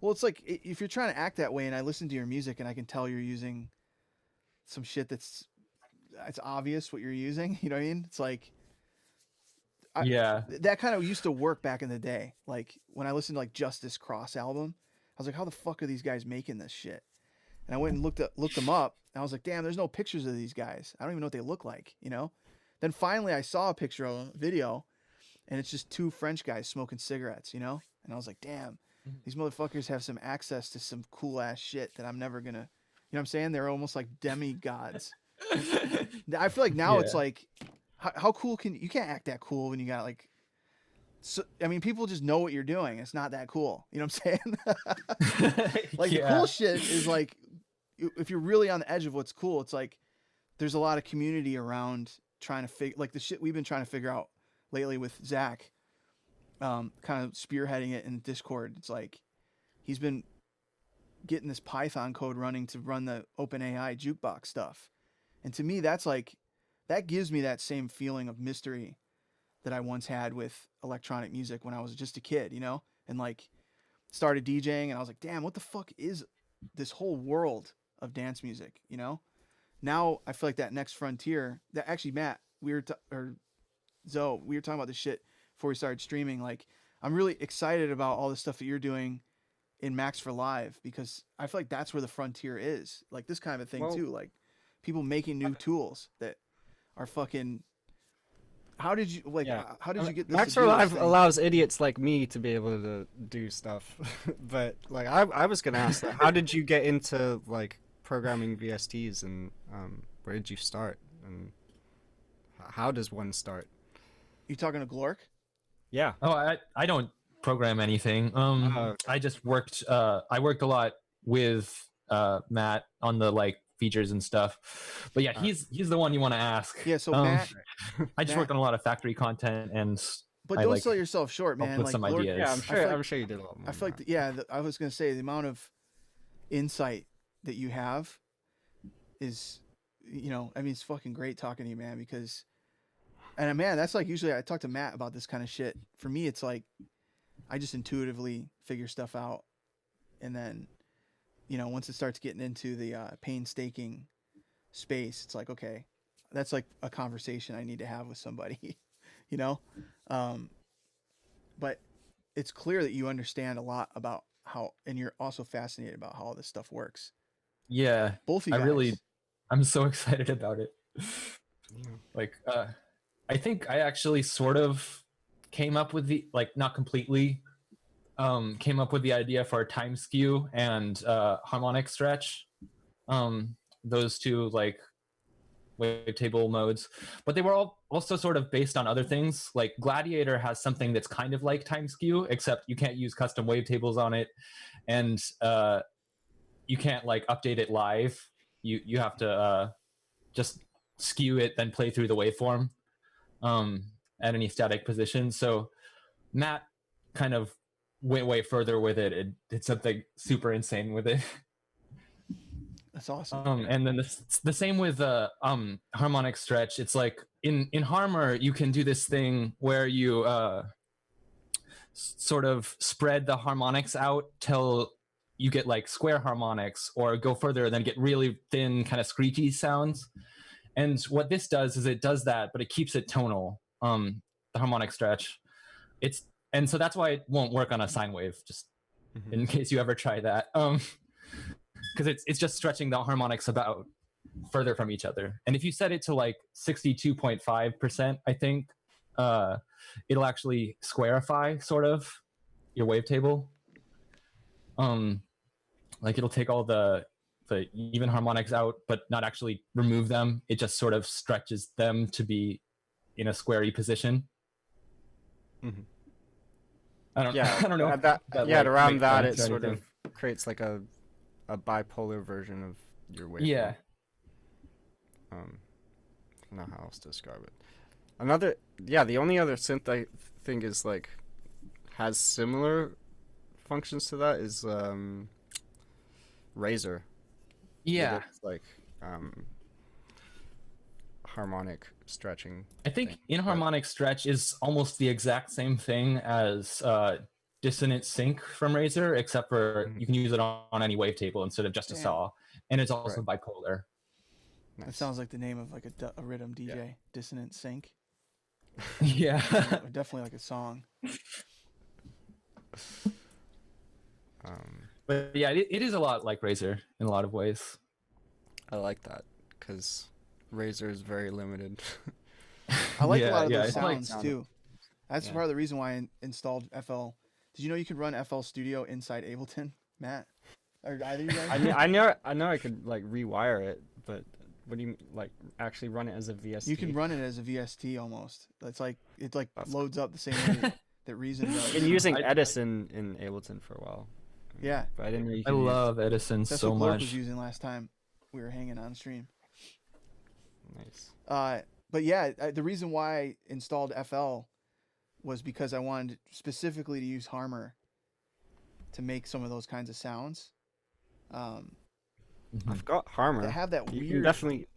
Well, it's like if you're trying to act that way, and I listen to your music and I can tell you're using some shit it's obvious what you're using. You know what I mean? It's like, that kind of used to work back in the day. Like when I listened to like Justice Cross album, I was like, how the fuck are these guys making this shit? And I went and looked them up. And I was like, damn, there's no pictures of these guys. I don't even know what they look like, you know? Then finally I saw a picture of a video, and it's just two French guys smoking cigarettes, you know? And I was like, damn, these motherfuckers have some access to some cool ass shit that I'm never gonna, you know what I'm saying? They're almost like demigods. I feel like now it's Yeah. like, how cool you can't act that cool when you got like, so, I mean, people just know what you're doing. It's not that cool. You know what I'm saying? Like the cool shit is like, if you're really on the edge of what's cool, it's like, there's a lot of community around trying to figure, like the shit we've been trying to figure out lately with Zach, kind of spearheading it in Discord. It's like, he's been getting this Python code running to run the OpenAI jukebox stuff. And to me, that's like, that gives me that same feeling of mystery that I once had with electronic music when I was just a kid, you know, and like started DJing, and I was like, damn, what the fuck is this whole world of dance music, you know? Now I feel like that next frontier, that actually Matt, or Zoe, we were talking about this shit before we started streaming. Like, I'm really excited about all the stuff that you're doing in Max for Live, because I feel like that's where the frontier is. Like this kind of thing too, like people making new tools that are fucking. How did you How did you get this? Max for Live allows idiots like me to be able to do stuff, but like I was gonna ask, how did you get into like programming VSTs, and where did you start, and how does one start? You talking to Glork? Yeah. Oh, I don't program anything. Okay. I just worked. I worked a lot with Matt on the like features and stuff. But yeah, he's the one you want to ask. Yeah. So Matt, I just worked on a lot of factory content, and but I, don't like, sell yourself short, man. with Like some Glork, ideas. Yeah, like, I'm sure you did a lot more. I feel like I was gonna say the amount of insight that you have is, you know, I mean, it's fucking great talking to you, man, because, and man, that's like, usually I talk to Matt about this kind of shit. For me, it's like, I just intuitively figure stuff out. And then, you know, once it starts getting into the painstaking space, it's like, okay, that's like a conversation I need to have with somebody, you know? But it's clear that you understand a lot about how, and you're also fascinated about how all this stuff works. Yeah, Both of you guys. I'm so excited about it. Like, I think I actually sort of came up with the, like, not completely, came up with the idea for time skew and harmonic stretch. Those two, like, wavetable modes, but they were all also sort of based on other things. Like Gladiator has something that's kind of like time skew, except you can't use custom wavetables on it, and you can't like update it live. You have to just skew it, then play through the waveform at any static position. So Matt kind of went way further with it. It did something super insane with it. That's awesome. And then the same with harmonic stretch. It's like in Harmor, you can do this thing where you sort of spread the harmonics out till you get like square harmonics, or go further and then get really thin kind of screechy sounds. And what this does is it does that, but it keeps it tonal. The harmonic stretch. And so that's why it won't work on a sine wave, just in case you ever try that. Because it's just stretching the harmonics about further from each other. And if you set it to like 62.5%, I think, it'll actually squarify sort of your wavetable. Like it'll take all the even harmonics out, but not actually remove them. It just sort of stretches them to be in a squarey position. I don't know. Around that it sort of creates like a bipolar version of your waveform. Yeah. I don't know how else to describe it. The only other synth I think is like has similar functions to that is Razor. Yeah. It's like harmonic stretching. I think inharmonic stretch is almost the exact same thing as dissonant sync from Razor, except for you can use it on any wavetable instead of just a saw, and it's also bipolar. Nice. That sounds like the name of like a rhythm DJ, Dissonant Sync. Yeah. Definitely like a song. But yeah, it is a lot like Razer in a lot of ways. I like that because Razer is very limited. I like a Yeah, lot of yeah, those it's like sounds too. That's Yeah. part of the reason why I installed FL. Did you know you can run FL Studio inside Ableton, Matt? Or either of you I guys? knew, I know I could like rewire it, but what do you like actually run it as a VST? You can run it as a VST almost. It's like it like That's loads up the same way that Reason I've does. been using I- Edison in Ableton for a while. Yeah, But I didn't know you I could use- love Edison that's so what Glorp much. was using last time we were hanging on stream. Nice. But yeah, the reason why I installed FL was because I wanted specifically to use Harmor to make some of those kinds of sounds. Mhm. I've got Harmor. They have that You can weird. definitely.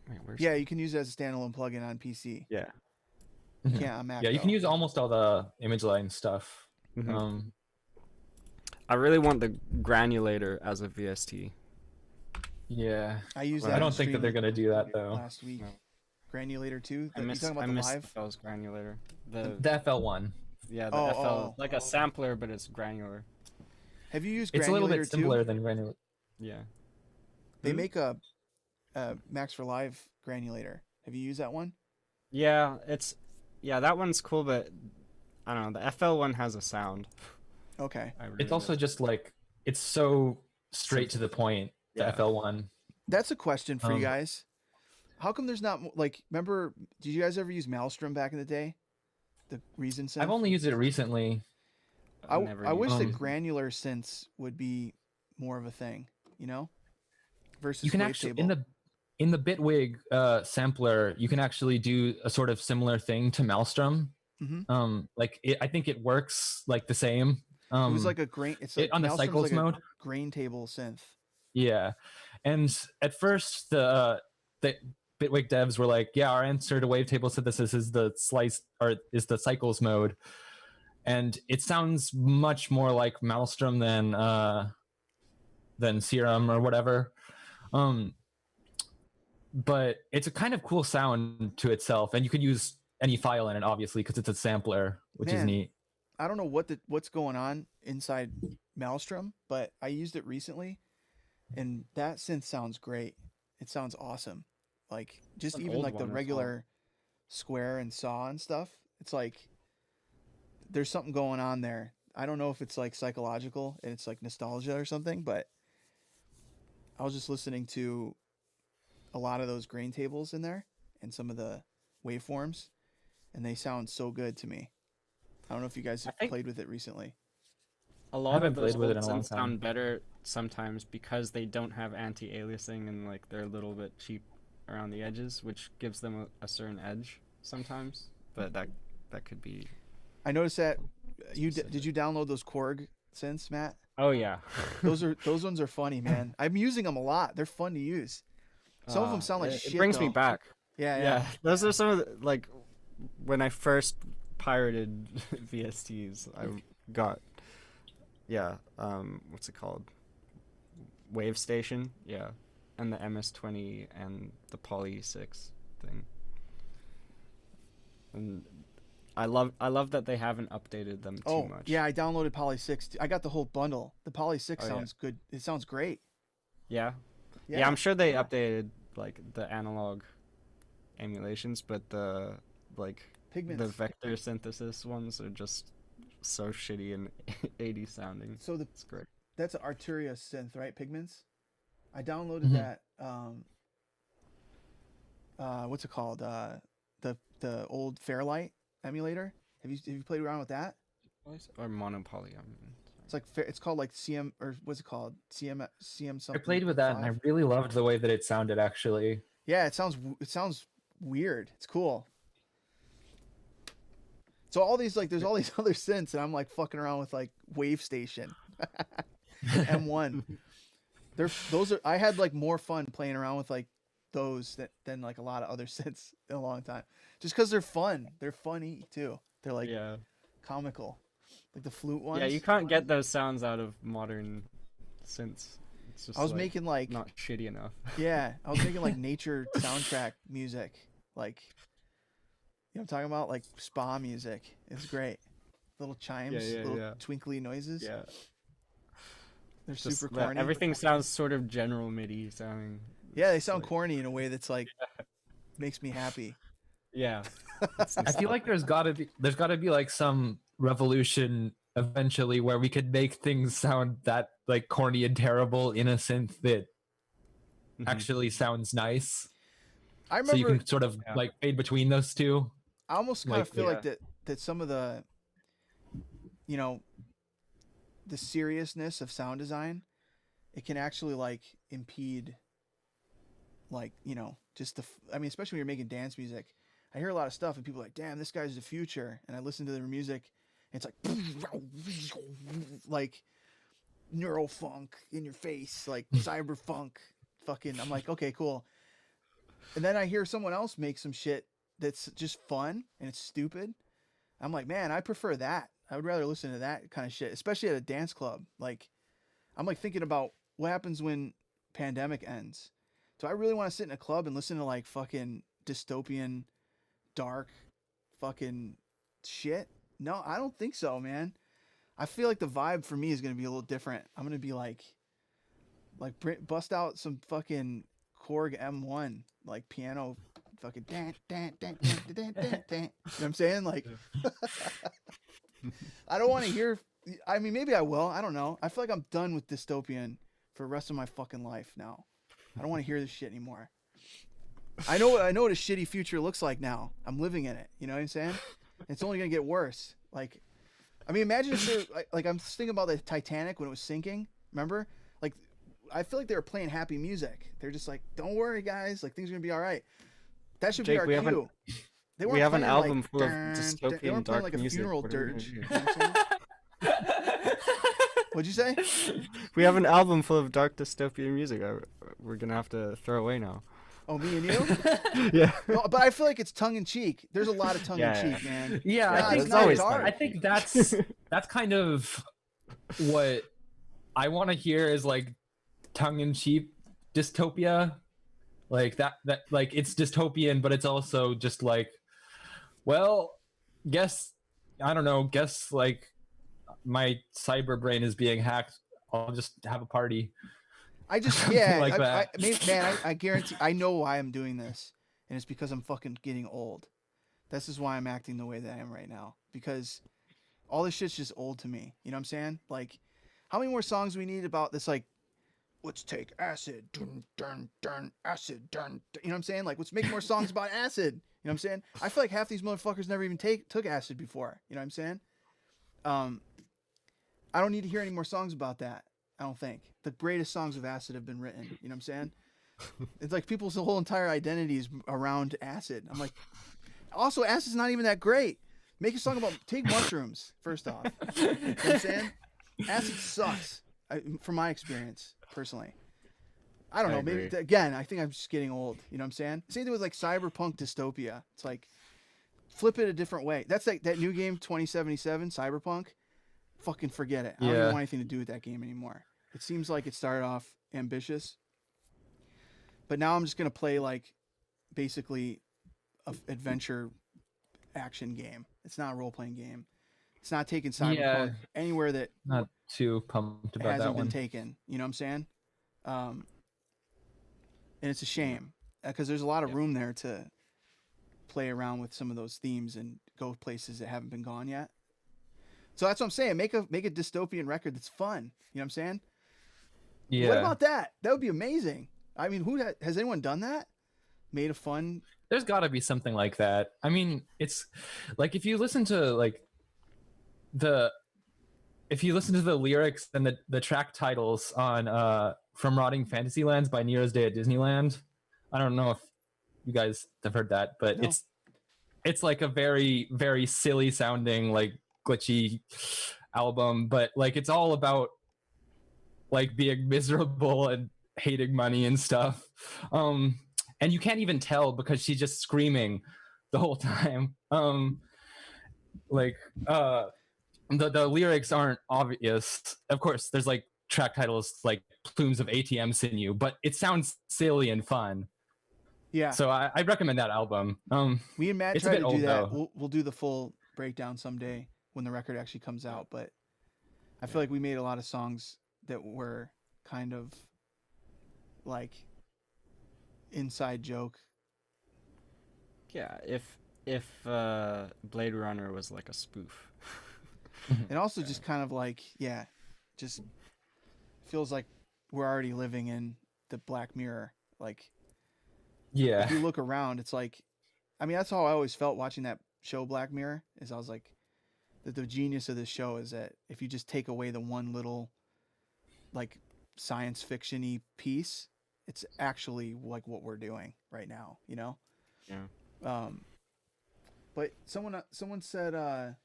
Wait, where's Yeah, you can use it as a standalone plugin on PC. Yeah. You Mhm. can't on Mac. Yeah, you can though. use almost all the image line stuff. Mhm. I really want the granulator as a VST. Yeah, I used Right. that. I on don't think that stream they're gonna do that though. last week. No. Granulator 2. I You miss talking about I the miss live? FL's granulator. The The FL one. yeah the Oh, FL oh. like a sampler, but it's granular. Have you used It's a little Granulator bit simpler 2? than granular. Yeah. They Hmm? make a Max for Live granulator. Have you used that one? Yeah, that one's cool, but I don't know. The FL one has a sound. Okay. I really It's also miss- just like it's so straight to the point. The Yeah. FL one. That's a question for you Um, guys. How come there's not like? Remember? Did you guys ever use Maelstrom back in the day? The Reason synth. I've only used it recently. I never wish used that it. granular synths would be more of a thing. You know, versus You can actually wavetable. in the Bitwig sampler, you can actually do a sort of similar thing to Maelstrom. Mhm. I think it works like the same. It was like a grain. It's like on the Maelstrom's cycles like mode. a grain table synth. Yeah, and at first the Bitwig devs were like, "Yeah, our answer to wavetable synthesis is the slice or is the cycles mode," and it sounds much more like Maelstrom than Serum or whatever. But it's a kind of cool sound to itself, and you could use any file in it, obviously, because it's a sampler, which is Man. neat. I don't know what's going on inside Maelstrom, but I used it recently, and that synth sounds great. It sounds awesome. Like just an even old like the one as well. regular square and saw and stuff. It's like there's something going on there. I don't know if it's like psychological and it's like nostalgia or something, but I was just listening to a lot of those grain tables in there and some of the waveforms, and they sound so good to me. I don't know if you guys I have think- played with it recently. A lot haven't of those played with it old in a long synths time. sound better sometimes because they don't have anti-aliasing and like they're a little bit cheap around the edges, which gives them a certain edge sometimes. But that could be. I noticed that you Specific. did you download those Korg synths, Matt? Oh yeah. Those ones are funny, man. I'm using them a lot. They're fun to use. Some of them sound like it, shit. It brings me though. back. Yeah, Yeah, those are some of the, like when I first pirated VSTs. I got what's it called? Wave Station, yeah, and the MS-20 and the Poly 6 thing. And I love that they haven't updated them too Oh, much. yeah. I downloaded Poly 6. I got the whole bundle. The Poly 6 Oh, yeah. sounds good. It sounds great. Yeah. Yeah, I'm sure they updated like the analog emulations, but the Pigments. the vector synthesis ones are just so shitty and 80s sounding. So It's great. that's an Arturia synth, right? Pigments. I downloaded Mhm. that. What's it called? The old Fairlight emulator. Have you played around with that? Or monopoly. I mean, It's like it's called like CM or what's it called? CM I something. played with that, and I 5. really loved the way that it sounded. Actually, Yeah, it sounds weird. It's cool. So all these there's all these other synths, and I'm like fucking around with like Wave Station, M1. I had like more fun playing around with like those than like a lot of other synths in a long time, just because they're fun. They're funny too. They're like yeah. comical, like the flute ones. Yeah, you can't get those sounds out of modern synths. It's just I was like, making like not shitty enough. yeah, I was making like nature soundtrack music, like you know what I'm talking about, like spa music. It's great. Little chimes, yeah, little yeah. twinkly noises. Yeah. They're Just super that corny. everything sounds sort of General MIDI sounding. Yeah, they sound like- corny in a way that's like makes me happy. Yeah. I feel like there's gotta be like some revolution eventually where we could make things sound that like corny and terrible in a synth that actually sounds nice. I So you remember can sort of Yeah. like fade between those two. I almost kind of like, feel like yeah. that some of the, you know, the seriousness of sound design, it can actually like impede, like, you know, just I mean, especially when you're making dance music. I hear a lot of stuff and people are like, damn, this guy's the future. And I listen to their music and it's like neurofunk in your face, like cyberfunk fucking. I'm like, okay, cool. And then I hear someone else make some shit that's just fun and it's stupid. I'm like, man, I prefer that. I would rather listen to that kind of shit, especially at a dance club. Like, I'm like thinking about what happens when pandemic ends. Do I really want to sit in a club and listen to like fucking dystopian, dark, fucking shit? No, I don't think so, man. I feel like the vibe for me is gonna be a little different. I'm gonna be like bust out some fucking Korg M1, like piano, fucking dan dan dan dan dan dan dan. You know what I'm saying? Like, I don't want to hear. I mean, maybe I will. I don't know. I feel like I'm done with dystopian for the rest of my fucking life now. I don't want to hear this shit anymore. I know what a shitty future looks like now. I'm living in it. You know what I'm saying? It's only gonna get worse. Like, I mean, imagine if they're like I'm thinking about the Titanic when it was sinking. Remember? Like, I feel like they were playing happy music. They're just like, "Don't worry, guys. Like, things are gonna be all right." That should be Jake, our we have cue. They we have an playing, album like, full of dun, dun. They dystopian weren't playing dark like a music. funeral What are we gonna dirge. do? You know what I'm saying? What'd you say? We have an album full of dark dystopian music. We're gonna have to throw away now. Oh, me and you? Yeah. No, but I feel like it's tongue in cheek. There's a lot of tongue Yeah, in cheek, man. Yeah, God, I think it's not always dark. I think that's kind of what I want to hear is like tongue-in-cheek dystopia, like that like it's dystopian, but it's also just like, well, guess I don't know, guess like my cyber brain is being hacked. I'll just have a party. I just, Something yeah, like I, that. man, I guarantee, I know why I'm doing this, and it's because I'm fucking getting old. This is why I'm acting the way that I am right now, because all this shit's just old to me. You know what I'm saying? Like, how many more songs do we need about this? Like, let's take acid, dun dun dun, acid, dun. Dun. You know what I'm saying? Like, let's make more songs about acid. You know what I'm saying? I feel like half these motherfuckers never even took acid before. You know what I'm saying? I don't need to hear any more songs about that. I don't think the greatest songs of acid have been written. You know what I'm saying? It's like people's whole entire identity is around acid. I'm like, also, acid's not even that great. Make a song about take mushrooms first off. You know what I'm saying? Acid sucks, from my experience personally. I don't know. Maybe agree. again, I think I'm just getting old. You know what I'm saying? Same thing with like cyberpunk dystopia. It's like flip it a different way. That's like that new game 2077 Cyberpunk. Fucking forget it. I don't even Yeah. want anything to do with that game anymore. It seems like it started off ambitious, but now I'm just gonna play like basically a adventure action game. It's not a role playing game. It's not taking Cyberpunk Yeah. anywhere that Not too pumped it about hasn't that been one. taken. You know what I'm saying? And it's a shame because there's a lot of room there to play around with some of those themes and go places that haven't been gone yet. So that's what I'm saying. Make a dystopian record that's fun. You know what I'm saying? Yeah. What about that? That would be amazing. I mean, has anyone done that? Made a fun. There's got to be something like that. I mean, it's like if you listen to like the lyrics and the track titles on From Rotting Fantasylands by Nero's Day at Disneyland. I don't know if you guys have heard that, but No. it's like a very, very silly sounding, like glitchy album, but like it's all about like being miserable and hating money and stuff. And you can't even tell because she's just screaming the whole time. The lyrics aren't obvious. Of course, there's like track titles like Plumes of ATM Sinew, but it sounds silly and fun. Yeah. So I recommend that album. We and Matt it's a try bit to do old, that. though. We'll do the full breakdown someday when the record actually comes out. But I feel like we made a lot of songs that were kind of like inside joke. Yeah, if Blade Runner was like a spoof. And also just kind of like, yeah, just feels like we're already living in the Black Mirror. Like, Yeah. if you look around, it's like, I mean, that's how I always felt watching that show Black Mirror, is I was like, the genius of this show is that if you just take away the one little like science fiction-y piece, it's actually like what we're doing right now, you know? Yeah. But someone said,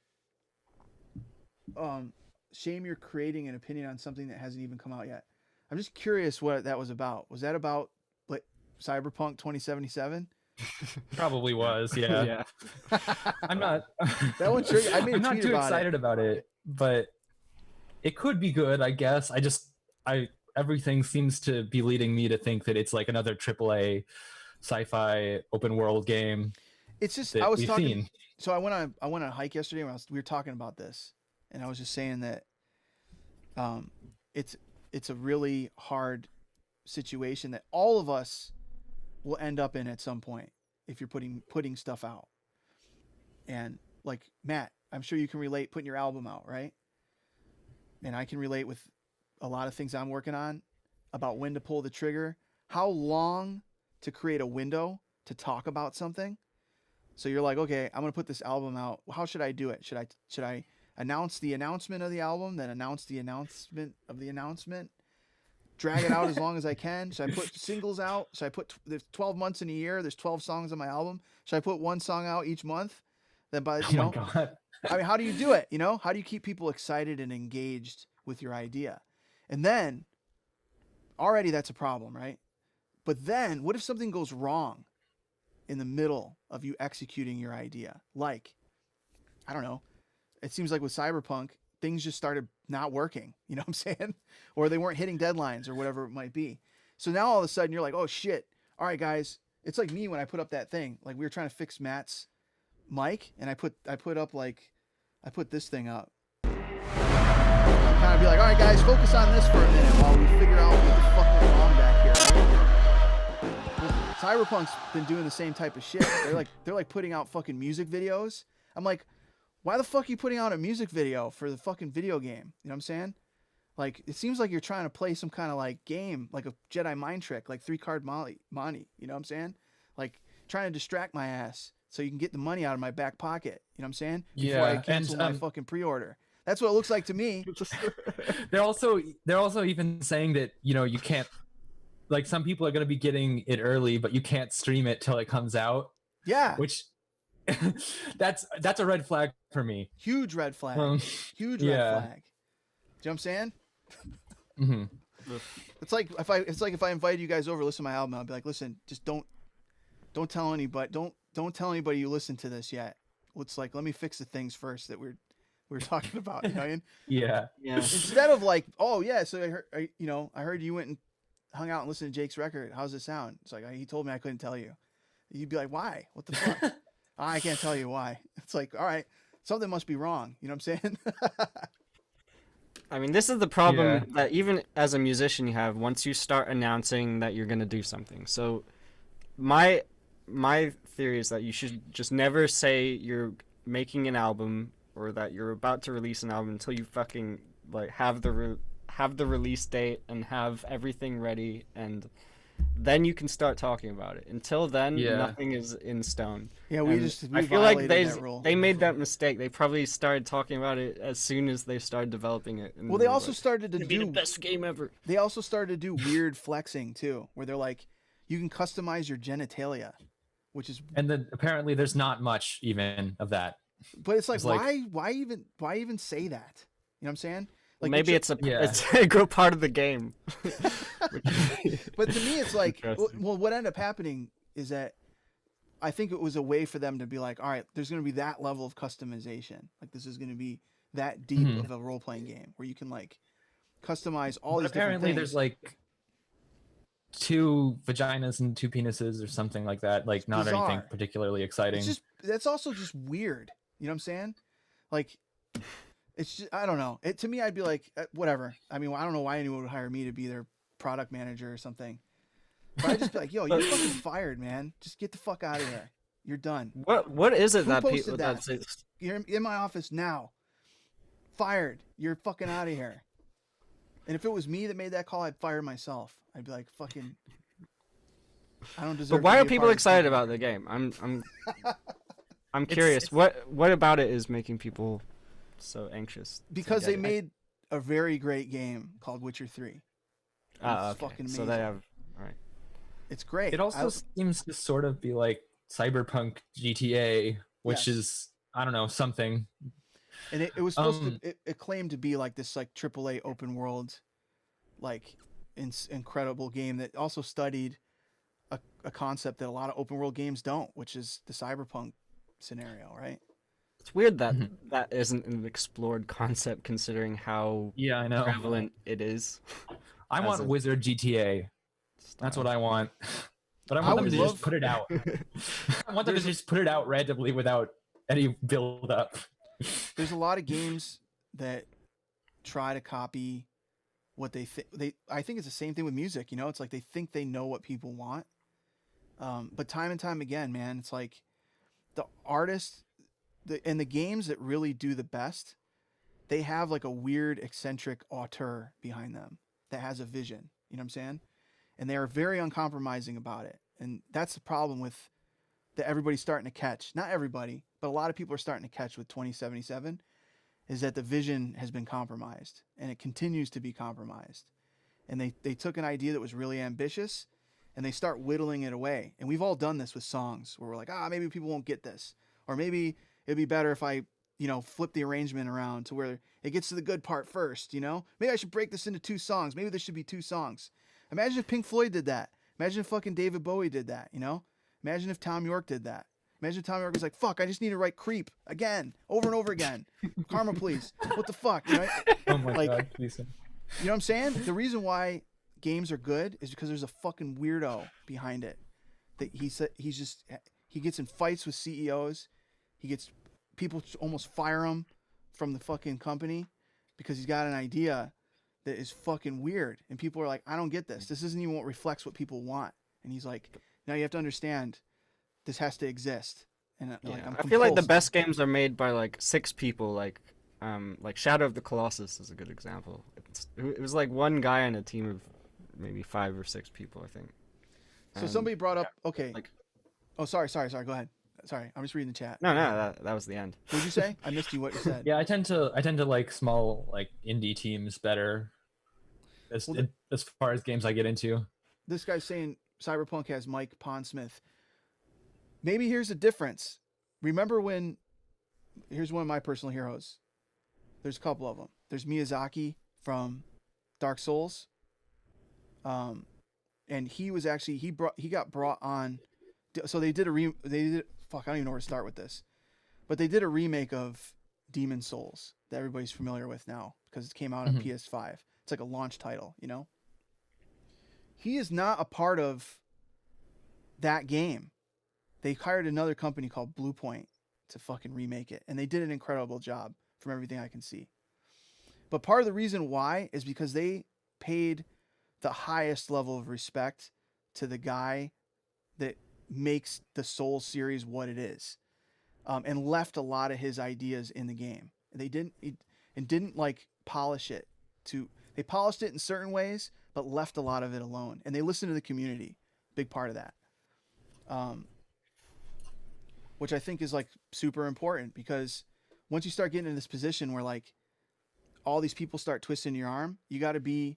shame you're creating an opinion on something that hasn't even come out yet. I'm just curious what that was about. Was that about like Cyberpunk 2077? Probably was, yeah. Yeah. I'm not. That one triggered. I made a I'm not tweet too about excited about it, but it could be good, I guess. Everything seems to be leading me to think that it's like another AAA sci-fi open world game It's just that I was we've talking. seen. So I went on a hike yesterday. And we were talking about this, and I was just saying that, it's a really hard situation that all of us will end up in at some point if you're putting stuff out. And like Matt, I'm sure you can relate putting your album out, right? And I can relate with a lot of things I'm working on about when to pull the trigger, how long to create a window to talk about something. So you're like, okay, I'm going to put this album out. How should I do it? Should I announce the announcement of the album, then announce the announcement of the announcement, drag it out as long as I can? Should I put singles out? Should I put, there's 12 months in a year, there's 12 songs on my album. Should I put one song out each month? Then by, Oh my god. I mean, how do you do it? You know, how do you keep people excited and engaged with your idea? And then already that's a problem, right? But then what if something goes wrong in the middle of you executing your idea? Like, I don't know. It seems like with Cyberpunk, things just started not working. You know what I'm saying? Or they weren't hitting deadlines or whatever it might be. So now all of a sudden you're like, oh shit. All right, guys. It's like me when I put up that thing. Like we were trying to fix Matt's mic, and I put this thing up. Kind of be like, all right, guys, focus on this for a minute while we figure out what the fuck went wrong back here. Right? Cyberpunk's been doing the same type of shit. They're like putting out fucking music videos. I'm like, why the fuck are you putting out a music video for the fucking video game? You know what I'm saying? Like, it seems like you're trying to play some kind of like game, like a Jedi mind trick, like 3-card Monty. You know what I'm saying? Like trying to distract my ass so you can get the money out of my back pocket. You know what I'm saying? Before I cancel my fucking pre-order. That's what it looks like to me. They're also even saying that, you know, you can't, like, some people are going to be getting it early, but you can't stream it till it comes out. Yeah. Which that's a red flag for me. Huge red flag. Huge red flag. Do you know what I'm saying? Mm-hmm. It's like if I invited you guys over to listen to my album, I'd be like, listen, just don't tell anybody, don't tell anybody you listen to this yet. It's like, let me fix the things first that we're talking about. You know what I mean? Yeah. Instead of like, oh yeah, so I heard you went and hung out and listened to Jake's record. How's it sound? It's like, he told me I couldn't tell you. You'd be like, why? What the fuck? I can't tell you why. It's like, all right, something must be wrong. You know what I'm saying? I mean, this is the problem that even as a musician you have once you start announcing that you're going to do something. So my theory is that you should just never say you're making an album or that you're about to release an album until you fucking like have the release date and have everything ready, and then you can start talking about it. Until then, nothing is in stone. Yeah, I feel like they made that mistake. They probably started talking about it as soon as they started developing it. Well, they also started to be the best game ever. They also started to do weird flexing too, where they're like, you can customize your genitalia, which is, and then apparently there's not much even of that. But it's like, why even say that? You know what I'm saying? Like, maybe it's a integral part of the game. But to me, it's like, well, what ended up happening is that I think it was a way for them to be like, all right, there's going to be that level of customization. Like, this is going to be that deep of a role playing game where you can like customize all these different things. Apparently, there's like 2 vaginas and 2 penises or something like that. Like, not bizarre. anything particularly exciting. That's also just weird. You know what I'm saying? Like, It's just, I don't know. It to me, I'd be like, whatever. I mean, I don't know why anyone would hire me to be their product manager or something. But I'd just be like, yo, you're fucking fired, man. Just get the fuck out of here. You're done. What is it Who that posted people that? that's You're in my office now. Fired. You're fucking out of here. And if it was me that made that call, I'd fire myself. I'd be like, fucking. I don't deserve. But why to are be a people part of this excited company. about the game? I'm curious. What about it is making people so anxious? to Because get they it? made a very great game called Witcher 3. Ah, It's okay. fucking So amazing. they have. All right. It's great. It also seems to sort of be like Cyberpunk GTA, which Yes. is I don't know something. And it was supposed to. It claimed to be like this like AAA open world, like incredible game that also studied a concept that a lot of open world games don't, which is the cyberpunk scenario, right? It's weird that that isn't an explored concept considering how Yeah, I know. prevalent it is. I as want a Wizard GTA. That's what I want. But I want them would to love- just put it out. I want them to just put it out randomly without any build up. There's a lot of games that try to copy what they think. I think it's the same thing with music. You know, it's like they think they know what people want. But time and time again, man, it's like the artists and the games that really do the best, they have like a weird eccentric auteur behind them that has a vision. You know what I'm saying? And they are very uncompromising about it. And that's the problem with that everybody's starting to catch. Not everybody, but a lot of people are starting to catch with 2077 is that the vision has been compromised and it continues to be compromised. And they took an idea that was really ambitious and they start whittling it away. And we've all done this with songs where we're like, maybe people won't get this. Or maybe it'd be better if I, flip the arrangement around to where it gets to the good part first, Maybe I should break this into 2 songs. Maybe there should be 2 songs. Imagine if Pink Floyd did that. Imagine if fucking David Bowie did that, Imagine if Tom York did that. Imagine if Tom York was like, fuck, I just need to write Creep again, over and over again. Karma, please. What the fuck, right? Oh my Like- god, please. You know what I'm saying? The reason why games are good is because there's a fucking weirdo behind it. That he gets in fights with CEOs. He gets people almost fire him from the fucking company because he's got an idea that is fucking weird. And people are like, I don't get this. This isn't even what reflects what people want. And he's like, now you have to understand this has to exist. And I feel like the compulsed. best games are made by like 6 people. Like Shadow of the Colossus is a good example. It was like one guy and a team of maybe 5 or 6 people, I think. So somebody brought up, okay. like- Oh, sorry. Go ahead. Sorry, I'm just reading the chat. No, that was the end. What did you say? I missed you. What you said? Yeah, I tend to like small like indie teams better. As far as games I get into. This guy's saying Cyberpunk has Mike Pondsmith. Maybe here's a difference. Remember when? Here's one of my personal heroes. There's a couple of them. There's Miyazaki from Dark Souls. And he was actually he got brought on. So they did fuck, I don't even know where to start with this, but they did a remake of Demon Souls that everybody's familiar with now because it came out on PS5. It's like a launch title, He is not a part of that game. They hired another company called Bluepoint to fucking remake it, and they did an incredible job from everything I can see. But part of the reason why is because they paid the highest level of respect to the guy that makes the Souls series what it is, and left a lot of his ideas in the game. They didn't like polish it they polished it in certain ways, but left a lot of it alone. And they listened to the community, big part of that, which I think is like super important because once you start getting in this position where like all these people start twisting your arm, you got to be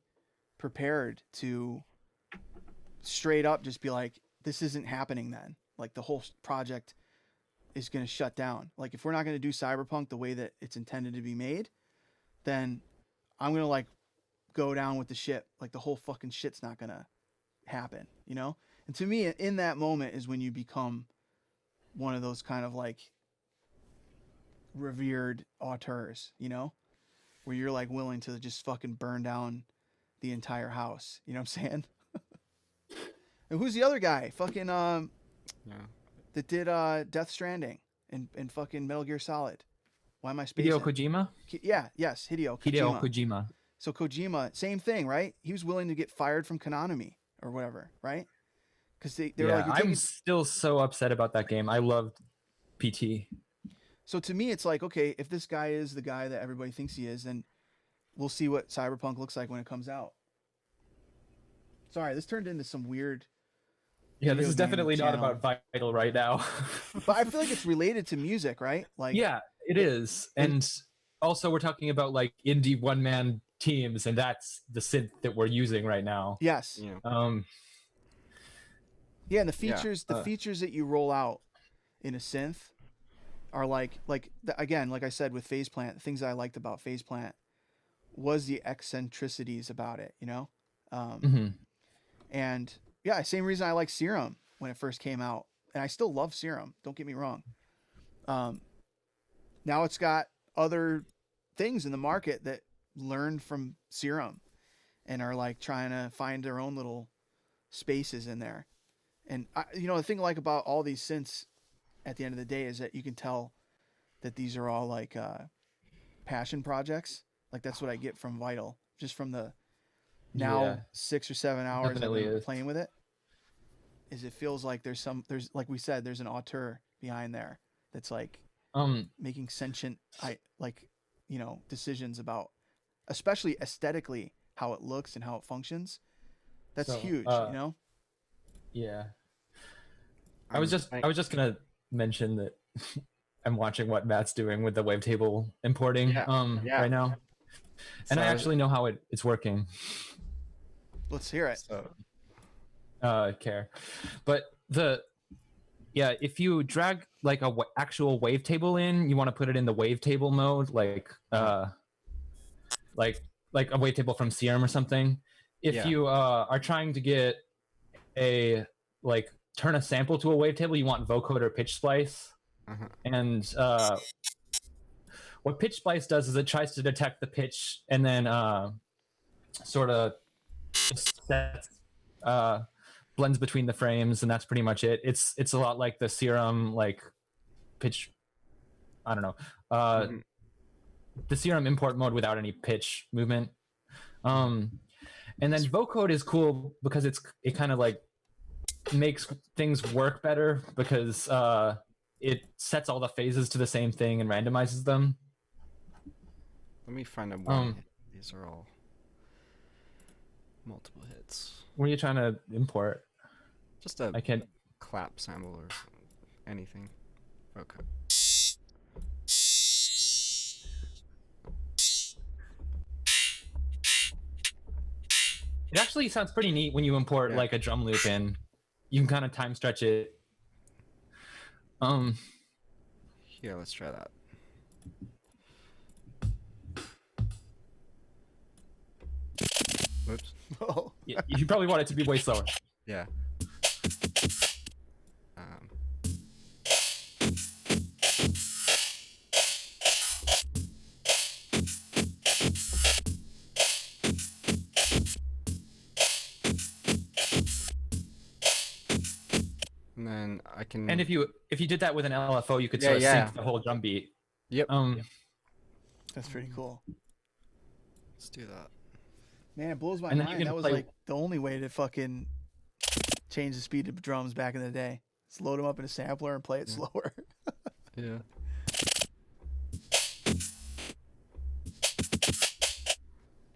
prepared to straight up just be like, this isn't happening then. Like the whole project is going to shut down. Like if we're not going to do Cyberpunk the way that it's intended to be made, then I'm going to like go down with the ship. Like the whole fucking shit's not going to happen, And to me, in that moment is when you become one of those kind of like revered auteurs, where you're like willing to just fucking burn down the entire house. You know what I'm saying? And who's the other guy? Fucking that did Death Stranding and fucking Metal Gear Solid. Why am I spacing? Hideo Kojima. Yeah, yes, Hideo Kojima. Hideo Kojima. So Kojima, same thing, right? He was willing to get fired from Konami or whatever, right? Because they were like, I'm still so upset about that game. I loved PT. So to me, it's like, okay, if this guy is the guy that everybody thinks he is, then we'll see what Cyberpunk looks like when it comes out. Sorry, this turned into some weird. Yeah, this video is game definitely not channel. about Vital right now. But I feel like it's related to music, right? Like, yeah, it is. And also we're talking about like indie one-man teams, and that's the synth that we're using right now. yes, Yeah. yeah, and the features, Yeah, the features that you roll out in a synth are again, like I said with Phase Plant, the things that I liked about Phase Plant was the eccentricities about it, you know? And yeah, same reason I like Serum when it first came out. And I still love Serum, don't get me wrong. Now it's got other things in the market that learned from Serum and are like trying to find their own little spaces in there. And the thing I like about all these synths at the end of the day is that you can tell that these are all like passion projects. Like that's what I get from Vital, just from the now 6 or 7 hours I've been playing with it. Is it feels like there's like we said, there's an auteur behind there that's like making sentient decisions about, especially aesthetically, how it looks and how it functions. That's huge, Yeah. I was just gonna mention that I'm watching what Matt's doing with the wavetable importing right now. And I actually know how it's working. Let's hear it. Care. But if you drag like a actual wavetable in, you want to put it in the wavetable mode, like a wavetable from Serum or something. If you are trying to get turn a sample to a wavetable, you want vocoder pitch splice. And what pitch splice does is it tries to detect the pitch and then sort of blends between the frames, and that's pretty much it. It's a lot like the Serum pitch. I don't know. The Serum import mode without any pitch movement. And then vocode is cool because it kind of like makes things work better because it sets all the phases to the same thing and randomizes them. Let me find a one. These are all multiple hits. What are you trying to import? Just a I can't clap sample or anything. Okay. It actually sounds pretty neat when you import like a drum loop in. You can kind of time stretch it. Here, let's try that. Whoops. Oh. You probably want it to be way slower. Yeah. And then I can. And if you did that with an LFO, you could sort of sync the whole drum beat. Yep. That's pretty cool. Let's do that. Man, it blows my mind. That was like the only way to fucking change the speed of drums back in the day. Just load them up in a sampler and play it slower. Yeah.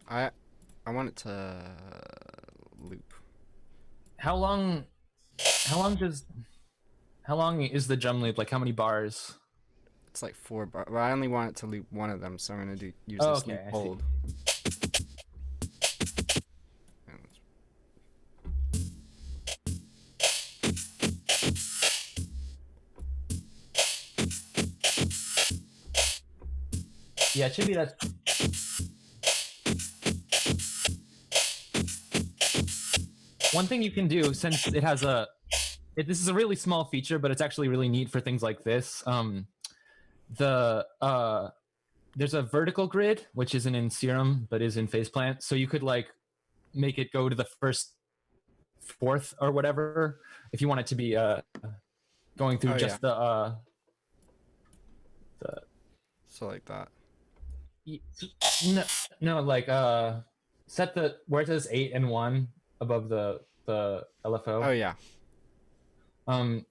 I want it to loop. How long is the drum loop? Like how many bars? It's like 4 bars. Well, I only want it to loop one of them, so I'm gonna use this loop hold. Yeah, it should be that. One thing you can do, since it has this is a really small feature, but it's actually really neat for things like this. There's a vertical grid, which isn't in Serum, but is in Phase Plant. So you could like make it go to the first fourth or whatever, if you want it to be going through So like that. No, no, like set the where it says 8 and 1 above the LFO. Oh yeah.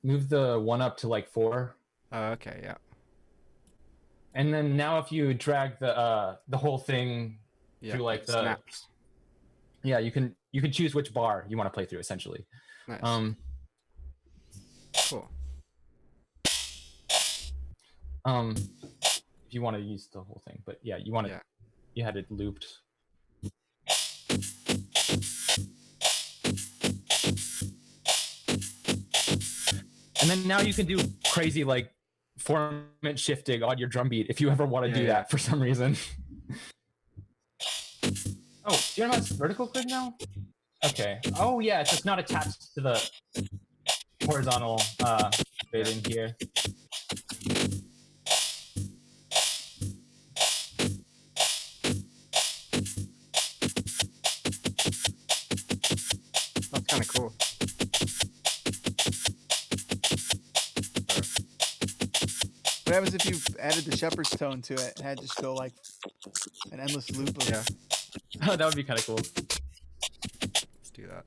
Move the 1 up to like 4. Oh, okay, yeah. And then now if you drag the whole thing Yeah. through like it the snaps. yeah, you can choose which bar you want to play through essentially. Nice. Cool. If you want to use the whole thing, but yeah, you had it looped. And then now you can do crazy like formant shifting on your drum beat if you ever want to do that for some reason. Oh, do you know how it's vertical click now? Okay. Oh yeah, it's just not attached to the horizontal bit in here. That's kind of cool. What happens if you added the shepherd's tone to it and had to just go like an endless loop of Oh, that would be kind of cool. Let's do that.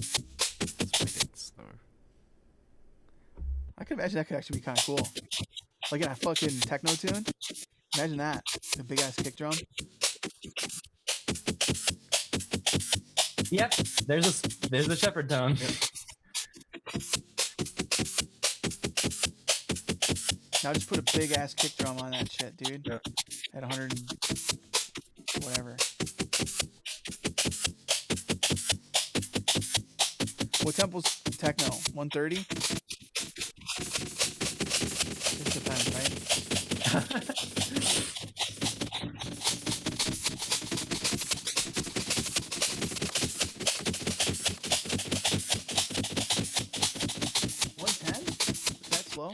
Let's make it slower. I could imagine that could actually be kind of cool. Like in a fucking techno tune. Imagine that. The big ass kick drum. Yep. There's a shepherd tone. Yep. Now just put a big ass kick drum on that shit, dude. Yeah. At 100 and whatever. What temple's techno? 130? It depends, right? Is that slow?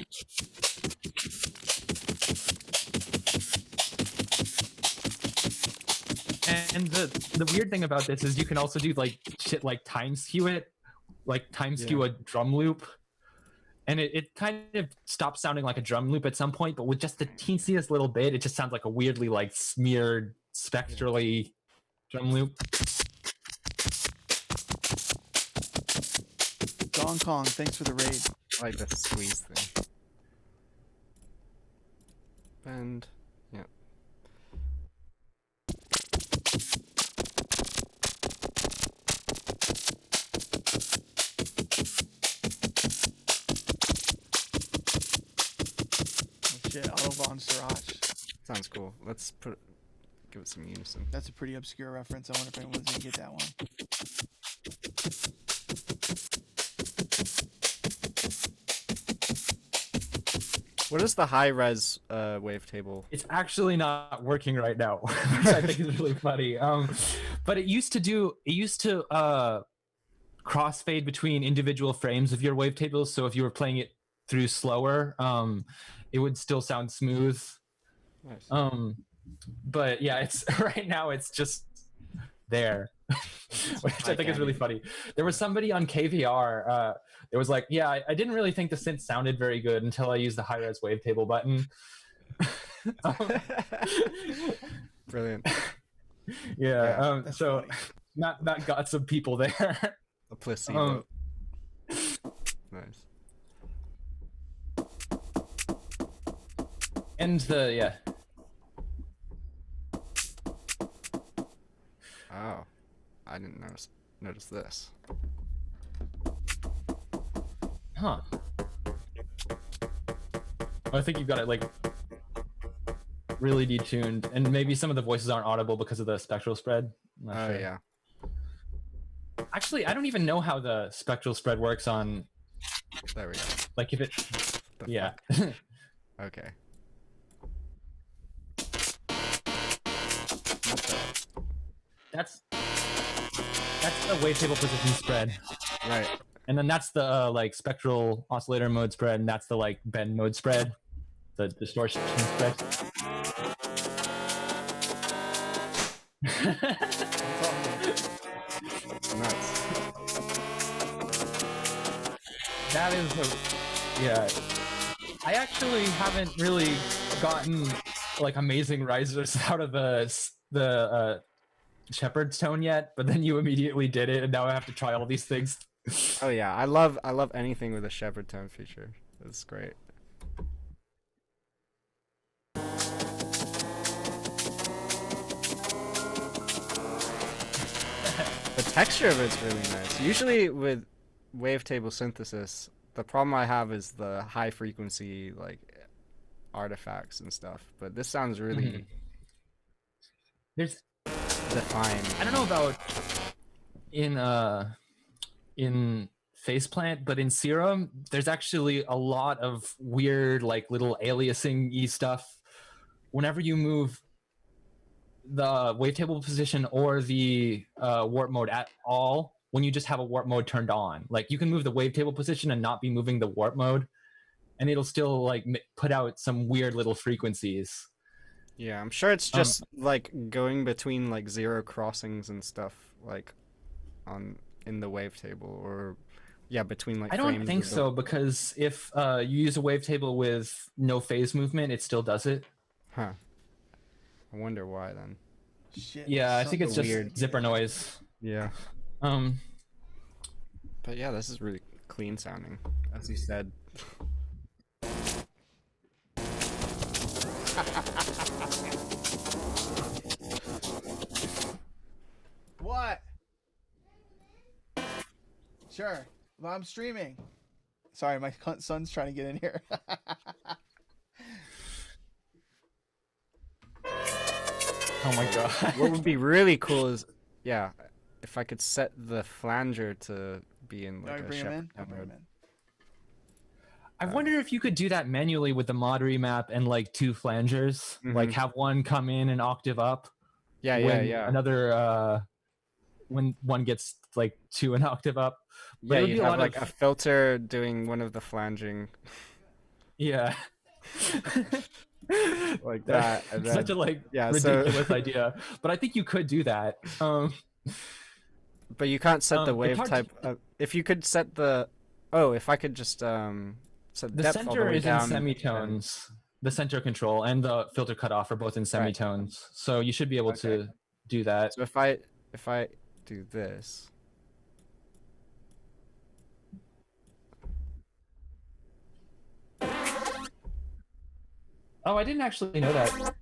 And the weird thing about this is you can also do like shit like time skew it, like time skew a drum loop. And it kind of stops sounding like a drum loop at some point, but with just the teensiest little bit, it just sounds like a weirdly like smeared, spectrally drum loop. Gong Kong, thanks for the raid. I like the squeeze thing. Bend. Yeah. Oh shit, Autobahn Sriracha. Sounds cool. Let's give it some unison. That's a pretty obscure reference. I wonder if anyone's gonna get that one. What is the high res wavetable? It's actually not working right now, which I think is really funny. But it used to crossfade between individual frames of your wavetables. So if you were playing it through slower, it would still sound smooth. Nice. But yeah, it's right now it's just there, which I think is really funny. There was somebody on KVR. It was like, yeah, I didn't really think the synth sounded very good until I used the high-res wavetable button. Brilliant. Yeah. That's So funny. not got some people there. A placebo. Nice. And Oh, I didn't notice this. Huh. I think you've got it like really detuned, and maybe some of the voices aren't audible because of the spectral spread. I'm not Oh sure. yeah. Actually, I don't even know how the spectral spread works on, There we go. like if it. The Yeah. fuck? Okay. Not bad. That's the wavetable position spread, Right. and then that's the like spectral oscillator mode spread, and that's the like bend mode spread, the distortion spread. Nuts. That is yeah. I actually haven't really gotten like amazing risers out of the shepherd's tone yet, but then you immediately did it, and now I have to try all these things. Oh yeah, I love anything with a shepherd tone feature. It's great. The texture of it's really nice. Usually with wavetable synthesis, the problem I have is the high frequency like artifacts and stuff. But this sounds really There's defined. I don't know about in Faceplant, but in Serum, there's actually a lot of weird like little aliasing-y stuff. Whenever you move the wavetable position or the warp mode at all, when you just have a warp mode turned on, like you can move the wavetable position and not be moving the warp mode, and it'll still like put out some weird little frequencies. Yeah, I'm sure it's just like going between like zero crossings and stuff like in the wavetable, or yeah, between like I don't frames think of the- so, because if you use a wavetable with no phase movement, it still does it. Huh. I wonder why then. Shit. Yeah, I think it's just weird. zipper noise. Yeah. Um, But yeah, this is really clean sounding, as you said. What? Sure. Well, I'm streaming. Sorry, my son's trying to get in here. oh my god. What would be really cool is, yeah, if I could set the flanger to be in You like want me to a bring him shepherd in? I'll bring him mode. in. I wonder if you could do that manually with the mod remap and like two flangers, like Mhm. have one come in an octave up. Yeah, yeah, when yeah. Another when one gets like to an octave up. But Yeah, it would you'd be a have lot like of a filter doing one of the flanging yeah. like that. And then, Such a like yeah, so- ridiculous idea, but I think you could do that. but you can't set the it's wave hard type. If you could set the, oh, if I could just set The depth all the center way is down. in semitones. The center control and the filter cutoff are both in semitones, so you should be able Okay. to do that. So if I do this. Oh, I didn't actually know that.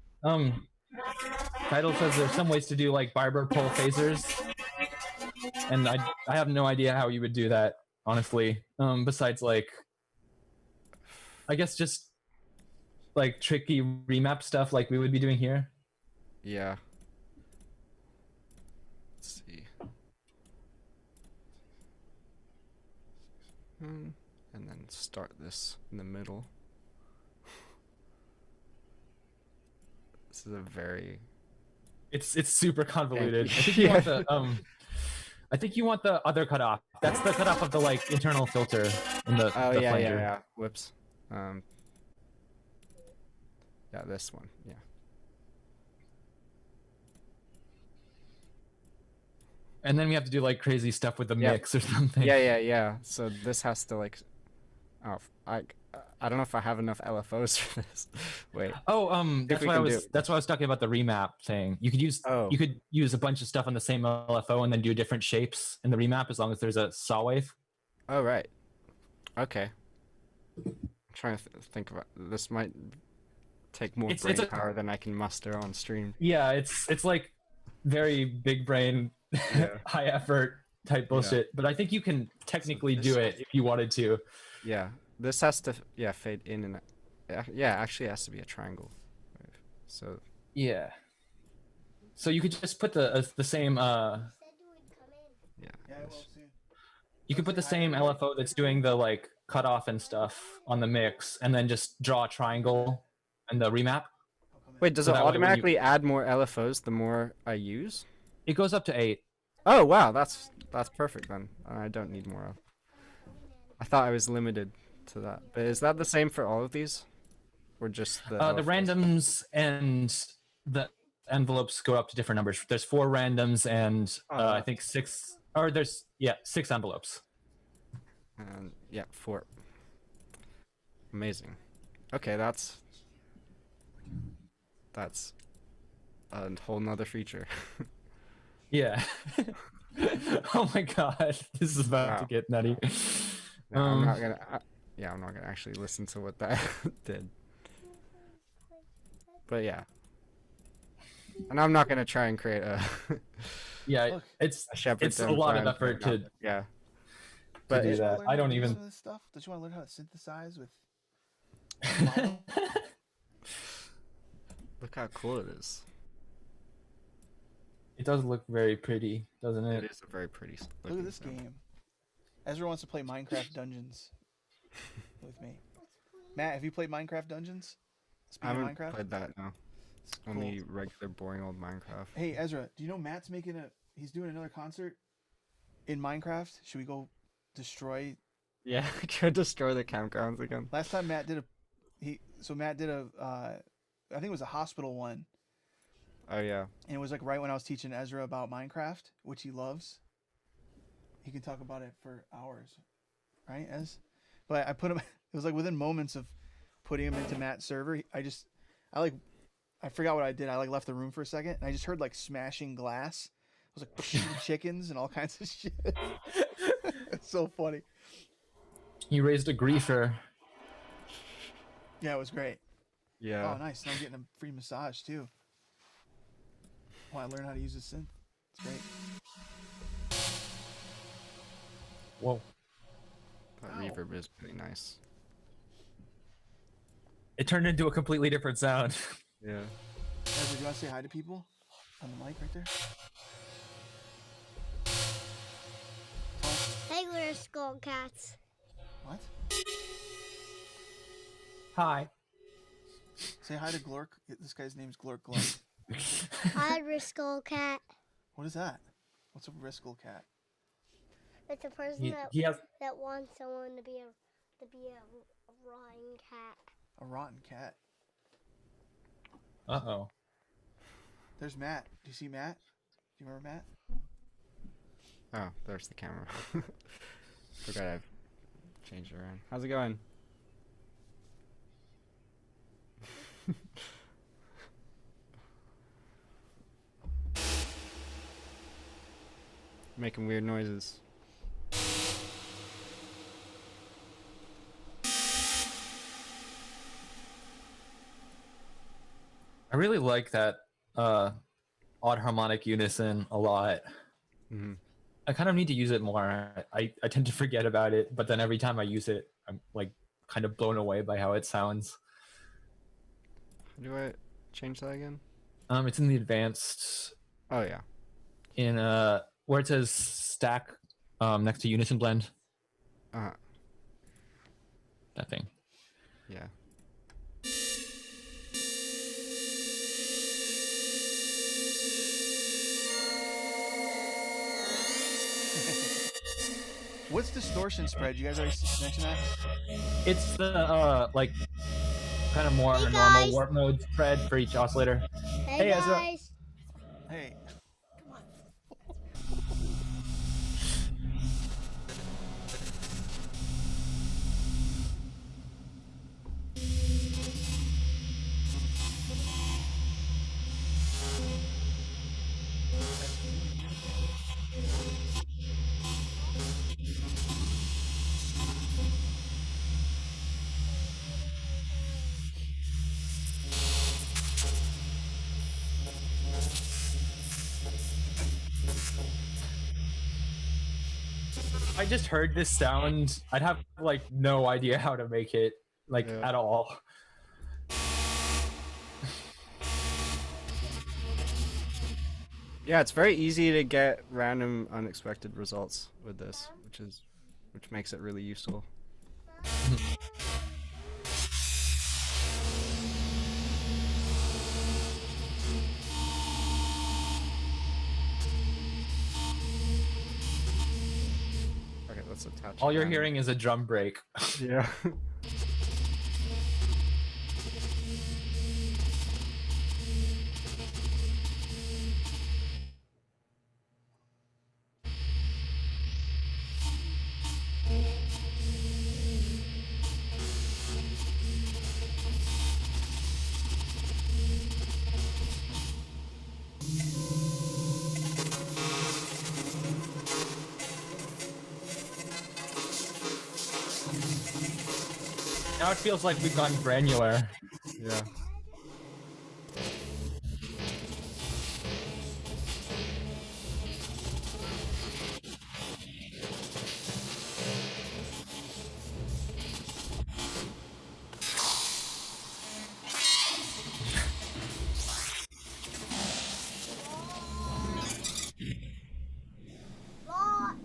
Title says there's some ways to do like barber pole phasers, and I have no idea how you would do that, honestly. Besides like, I guess just like tricky remap stuff like we would be doing here. Yeah. Let's see. And then start this in the middle. This is a very It's super convoluted. I you. think you want the I think you want the other cutoff. That's the cutoff of the like internal filter in the oh the yeah, flanger. yeah. Whoops. Yeah, this one. Yeah. And then we have to do like crazy stuff with the Yeah. mix or something. Yeah. So this has to like, oh, I don't know if I have enough LFOs for this. Wait. Oh, If we can do it. that's why I was talking about the remap thing. You could use Oh. you could use a bunch of stuff on the same LFO and then do different shapes in the remap as long as there's a saw wave. Oh right. Okay. I'm trying to think about this. Might take more It's brain a- power than I can muster on stream. Yeah, it's like very big brain, Yeah. high effort type bullshit. But I think you can technically this- do it if you wanted to. Yeah. This has to fade in and yeah, actually it has to be a triangle. So Yeah. So you could just put the same yeah. Yeah, I will soon. you could put the same LFO that's doing the like cutoff and stuff on the mix, and then just draw a triangle and the remap. Wait, does So it that way when you- automatically add more LFOs the more I use? It goes up to 8. Oh wow, that's perfect then. I don't need more. I thought I was limited to that. But is that the same for all of these, or just the? The LFOs? randoms and the envelopes go up to different numbers. There's 4 randoms and I think 6, or there's 6 envelopes. And yeah, 4. Amazing. Okay, that's a whole nother feature. Yeah. Oh my god, this is about to Wow. get nutty. No, I'm not gonna. Yeah, I'm not gonna actually listen to what that did. But yeah, and I'm not gonna try and create a Yeah, Look. it's a shepherd it's a lot of effort to yeah. but Don't do you wanna that. learn I how to don't do even. some of this stuff? Don't you want to learn how to synthesize with? Apollo? Look how cool it is. It does look very pretty, doesn't It it? is a very pretty. Look at this game. Ezra wants to play Minecraft Dungeons with me. Matt, have you played Minecraft Dungeons? I Speaking of haven't Minecraft, played that. No, it's cool. only regular boring old Minecraft. Hey Ezra, do you know Matt's he's doing another concert in Minecraft? Should we go destroy? Yeah, go destroy the campgrounds again. Last time Matt did Matt did I think it was a hospital one, Oh yeah. and it was like right when I was teaching Ezra about Minecraft, which he loves. He can talk about it for hours, right, Ez? But I put him. It was like within moments of putting him into Matt's server. I forgot what I did. I like left the room for a second, and I just heard like smashing glass. I was like shooting chickens and all kinds of shit. It's so funny. You raised a griefer. Yeah, it was great. Yeah. Oh, nice. Now I'm getting a free massage too. Oh, I learned how to use a synth. It's great. Whoa. That Ow. reverb is pretty nice. It turned into a completely different sound. Yeah. Ezra, do you want to say hi to people on the mic right there? Hey, we're skull cats. What? Hi. Say hi to Glork. This guy's name's Glork Glork. Hi, Riskull cat. What is that? What's a Riskull cat? It's a person He has. that wants someone to be a rotten cat. A rotten cat. Uh-oh. There's Matt. Do you see Matt? Do you remember Matt? Oh, there's the camera. Forgot I've changed it around. How's it going? Making weird noises. I really like that odd harmonic unison a lot. Mm-hmm. I kind of need to use it more. I tend to forget about it, but then every time I use it, I'm like kind of blown away by how it sounds. How do I change that again? It's in the advanced Oh yeah. in where it says stack next to unison blend. Uh That thing. yeah. What's distortion spread? You guys already mentioned that? It's the like kind of more Hey, normal guys. warp mode spread for each oscillator. Hey, Hey, Ezra. guys. Hey. I just heard this sound. I'd have like no idea how to make it like Yeah. at all. Yeah, it's very easy to get random unexpected results with this, which makes it really useful. Okay, let's attach. All you're down. hearing is a drum break. Yeah. Now it feels like we've gotten granular. Yeah. Lot.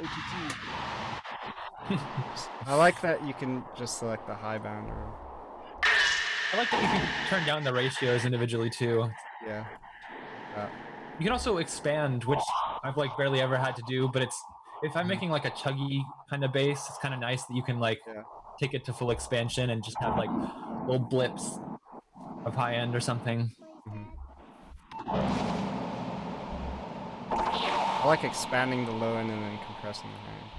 OTT. I like that you can just select the high bound or I like that you can turn down the ratios individually too. yeah. You can also expand, which I've like barely ever had to do, but it's if I'm making like a chuggy kind of bass, it's kind of nice that you can like Yeah. take it to full expansion and just have like little blips of high end or something. Mhm. I like expanding the low end and then compressing the high end.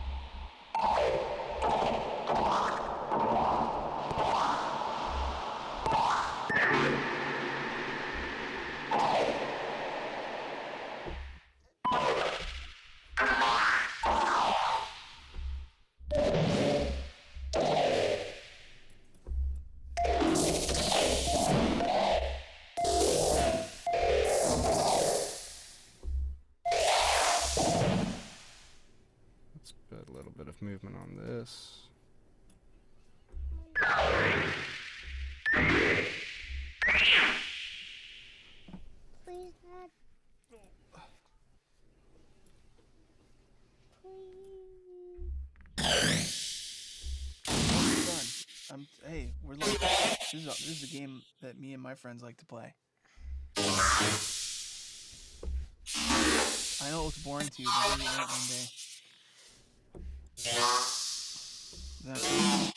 Let's put a little bit of movement on this. Please, Dad. Please. Hey, we're like this is a game that me and my friends like to play. I know it looks boring to you, but maybe it won't one day. That's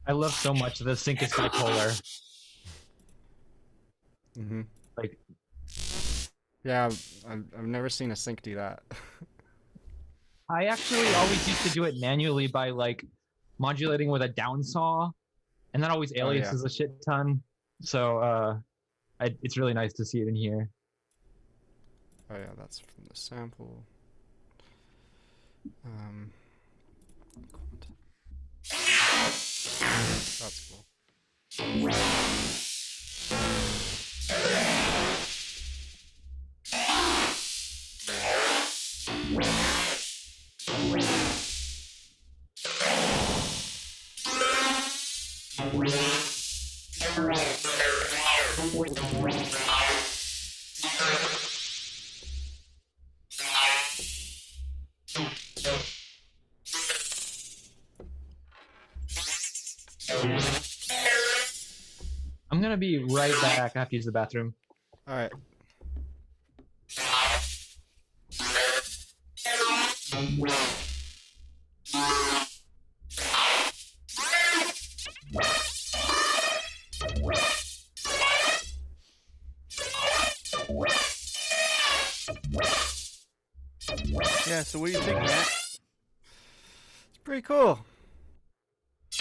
I love so much the sync is bipolar. Mm-hmm. Like, Yeah, I've never seen a sync do that. I actually always used to do it manually by like modulating with a down saw, and that always aliases a shit ton. So it's really nice to see it in here. Oh yeah, that's from the sample. That's cool. I'm gonna be right back. I have to use the bathroom. All right. Yeah. So what do you think, Matt? It's pretty cool. Is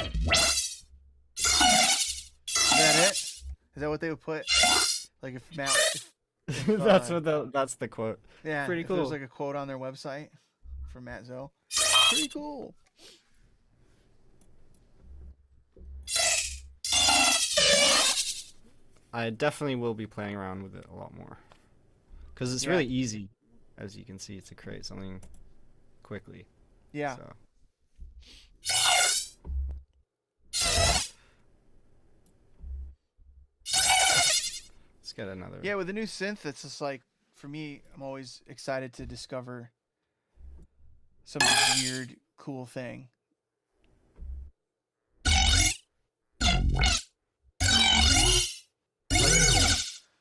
that it? Is that what they would put? Like if Matt, That's that's the quote. yeah, Pretty if there's cool. like a quote on their website for Matt Zoe. Pretty cool. I definitely will be playing around with it a lot more. Because it's Yeah. really easy, as you can see, to create something quickly. Yeah. So. Let's get another. Yeah, with the new synth, it's just like, for me, I'm always excited to discover some weird, cool thing.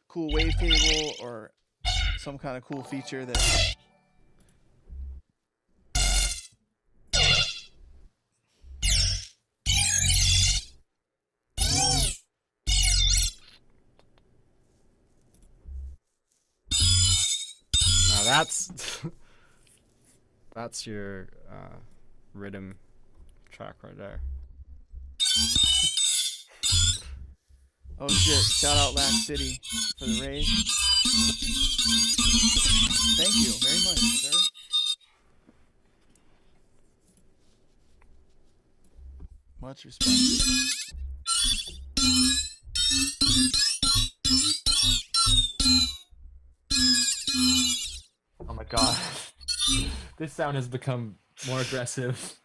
Cool wavetable or some kind of cool feature that Now that's that's your rhythm track right there. oh shit, shout out Last City for the raid. Thank you very much, sir. Much respect. Oh my god. This sound has become more aggressive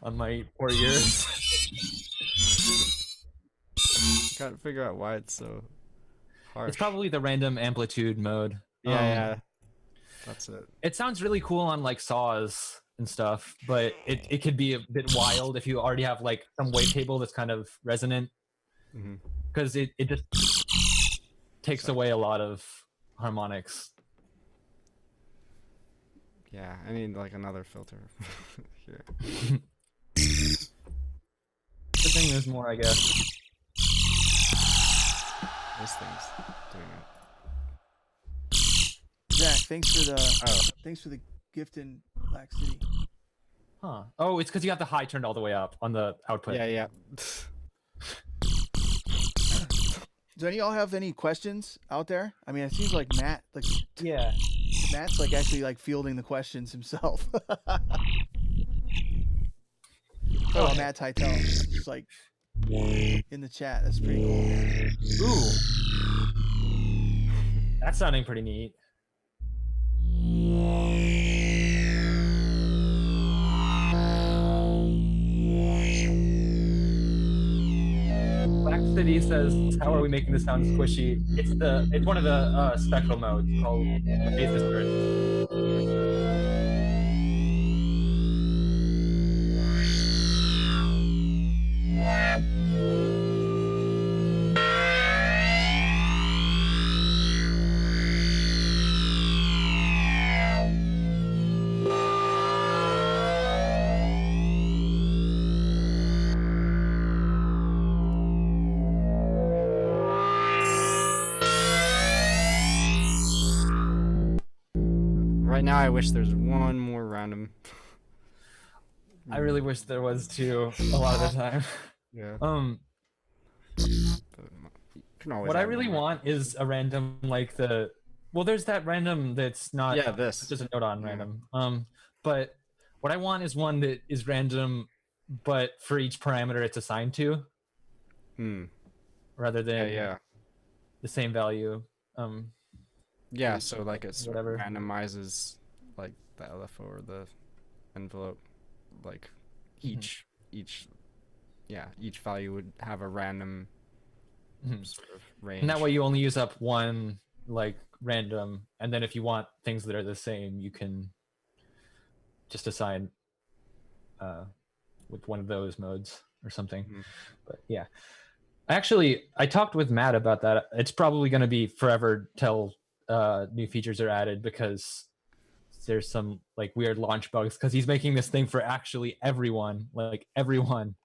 on my poor ears. Can't figure out why it's so harsh. It's probably the random amplitude mode. yeah. That's it. It sounds really cool on like saws and stuff, but it could be a bit wild if you already have like some wavetable that's kind of resonant, Mhm. because it just takes away a lot of harmonics. Yeah, I need like another filter here. The thing is more, I guess. This thing's doing it. Zach, thanks for the gift in Black City. Huh. Oh, it's because you have the high turned all the way up on the output. Yeah. Do any of y'all have any questions out there? I mean, it seems like Matt's like actually like fielding the questions himself. Oh, Matt Titel, just like in the chat. That's pretty cool. Ooh. That's sounding pretty neat. Black City says, "How are we making this sound squishy?" It's one of the spectral modes called phase dispersion. Right now, I wish there's one more random. I really wish there was too a lot of the time. Yeah. But you can always What I add really more. want is a random like the. Well, there's that random that's not. Yeah, this. Just a note on Yeah. random. But what I want is one that is random but for each parameter it's assigned to, rather than Yeah. the same value. Yeah, each, so like it whatever. randomizes like the LFO or the envelope, like each value would have a random sort of range. And that way you only use up one like random, and then if you want things that are the same, you can just assign with one of those modes or something. But yeah, I talked with Matt about that. It's probably going to be forever till new features are added, because there's some like weird launch bugs, because he's making this thing for actually everyone. Like everyone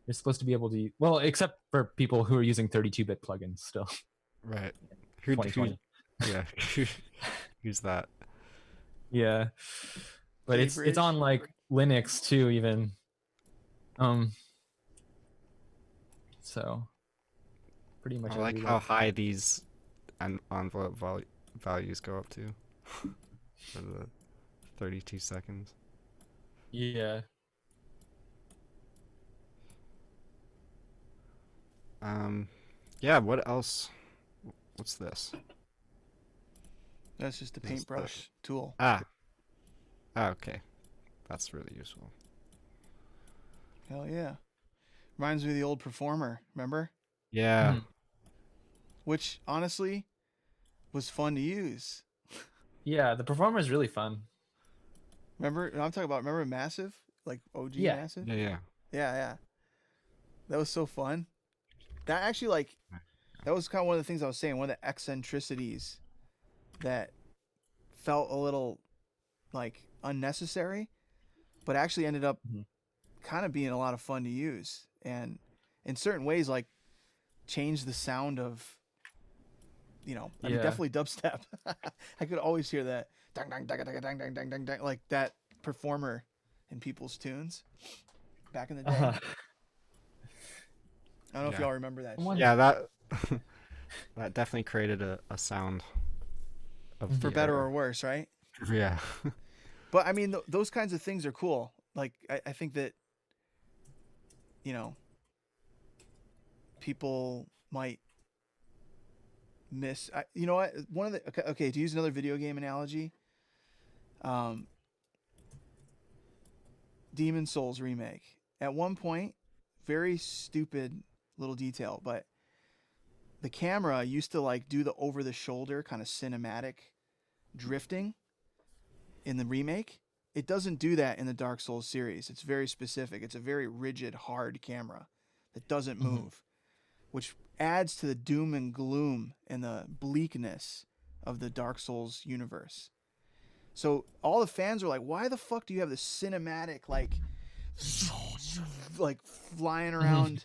is supposed to be able to, well, except for people who are using 32-bit plugins still. Right. 2020. Yeah. Who's that? Yeah, but it's K-Bridge? on like Linux too, even. So pretty much. I like everywhere. how high these envelope values go up to for the 32 seconds. Yeah. Yeah, what else? What's this? That's just a This is paintbrush tool. Okay. That's really useful. Hell yeah. Reminds me of the old Performer, remember? Yeah. Which honestly was fun to use. Yeah, the Performer is really fun. Remember? I'm talking about, remember Massive? Like OG Yeah. Massive? Yeah. Yeah. That was so fun. That actually, like, that was kind of one of the things I was saying, one of the eccentricities that felt a little, like, unnecessary, but actually ended up kind of being a lot of fun to use. And in certain ways, like, changed the sound of, I mean, definitely dubstep. I could always hear that, dang, dang, dang, dang, dang, dang, dang, dang, dang, like that Performer in people's tunes back in the day. I don't know if y'all remember that shit. Yeah, that that definitely created a sound of For better or worse, right? Yeah. But I mean, those kinds of things are cool. Like, I think that, people might miss. You know what? One of the okay, to use another video game analogy, Demon Souls remake. At one point, very stupid little detail, but the camera used to like do the over the shoulder kind of cinematic drifting in the remake. It doesn't do that in the Dark Souls series. It's very specific. It's a very rigid, hard camera that doesn't move, which adds to the doom and gloom and the bleakness of the Dark Souls universe. So all the fans are like, why the fuck do you have this cinematic, like flying around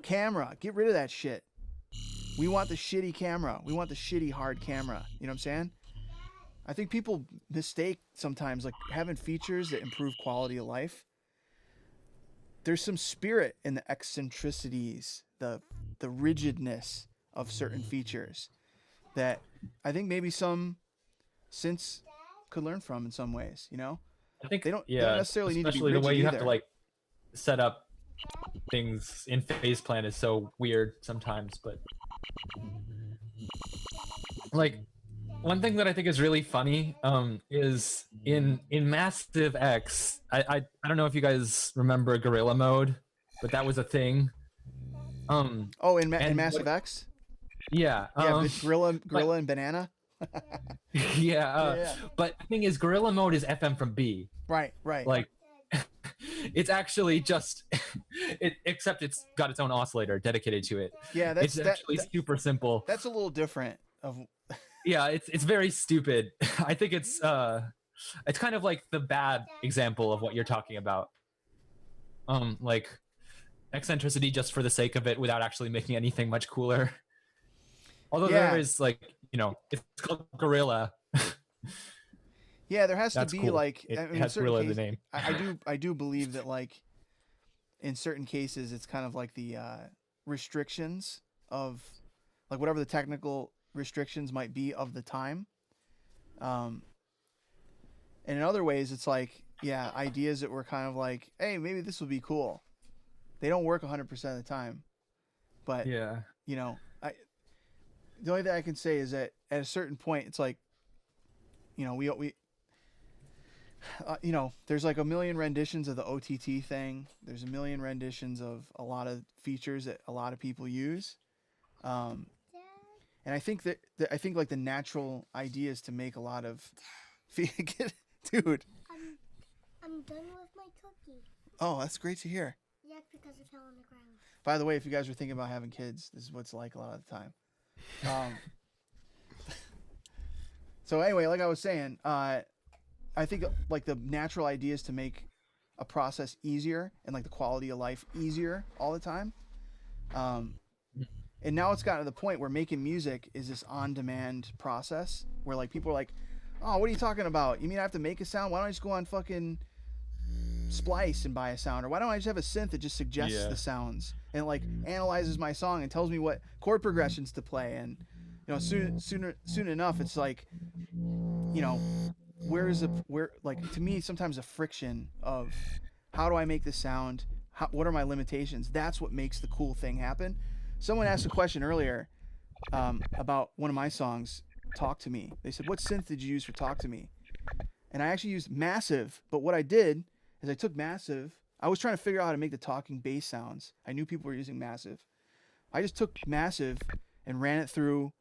camera? Get rid of that shit. We want the shitty camera. We want the shitty hard camera. You know what I'm saying? I think people mistake sometimes, like, having features that improve quality of life. There's some spirit in the eccentricities, the rigidness of certain features that I think maybe some synths could learn from in some ways. I think they don't necessarily need to be especially the way rigid you have either. to like set up things in phase plan is so weird sometimes. But like one thing that I think is really funny is in Massive X. I don't know if you guys remember Gorilla Mode, but that was a thing. In Massive X. Yeah. Gorilla and Banana. Yeah. But the thing is, Gorilla Mode is FM from B. Right. Like, it's actually just except it's got its own oscillator dedicated to it. Yeah, it's actually super simple. That's a little different. Yeah, it's very stupid. I think it's kind of like the bad example of what you're talking about. Like eccentricity just for the sake of it without actually making anything much cooler. Although there is like, it's called Gorilla. Yeah, there has That's to be cool. like It in has Gorilla in the name. I do believe that, like, in certain cases it's kind of like the restrictions of, like, whatever the technical restrictions might be of the time. And in other ways it's like ideas that were kind of like, hey, maybe this will be cool. They don't work 100% of the time, but Yeah. you know, the only thing I can say is that at a certain point, it's like, you know, we you know, there's like a million renditions of the OTT thing. There's a million renditions of a lot of features that a lot of people use. And I think that I think like the natural idea is to make a lot of, dude. I'm done with my cookie. Oh, that's great to hear. Yeah, because it fell on the ground. By the way, if you guys are thinking about having kids, this is what it's like a lot of the time. So anyway, like I was saying, I think like the natural idea is to make a process easier and like the quality of life easier all the time. And now it's gotten to the point where making music is this on-demand process where like people are like, oh, what are you talking about? You mean I have to make a sound? Why don't I just go on fucking Splice and buy a sound? Or why don't I just have a synth that just suggests the sounds and like analyzes my song and tells me what chord progressions to play? And you know, soon enough, it's like, you know, where like to me sometimes a friction of how do I make this sound? What are my limitations? That's what makes the cool thing happen. Someone asked a question earlier about one of my songs, Talk to Me. They said, what synth did you use for Talk to Me? And I actually used Massive, but what I did is I took Massive. I was trying to figure out how to make the talking bass sounds. I knew people were using Massive. I just took Massive and ran it through.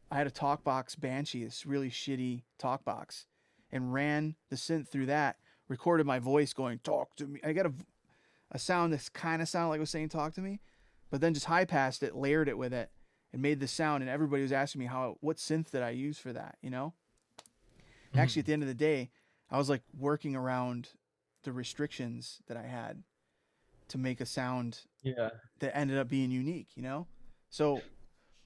I had a TalkBox Banshee, this really shitty TalkBox, and ran the synth through that, recorded my voice going, talk to me. I got a sound that's kind of sounded like I was saying talk to me, but then just high-passed it, layered it with it, and made the sound, and everybody was asking me what synth did I use for that, you know? Mm-hmm. Actually, at the end of the day, I was like working around the restrictions that I had to make a sound that ended up being unique, you know? So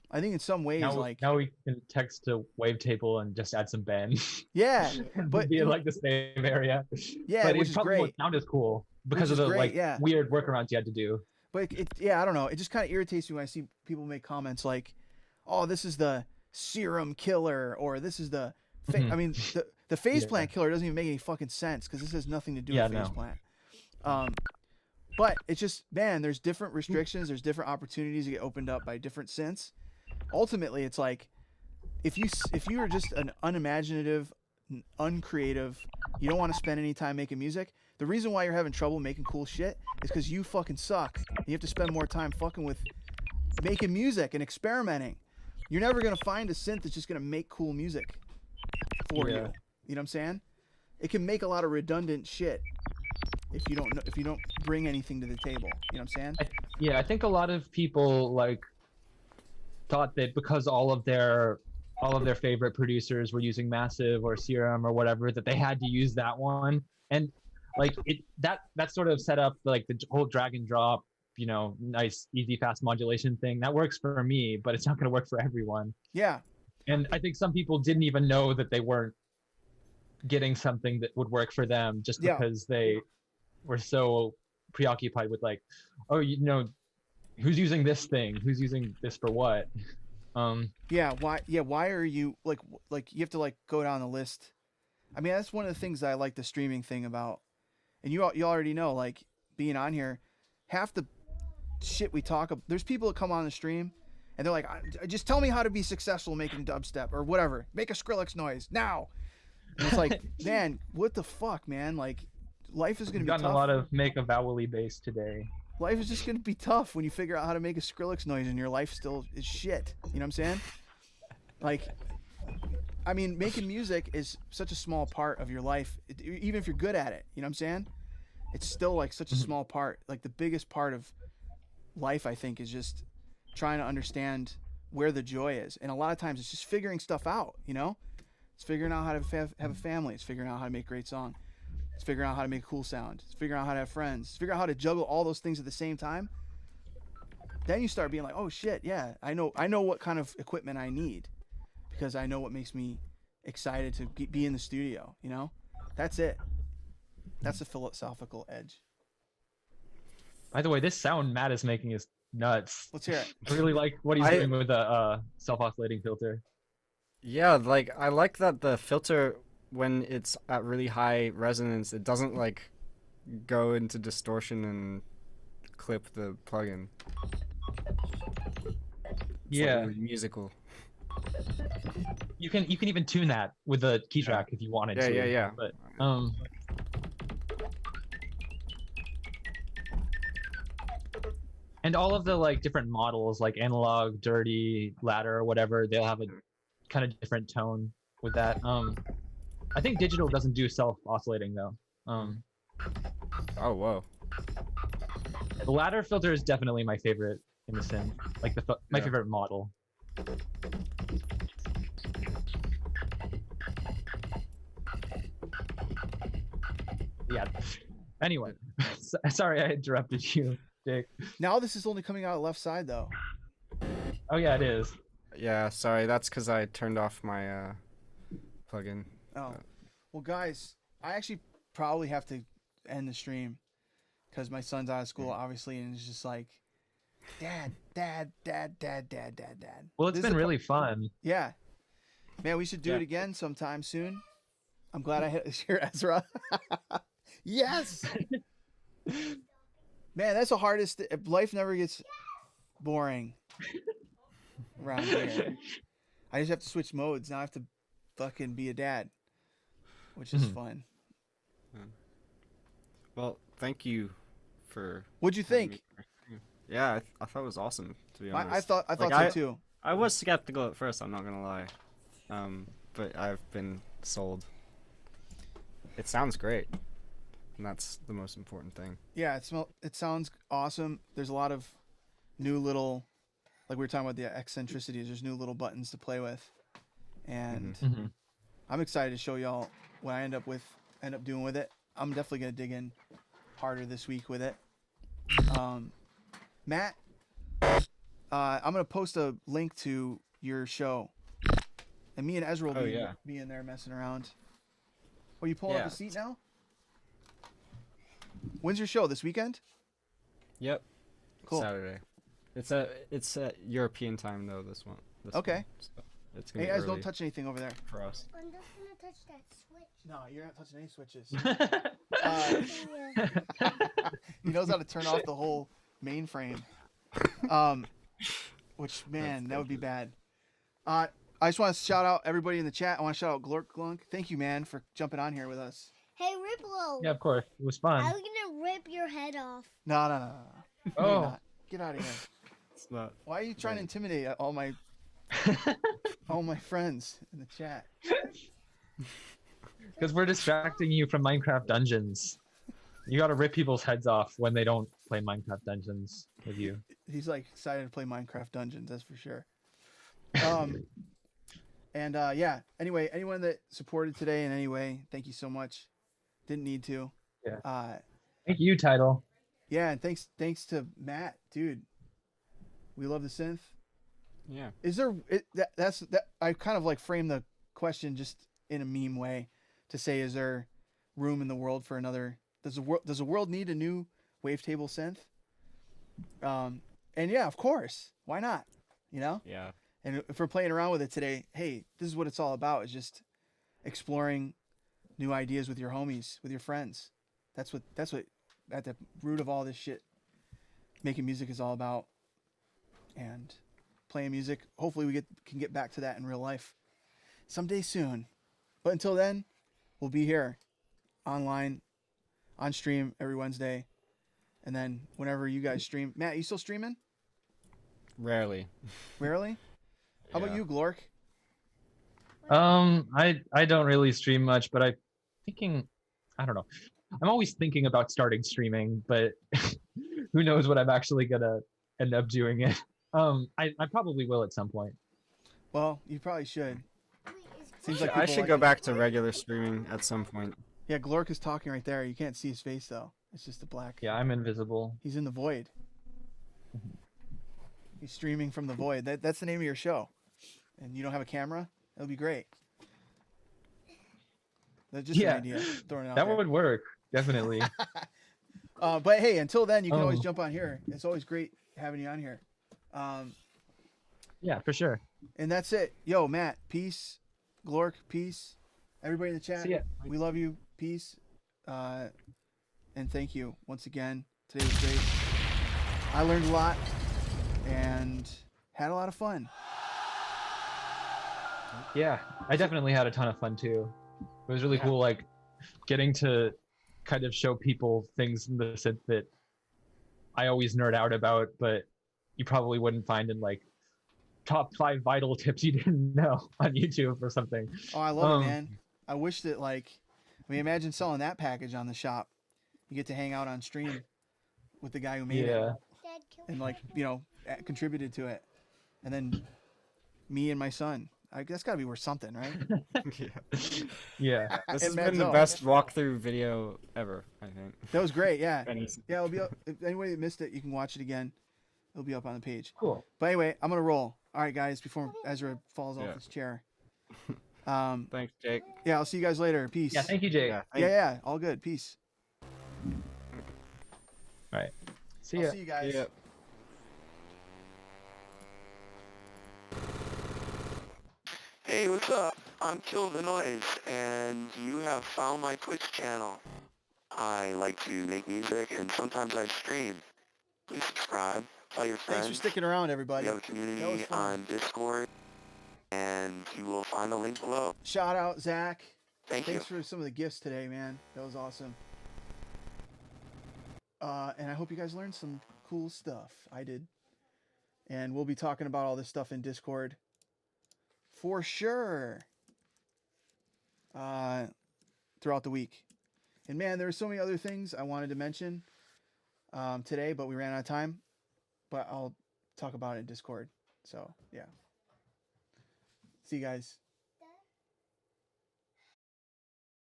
I think in some ways, now we can text to Wavetable and just add some bands. Yeah, but be in like the same area. Yeah, but which it is probably great. won't sound as cool because of the weird workarounds you had to do. But I don't know. It just kind of irritates me when I see people make comments like, "Oh, this is the serum killer," or "This is the." I mean, the phase plant killer doesn't even make any fucking sense because this has nothing to do with phase plant. But it's just, man, there's different restrictions. There's different opportunities that get opened up by different synths. Ultimately, it's like if you are just an unimaginative, uncreative, you don't want to spend any time making music. The reason why you're having trouble making cool shit is because you fucking suck. And you have to spend more time fucking with making music and experimenting. You're never gonna find a synth that's just gonna make cool music for you. You know what I'm saying? It can make a lot of redundant shit if you don't bring anything to the table. You know what I'm saying? I think a lot of people like thought that because all of their favorite producers were using Massive or Serum or whatever, that they had to use that one. And like that sort of set up like the whole drag and drop, you know, nice, easy, fast modulation thing. That works for me, but it's not going to work for everyone. Yeah. And I think some people didn't even know that they weren't getting something that would work for them just because they were so preoccupied with like, oh, you know, who's using this thing? Who's using this for what? Why are you like you have to like go down the list. I mean, that's one of the things that I like the streaming thing about. And you already know, like, being on here, half the shit we talk about, there's people that come on the stream and they're like, just tell me how to be successful making dubstep or whatever. Make a Skrillex noise now. And it's like, man, what the fuck, man? Like, life is going to be tough. Gotten a lot of make a vowel-y bass today. Life is just going to be tough when you figure out how to make a Skrillex noise and your life still is shit. You know what I'm saying? Like, I mean, making music is such a small part of your life, even if you're good at it. You know what I'm saying? It's still like such a small part. Like the biggest part of life, I think, is just trying to understand where the joy is. And a lot of times it's just figuring stuff out, you know? It's figuring out how to have a family. It's figuring out how to make a great song. It's figuring out how to make a cool sound. It's figuring out how to have friends. It's figuring out how to juggle all those things at the same time. Then you start being like, oh shit, yeah, I know what kind of equipment I need because I know what makes me excited to be in the studio, you know? That's it. That's the philosophical edge. By the way, this sound Matt is making is nuts. Let's hear it. I really like what he's doing with the self-oscillating filter. Yeah, like I like that the filter when it's at really high resonance, it doesn't like go into distortion and clip the plugin. It's like really musical. You can even tune that with the key track if you wanted to. Yeah. But and all of the like different models, like analog, dirty, ladder, whatever, they'll have a kind of different tone with that. I think digital doesn't do self oscillating though. Oh whoa. The ladder filter is definitely my favorite in the synth, like my favorite model. Yeah. Anyway, sorry I interrupted you, Dick. Now this is only coming out left side though. Oh yeah, it is. Yeah, sorry, that's because I turned off my plugin. Oh, well, guys, I actually probably have to end the stream because my son's out of school, obviously, and it's just like, Dad. Well, it's been really fun. Yeah, man, we should do it again sometime soon. I'm glad I hit here, Ezra. Yes, man, that's the hardest. Life never gets boring around here. I just have to switch modes now. I have to fucking be a dad, which is fun. Well, thank you for. What'd you think? Yeah, I thought it was awesome, to be honest. I thought Like, so too. I was skeptical at first, I'm not gonna lie, but I've been sold. It sounds great, and that's the most important thing. Yeah, it sounds awesome. There's a lot of new little, like we were talking about the eccentricities. There's new little buttons to play with, and I'm excited to show y'all what I end up doing with it. I'm definitely gonna dig in harder this week with it. Matt, I'm gonna post a link to your show, and me and Ezra will be in there messing around. Oh, you pulling up the seat now? When's your show? This weekend? Yep. Cool. Saturday. It's a European time though. This one. Okay. So it's gonna Hey be guys, don't early touch anything over there. for us. I'm just gonna touch that switch. No, you're not touching any switches. He knows how to turn off the whole mainframe. Which, man, that would be bad. I just want to shout out everybody in the chat. I want to shout out Glork Glunk. Thank you, man, for jumping on here with us. Hey, Riplo. Yeah, of course. It was fun. I'm gonna rip your head off. No. Oh. You're not. Get out of here. It's not. Why are you trying to intimidate all my friends in the chat? Because we're distracting you from Minecraft Dungeons. You gotta rip people's heads off when they don't play Minecraft Dungeons with you. He's like excited to play Minecraft Dungeons, that's for sure. And yeah, anyway, anyone that supported today in any way, thank you so much. Didn't need to. Yeah. Thank you, Title. Yeah, and thanks to Matt, dude. We love the synth. Yeah. Is there that's I kind of like framed the question just in a meme way to say, is there room in the world for another? Does the world need a new wavetable synth? And yeah, of course. Why not? You know? Yeah. And if we're playing around with it today, hey, this is what it's all about, is just exploring new ideas with your homies, with your friends. That's what at the root of all this shit making music is all about. And playing music. Hopefully we can get back to that in real life someday soon. But until then, we'll be here online on stream every Wednesday. And then whenever you guys stream. Matt, you still streaming? Rarely. Rarely? How about you, Glork? I don't really stream much, but I don't know. I'm always thinking about starting streaming, but who knows what I'm actually gonna end up doing it. I probably will at some point. Well, you probably should. Seems I people should like go it. back to regular streaming at some point. Yeah, Glork is talking right there. You can't see his face though. It's just a black. Yeah, I'm invisible. He's in the void. He's streaming from the void. That's the name of your show. And you don't have a camera? That'll be great. That's just an idea. Throwing it out That there. would work, definitely. But hey, until then, you can always Oh. jump on here. It's always great having you on here. Yeah, for sure. And that's it. Yo, Matt, peace. Glork, peace. Everybody in the chat, See ya. we love you. Peace. And thank you once again. Today was great. I learned a lot and had a lot of fun. Yeah, I definitely had a ton of fun too. It was really Yeah. cool, like getting to kind of show people things in the synth that I always nerd out about, but you probably wouldn't find in like top 5 vital tips you didn't know on YouTube or something. Oh, I love it, man. I wish that imagine selling that package on the shop. You get to hang out on stream with the guy who made it Yeah, Dad, kill and contributed to it. And then me and my son. That's gotta be worth something, right? Yeah. yeah. This And has been the Manzo. best walkthrough video ever, I think. That was great, yeah. And Yeah, it'll be up. If anybody that missed it, you can watch it again. It'll be up on the page. Cool. But anyway, I'm gonna roll. All right, guys, before Ezra falls off Yeah. his chair. Thanks, Jake. Yeah, I'll see you guys later. Peace. Yeah, thank you, Jake. Yeah, all good. Peace. All right. See I'll ya. see you guys. Yeah. Hey, what's up? I'm Kill the Noise, and you have found my Twitch channel. I like to make music, and sometimes I stream. Please subscribe, tell your friends. Thanks for sticking around, everybody. We have a That was community fun. on Discord, and you will find the link below. Shout out, Zach. Thank you. Thanks for some of the gifts today, man. That was awesome. And I hope you guys learned some cool stuff. I did. And we'll be talking about all this stuff in Discord for sure throughout the week. And man, there were so many other things I wanted to mention today, but we ran out of time. But I'll talk about it in Discord. So, yeah. See you guys.